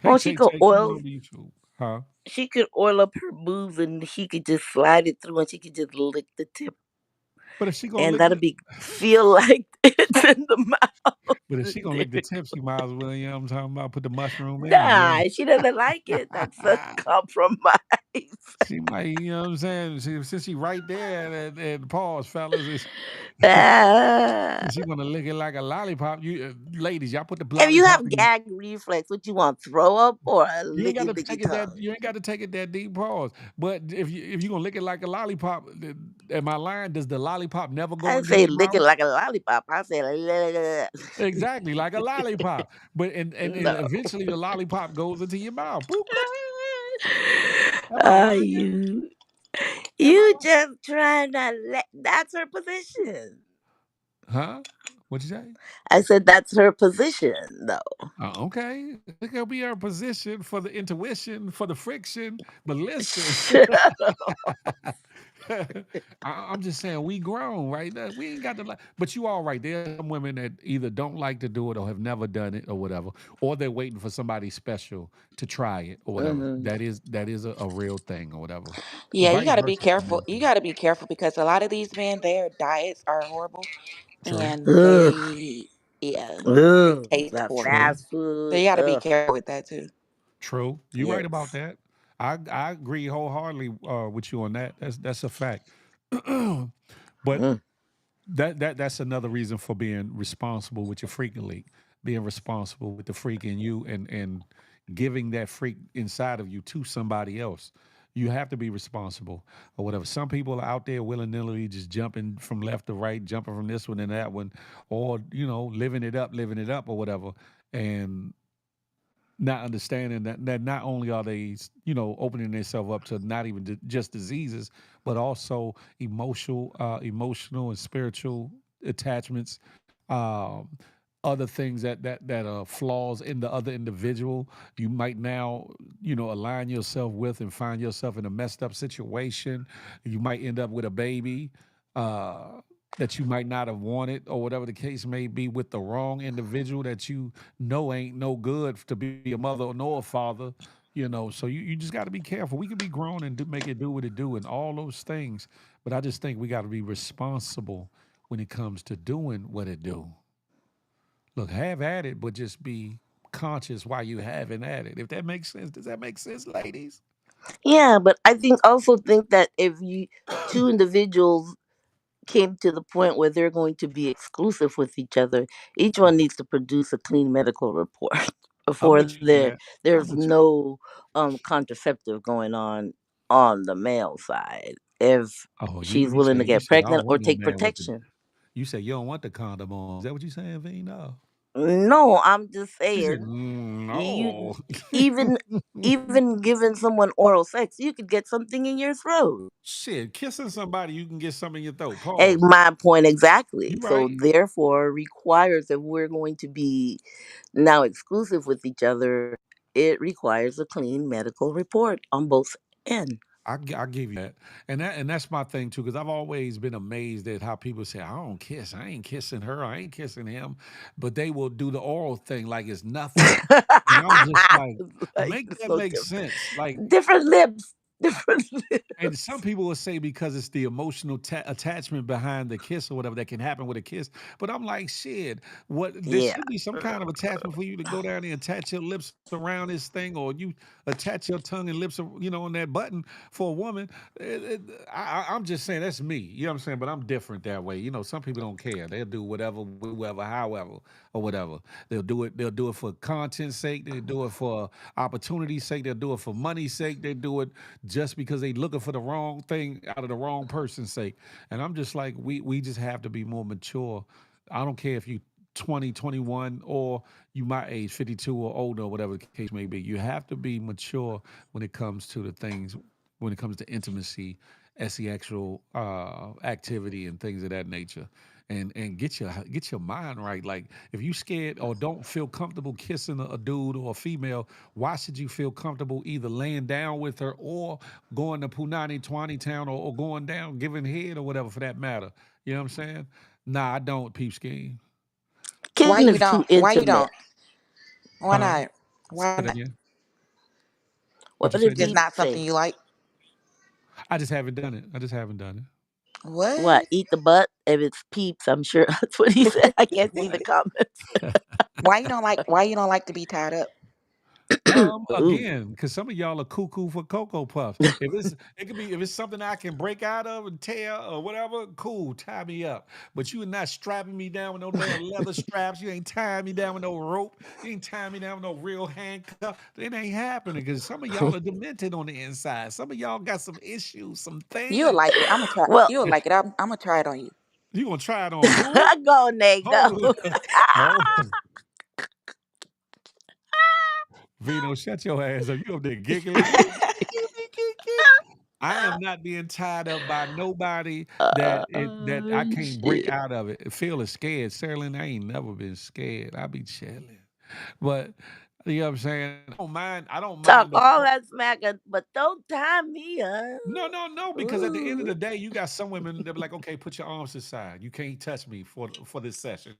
Hey, Well, she Tay could Tay, come on oil. over to YouTube. Huh? She could oil up her boobs, and he could just slide it through, and she could just lick the tip, But if she gonna and lick that'll the be feel like it's in the mouth. but if she gonna lick the tips, you might as well, you know what I'm talking about, put the mushroom in it, Nah, she doesn't like it. That's a yeah. compromise. She might, you know what I'm saying? Since she right there at pause, fellas, Ah. is she gonna lick it like a lollipop? You ladies, y'all put the If you lollipop have in. gag reflex, what you want, throw up or a You ain't got licky to licky take it that tongue? you ain't got to take it that deep pause. But if you gonna lick it like a lollipop, am I lying? Does the lollipop never go I into say their lick it mouth? like a lollipop. I say like, Exactly, like a lollipop. But and no. eventually the lollipop goes into your mouth. Boop, am I lying? You Am I you lying? just trying to let. That's her position. Huh? What'd you say? I said that's her position, though. Okay. It could be our position for the intuition, for the friction. But listen, Shut I'm just saying we grown, right? We ain't got to like, but you all right. There are some women that either don't like to do it or have never done it or whatever, or they're waiting for somebody special to try it or whatever. Mhm. That is a real thing or whatever. Yeah, you Vice got to be versa can careful. be You too. got to be careful because a lot of these men, their diets are horrible, True. and Ugh, yeah, they ugh, taste the True. horrible. fast So food. you got to be Ugh, careful with that too. True. You're right about yes. that. I agree wholeheartedly with you on that. That's a fact. But Mm. that's another reason for being responsible with your freaking leak, being responsible with the freak in you, and giving that freak inside of you to somebody else. You have to be responsible or whatever. Some people are out there willy nilly just jumping from left to right, jumping from this one and that one, or living it up or whatever, and not understanding that not only are they opening themselves up to not even just diseases, but also emotional and spiritual attachments, um, other things that are flaws in the other individual. You might now align yourself with and find yourself in a messed up situation. You might end up with a baby uh, that you might not have wanted, or whatever the case may be, with the wrong individual that you know ain't no good to be a mother nor a father. So you just got to be careful. We can be grown and make it do what it do and all those things, but I just think we got to be responsible when it comes to doing what it do. Look, have at it, but just be conscious while you having at it. If that makes sense, does that make sense, ladies? Yeah, but I think that if you two individuals came to the point where they're going to be exclusive with each other, each one needs to produce a clean medical report I'm before with you on that. there's I'm with you. no contraceptive going on the male side. If Oh, she's you willing say to you get say I pregnant don't or want no take man with the. protection. You say you don't want the condom on. Is that what you saying, V? No. No, I'm just She said, saying you No. even even giving someone oral sex, you could get something in your throat. Shit, kissing somebody, you can get something in your throat. And Pause. my point exactly. You So right. therefore requires if we're going to be now exclusive with each other, it requires a clean medical report on both ends. I give you that, and that's my thing too, because I've always been amazed at how people say, "I don't kiss, I ain't kissing her, I ain't kissing him," but they will do the oral thing like it's nothing, and I'm just like, Like make it's that so make different. sense, like. Different lips. Different And some lips. people will say because it's the emotional attachment behind the kiss or whatever that can happen with a kiss. But I'm like, shit, what there Yeah. should be some kind of attachment for you to go down there and attach your lips around this thing, or you attach your tongue and lips, on that button for a woman. I'm just saying that's me. You know what I'm saying? But I'm different that way. Some people don't care. They'll do whatever, whoever, however, or whatever. They'll do it. They'll do it for content's sake. They'll do it for opportunity's sake. They'll do it for money's sake. They do it just because they looking for the wrong thing out of the wrong person's sake. And I'm just like, we just have to be more mature. I don't care if you 20, 21, or you my age, 52 or older, or whatever the case may be. You have to be mature when it comes to the things, when it comes to intimacy, sexual activity, and things of that nature. And get your mind right. Like if you scared or don't feel comfortable kissing a dude or a female, why should you feel comfortable either laying down with her or going to Punani Twani Town, or going down, giving head or whatever for that matter? You know what I'm saying? Nah, I don't, peep scheme. Why Kissing you is don't? too Why you intimate. don't? Why Huh? not? Say Why that not? again. What What you did say, Just Jay? Pete not say? something you like? I just haven't done it. I just haven't done it. What? What? Eat the butt? If it's peeps, I'm sure that's what he said. I can't see the What? comments. Why you don't like? Why you don't like to be tied up? Ooh. Again, because some of y'all are cuckoo for cocoa puffs. If it's something I can break out of and tear or whatever, cool, tie me up. But you are not strapping me down with no damn leather straps. You ain't tying me down with no rope. You ain't tying me down with no real handcuff. It ain't happening because some of y'all are demented on the inside. Some of y'all got some issues, some You'll things. like it. I'm gonna try. Well, You'll like it. I'm gonna try it on you. You gonna try it on who? go, Nate, go. Hold it. Oh, Vino, shut your ass up. You up there giggling. I am not being tied up by nobody that I can't break Shit. out of it. Phil is scared. Sterling, I ain't never been scared. I be chilling. But you know what I'm saying? I don't Talk mind the all that smack, but don't tie me up. no, no, no, because at the end of Ooh. the day, you got some women that be like, okay, put your arms aside. You can't touch me for this session.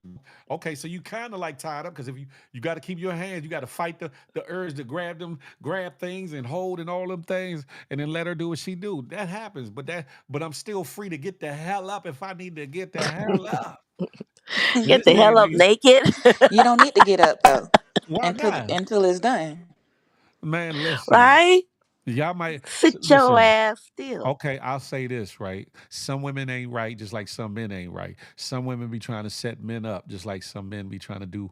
Okay, so you kind of like tied up because if you got to keep your hands, you got to fight the urge to grab things and hold and all them things, and then let her do what she do. That happens, but I'm still free to get the hell up if I need to get the hell up. In Get this the day hell and up age, naked. You don't need to get up though why until not? it's done. Man, listen, Right? y'all might Sit your listen. ass still. Okay, I'll say this, right? Some women ain't right, just like some men ain't right. Some women be trying to set men up, just like some men be trying to do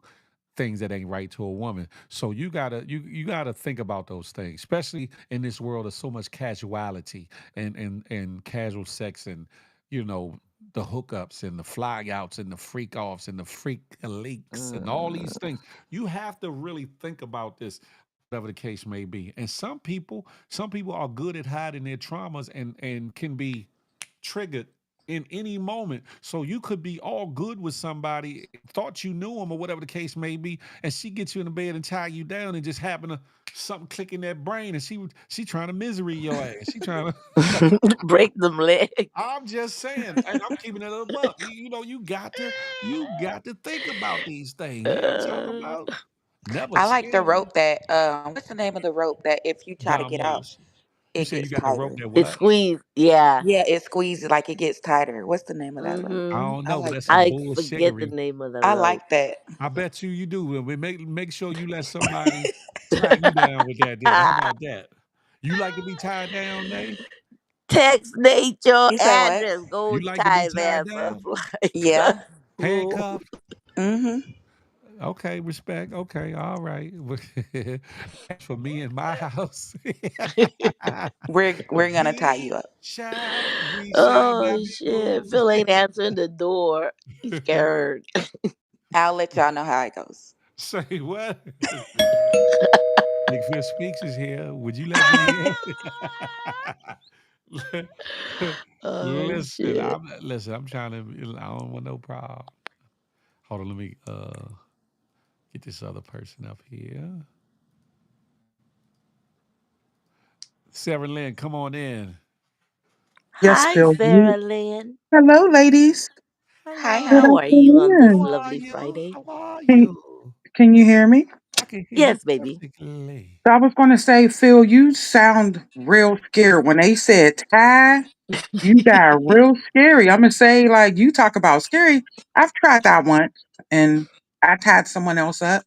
things that ain't right to a woman. So you gotta think about those things, especially in this world of so much casuality and casual sex and you know the hookups and the flyouts and the freak offs and the freak leaks and all Mm. these things. You have to really think about this, whatever the case may be. And some people are good at hiding their traumas and can be triggered in any moment. So you could be all good with somebody, thought you knew them or whatever the case may be, and she gets you in the bed and tie you down and just happen to something click in that brain and she trying to misery your ass. She trying to Break them legs. I'm just saying, and I'm keeping it a buck. You got to think about these things. You know what I'm talking about? Never I like the scared. rope that. What's the name of the rope that if you try to John get out, Morris. You it say you gets got the rope tighter. that It's what? squeezed. Yeah. Yeah, it squeezes like it gets tighter. What's the name of that rope? I Hmm. don't I know, but like that's that. some I forget the bullshittery. name of the I rope. like that. I bet you do. And we make sure you let somebody tie you down with that. Then how about that? You like to be tied down, Nay? Text Nate your You say what? address. Go You like to be tie his tied ass up down, like Yeah. ooh. handcuffed? Mm-hmm. Okay, respect. Okay, all right. As for me in my house, We're gonna tie you up. we shall Oh not be shit. moved. Phil ain't answering the door. He's scared. I'll let y'all know how it goes. Say what? Big Fish Speaks is here. Would you let me in? Oh shit. Listen. I'm trying to. I don't want no problem. Hold on. Let me get this other person up here. Sarah Lynn, come on in. Yes, Hi, Phil. Sarah Lynn. Hello, ladies. Hi, Good How honey. are you on How this afternoon. are lovely you? Friday? How are Can, you? can you hear me? I can hear you Yes, baby. perfectly. So I was going to say, Phil, you sound real scared. When they said tie, you got real scary. I'm going to say, like, you talk about scary. I've tried that once and I tied someone else up.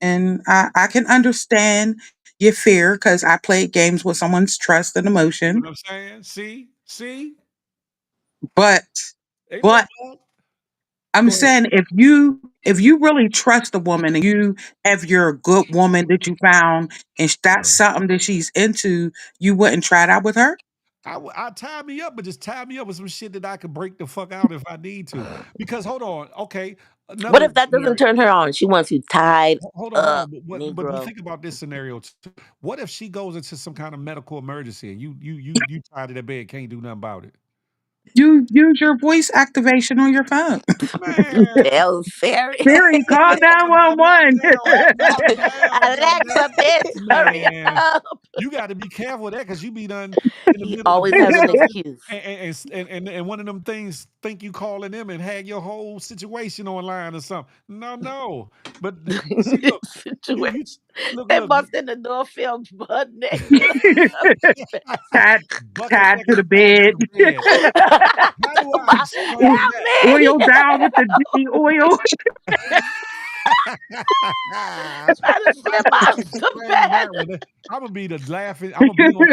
And I can understand your fear because I played games with someone's trust and See emotion. what I'm saying? See? But, Ain't no but bug. I'm Go ahead. saying if you really trust a woman and you have your good woman that you found and that's something that she's into, you wouldn't try that with her. I tie me up, but just tie me up with some shit that I could break the fuck out if I need to. Because hold on, okay, What another if that doesn't scenario. turn her on? She wants you tied Hold on. up, But Negro. think about this scenario too. What if she goes into some kind of medical emergency and you tied to that bed, can't do nothing about it? You use your voice activation on your phone. Man, Tell Siri. Siri, call I'm not 911. down. I'm not down. Goddamn. Alexa, bitch, hurry Man, up. you got to be careful of that because you be done in the You middle of always doing have an something, excuse. and one of them things think you calling them and had your whole situation online or something. No. But see, look, Situation. you They look, bust in the door, feel butt naked. tied, bucket tied to naked the tied to bed. the bed. How do I O- explain Help that? me! Oil down with the D oil. Trying to How slip do I out the explain bed. that one? I'm gonna be the laughing. I'm gonna be on the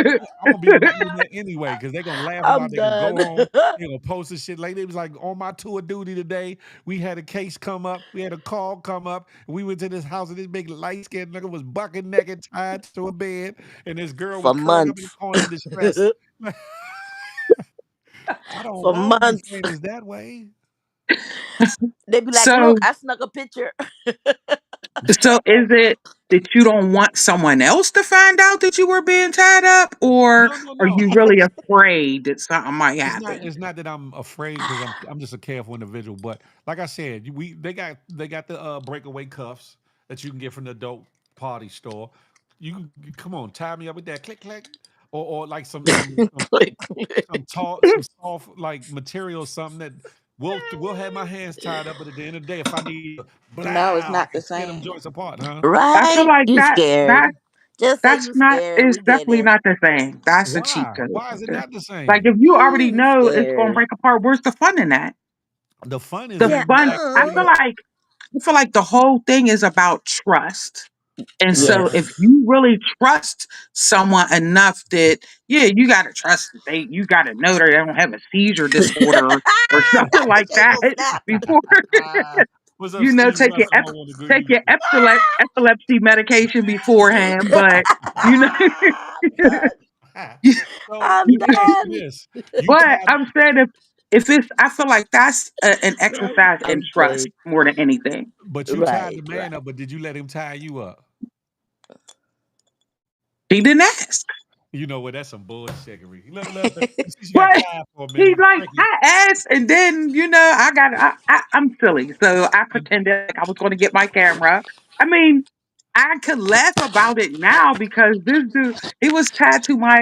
internet anyway because they're gonna laugh about. I'm It. They gonna go done. home. They gonna post this shit like they was like on my tour duty today. We had a case come up. We had a call come up. And we went to this house and this big light skinned nigga was bucket naked tied to a bed, and this girl was For curled up in the months. corner in distress. I don't For know. I'm just months. saying it's that way. They be like, look, so I snuck a picture. So is it that you don't want someone else to find out that you were being tied up, or are you No. really afraid that something might It's not. happen? It's not that I'm afraid because I'm just a careful individual. But like I said, they got the breakaway cuffs that you can get from the adult party store. You can come on, tie me up with that click click, or like Click, click. some soft like material, something that we'll have my hands tied up. But at the end of the day, if I need to, No, it's blow, I not can the tear them same. joints apart, huh? I feel Right? like You scared. Just say that's you not scared. it's We get definitely it. not the same. That's a cheat Why? code Why right is it there. not the Like same? if you already You know it's gonna scared. break apart, where's the fun in that? The fun is The Yeah. in the fun activity. I feel like the whole thing is about trust. And Uh so huh. if Yes. you really trust someone enough that, yeah, you gotta trust that you gotta know that they don't have a seizure disorder or something Not the like that shaker snap. before What's up, Steve Russell? I want to go take use your epilepsy medication beforehand. But you know I'm done. So I'm let me ask you done. this: you but tied I'm saying if it's I feel like that's an exercise in I'm trust dead. more than anything. but you tied Right, the man right. up, but did you let him tie you up? He didn't ask. You know what? That's some bullshittery. Look. You see, she got But quiet for a he minute. like Frankie, I asked, and then I'm silly, so I pretended like I was going to get my camera. I mean, I could laugh about it now because this dude he was tied to my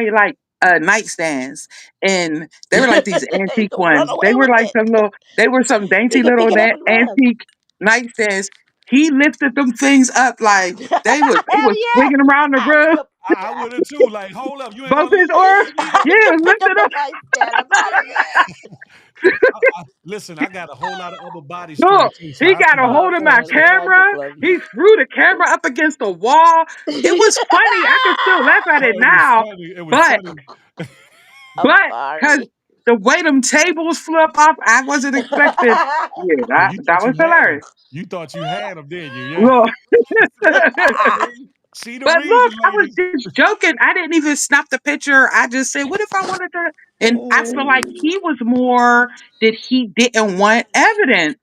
nightstands, and they were like these You antique gonna run ones. away with it. They were some He dainty can little pick it up and run. antique nightstands. He lifted them things up like they Hell was yeah. swinging around the I room. took I would have too. Like, hold up, you ain't Both gonna his leave. arms, You ain't gonna. yeah, to pick up lifted the up. nightstand. I'm out of here. Listen, I got a whole lot of upper body Look, strength too, so he I got can a do it. Oh hold of my man, Lynn, I just camera. love you. He threw the camera up against the wall. It was funny. I can still laugh at No, it it was now, funny. It was but funny. I'm but because sorry. the way them tables flew up off, I wasn't expecting. Yeah, Oh, that was hilarious. You thought you had him, didn't you? Yeah. Look, See the but reason, look, I was ladies. just joking. I didn't even snap the picture. I just said, "What if I wanted to?" And I feel like he was more that he didn't want evidence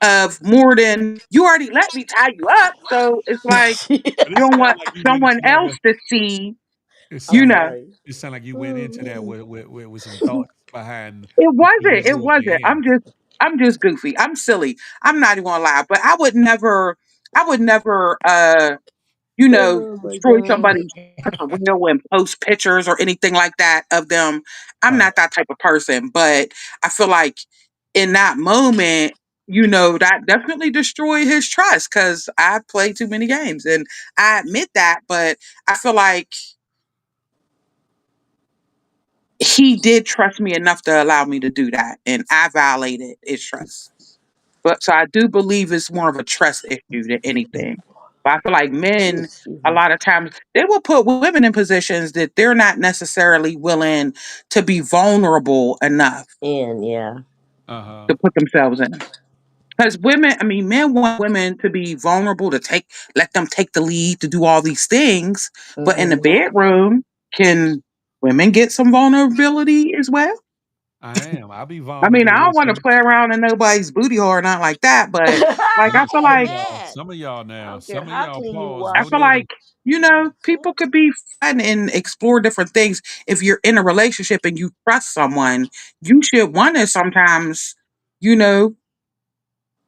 of more than you already let me tie you up. So it's like But it you don't sound want like you went someone into that else with to see, it you I'm sound like know. sorry. it sound like you went Oh into that man. with some thoughts behind It what you wasn't. gonna It do at wasn't. the end. I'm just goofy. I'm silly. I'm not even gonna lie. But I would never Oh my destroy god. somebody's for real and post pictures or anything like that of them. I'm Oh, not that type of person. But I feel like in that moment, that definitely destroyed his trust because I played too many games. And I admit that, but I feel like he did trust me enough to allow me to do that. And I violated his trust. But so I do believe it's more of a trust issue than anything. But I feel like Ooh, men, excuse a me. lot of times, they will put women in positions that they're not necessarily willing to be vulnerable enough And yeah. uh-huh. to put themselves in. Because women, I mean, men want women to be vulnerable, let them take the lead to do all these things. But in the Mm-hmm. bedroom, can women get some vulnerability as well? I am. I'll be I mean, I vulnerable don't with want to some play around in nobody's booty hole or not like that, but like I some feel I some like of y'all. bet. Some of y'all I now. don't care Some of how y'all clean you pause. I Go wash feel it. there. like, people could be fun and explore different things. If you're in a relationship and you trust someone, you should want to sometimes, you know,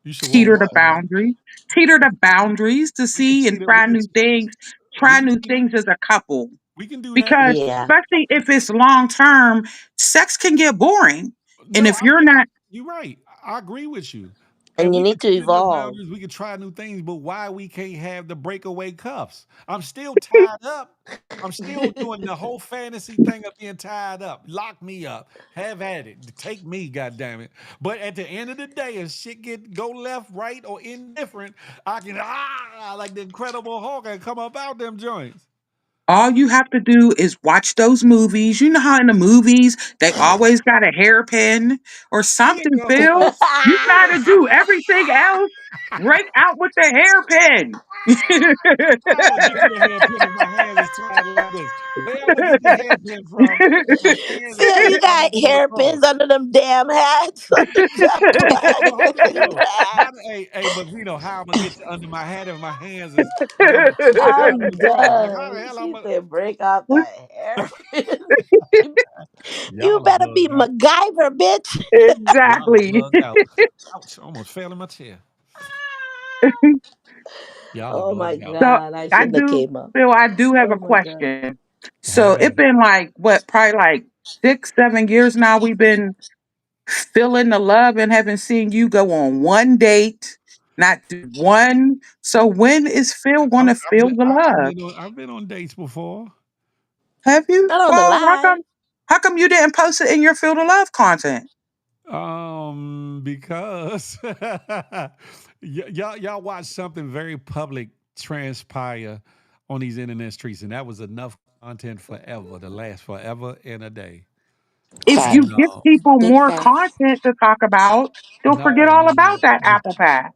You should want teeter the what? boundaries, teeter the boundaries to We can see see and that. try new things, We try can new see things as a couple. we can do that. Because Yeah. especially if it's long term, sex can get boring. And No, if you're not, you're right. I agree with you. And And you we can need to teeter the evolve. boundaries. We can try new things, but why we can't have the breakaway cuffs? I'm still tied up. I'm still doing the whole fantasy thing of being tied up. Lock me up. Have at it. Take me, goddamn it. But at the end of the day, if shit go left, right, or indifferent, I can like the Incredible Hulk and come up out them joints. all you have to do is watch those movies. You know how in the movies they always got a hairpin or something, Phil? Bingo. You gotta do everything else. Break out with the hairpin. I'll get you a hairpin if my hands is tied like this. Where I'm gonna get the hairpin from if my hands is Phil, you tied got like I'm on a cross? hairpins under them damn hats. Under them But hold on, damn Vito. hats. But Vito, how I'm gonna get you under my hat if my hands is like I'm tied on I'm the cross? Like how the done. hell I'm She gonna? said, break out the hairpins. you, you Y'all are better be bugged out. MacGyver, bitch. Y'all are Exactly. bugged out. Ouch! Almost fell in my chair. Y'all are Oh my bugged out. So god, I I shouldn't have do came up. Phil, I do have Oh a my god. question. So Have it's at it. been like what, probably like 6, 7 years now we've been feeling the love and haven't seen you go on one date, not do one. So when is Phil I've, gonna I've feel been the love? I've been on dates before. Have you? Not on the Well, lie. how come you didn't post it in your Feel the Love content? Because y'all watch something very public transpire on these internet streets, and that was enough content forever to last forever and a day. If And you Facts. give people Big more facts. content to talk about, they'll no, forget all about that apple pie.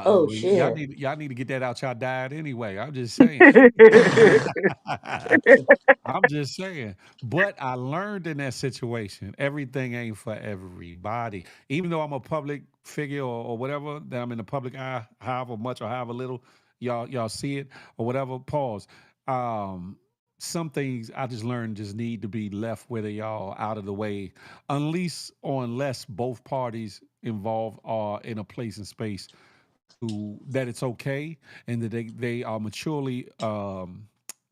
Oh y'all shit. need to get that out y'all diet anyway. I'm just saying. I'm just saying. But I learned in that situation, everything ain't for everybody. Even though I'm a public figure or whatever, that I'm in the public eye, however much or however little y'all see it or whatever, pause. Um, some things I just learned just need to be left where they are out of the way, unless both parties involved are in a place and space to that it's okay and that they are maturely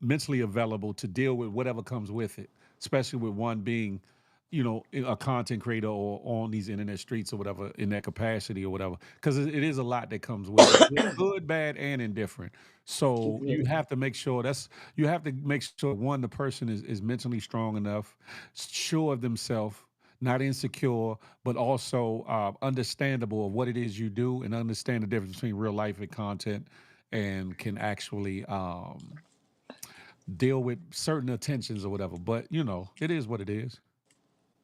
mentally available to deal with whatever comes with it, especially with one being a content creator or on these internet streets or whatever in that capacity or whatever, because it is a lot that comes with it, good, bad, and indifferent. So Yeah. you have to make sure, one, the person is mentally strong enough, sure of themselves, not insecure, but also understandable of what it is you do and understand the difference between real life and content, and can actually deal with certain attentions or whatever. But it is what it is.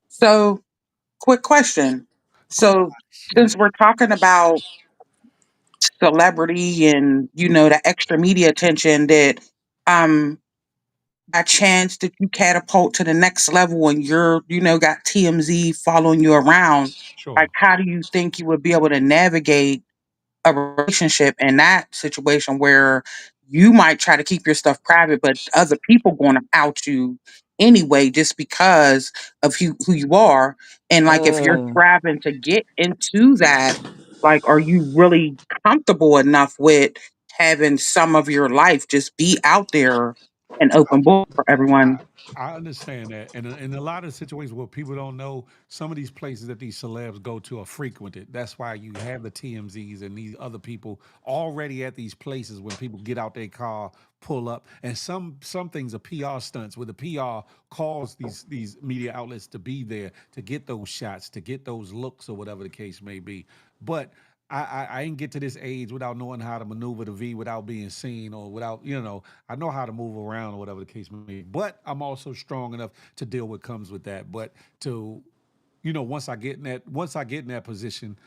So, quick question. So, since we're talking about celebrity and the extra media attention that um a chance that you catapult to the next level and you're, got TMZ following you around, like Sure. how do you think you would be able to navigate a relationship in that situation where you might try to keep your stuff private, but other people going to out you anyway just because of who you are? And like if you're Mm. striving to get into that, like are you really comfortable enough with having some of your life just be out there and open book for I, everyone? I understand that, and in a lot of situations where people don't know, some of these places that these celebs go to are frequented. That's why you have the TMZs and these other people already at these places. When people get out their car, pull up, and some things are PR stunts where the PR calls these media outlets to be there to get those shots, to get those looks, or whatever the case may be. But I ain't get to this age without knowing how to maneuver the V without being seen or without, I know how to move around or whatever the case may be. But I'm also strong enough to deal with comes with that. But to, once I get in that position,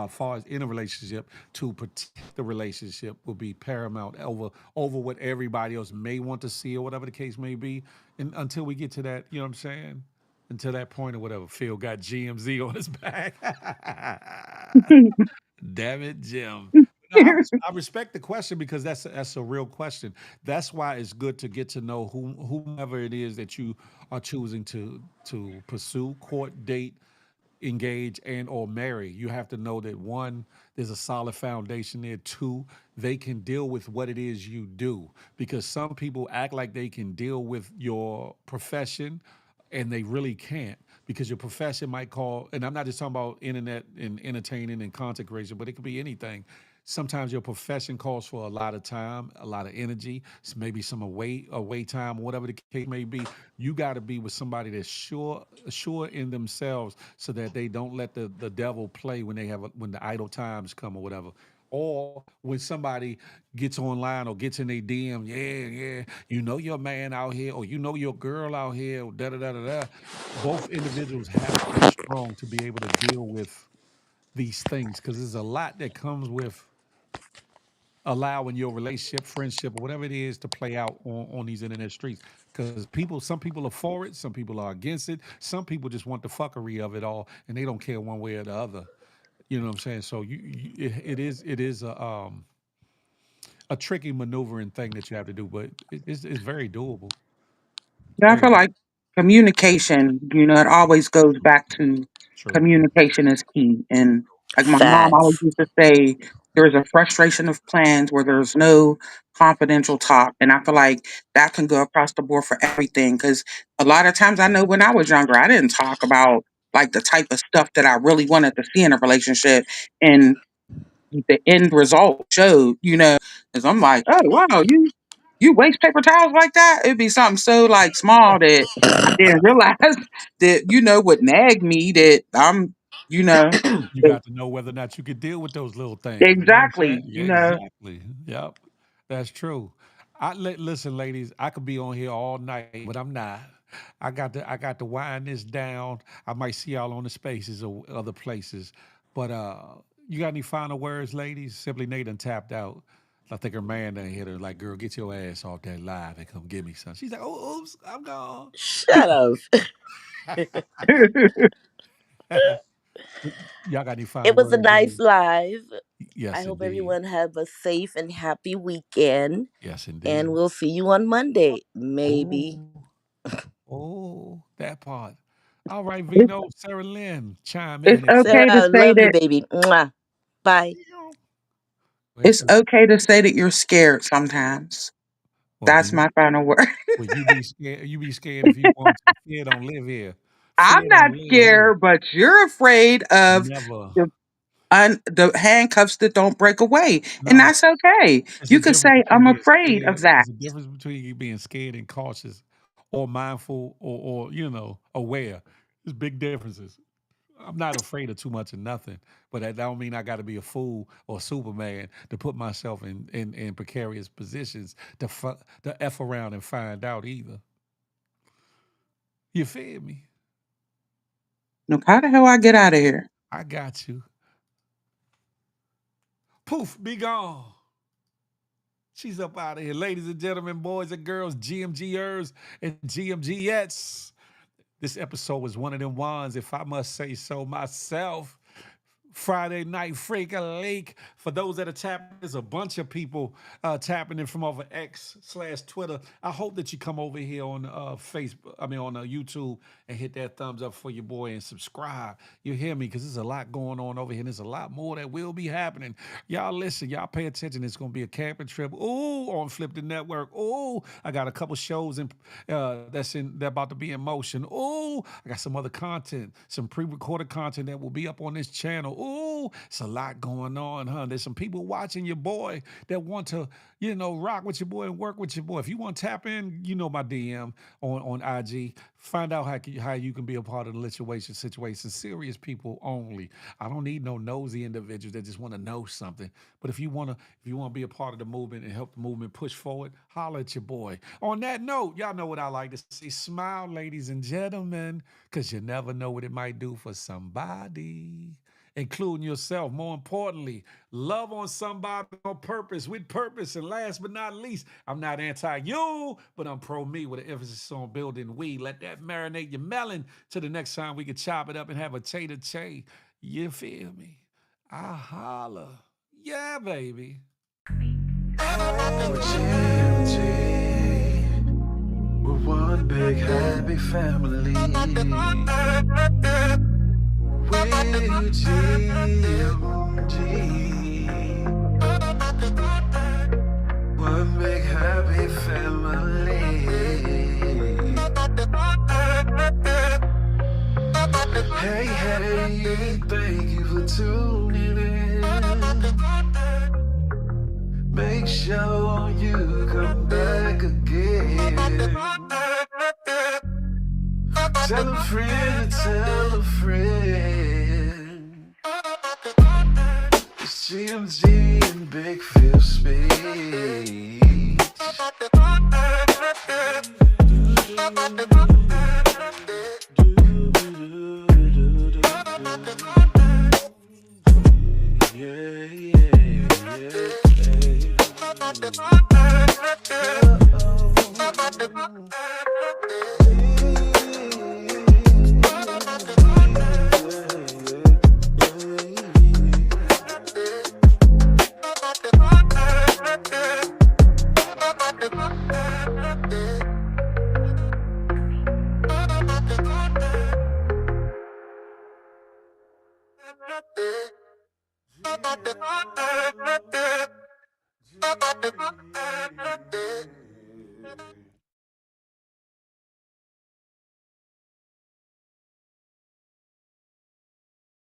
far as in a relationship, to protect the relationship will be paramount over what everybody else may want to see or whatever the case may be. And until we get to that, you know what I'm saying? Until that point or whatever, Phil got GMZ on his back. Damn it, Jim. No, I respect the question because that's a real question. That's why it's good to get to know whomever it is that you are choosing to pursue, court, date, engage, and or marry. You have to know that one, there's a solid foundation there. Two, they can deal with what it is you do, because some people act like they can deal with your profession and they really can't, because your profession might call, and I'm not just talking about internet and entertaining and content creation, but it could be anything. Sometimes your profession calls for a lot of time, a lot of energy, maybe some away time, whatever the case may be. You got to be with somebody that's sure in themselves, so that they don't let the devil play when when the idle times come or whatever. Or when somebody gets online or gets in their DM, yeah, yeah, you know your man out here, or you know your girl out here, da da da da da. Both individuals have to be strong to be able to deal with these things, because there's a lot that comes with allowing your relationship, friendship, or whatever it is to play out on these internet streets. Because some people are for it, some people are against it, some people just want the fuckery of it all, and they don't care one way or the other. You know what I'm saying? So it is a tricky maneuvering thing that you have to do, but it's very doable. Yeah, I Very feel like communication, it always goes back to true. communication is key. And like my mom always Facts. used to say, there's a frustration of plans where there's no confidential talk. And I feel like that can go across the board for everything. Cause a lot of times I know when I was younger, I didn't talk about like the type of stuff that I really wanted to see in a relationship. And the end result showed, because I'm like, oh wow, you waste paper towels like that? It'd be something so like small that I didn't realize that, would nag me that you know, You that- got to know whether or not you could deal with those little things. You know what I'm saying? exactly, Yeah, exactly. Yep, that's true. Listen, ladies. I could be on here all night, but I'm not. I got to wind this down. I might see y'all on the spaces or other places. But you got any final words, ladies? Simply Nathan tapped out. I think her man done hit her like, girl, get your ass off that live and come get me some. She's like, oh, oops, I'm gone. Shut up. Y'all got any It final was a words, nice ladies? live. I Yes, hope indeed. everyone have a safe and happy weekend. Yes, And indeed. we'll see you on Monday. Maybe. Oh, oh, that part. All right, it's Vino, Sarah Lynn, chime it's in if you okay Sarah, to I say love you, that baby. Mwah. Bye. Wait, it's okay to say that you're scared sometimes. well, That's then, my final word. well, you be scared. You be scared if you want to. Fear don't live here. I'm Fear not don't live here. scared, but you're afraid of Never. the handcuffs that don't break away, and No, that's okay. it's You a could difference say, between "I'm being afraid of scared. that." There's a difference between you being scared and cautious, or mindful, or aware. There's big differences. I'm not afraid of too much of nothing, but that don't mean I got to be a fool or Superman to put myself in precarious positions to f around and find out either. You feel me? Look, how the hell I get out of here? I got you. Poof, be gone. She's up out of here. Ladies and gentlemen, boys and girls, GMGers and GMGettes. This episode was one of them ones, if I must say so myself. Friday Night Freak Lake. For those that are tapping, there's a bunch of people tapping in from over X/Twitter. I hope that you come over here on Facebook, on YouTube, and hit that thumbs up for your boy and subscribe. You hear me? Because there's a lot going on over here. And there's a lot more that will be happening. Y'all listen, y'all pay attention. It's going to be a camping trip. Ooh, on Flip the Network. Ooh, I got a couple shows they're about to be in motion. Ooh, I got some other content, some pre-recorded content that will be up on this channel. Ooh, it's a lot going on, huh? There's some people watching your boy that want to, rock with your boy and work with your boy. If you want to tap in, my DM on IG. Find out how you can be a part of the situation. Serious people only. I don't need no nosy individuals that just want to know something. But if you want to be a part of the movement and help the movement push forward, holler at your boy. On that note, y'all know what I like to say. Smile, ladies and gentlemen, because you never know what it might do for somebody, including yourself. More importantly, love on somebody on purpose, with purpose. And last but not least, I'm not anti-you, but I'm pro-me with an emphasis on building we. Let that marinate your melon till the next time we can chop it up and have a tay-to-tay. You feel me? I holla. Yeah, baby. GMG, we're one big happy family. We're GMG, one big happy family. Hey, hey, thank you for tuning in. Make sure you come back again. Tell a friend to tell a friend. It's GMG and Big Pheel speech. Yeah, yeah.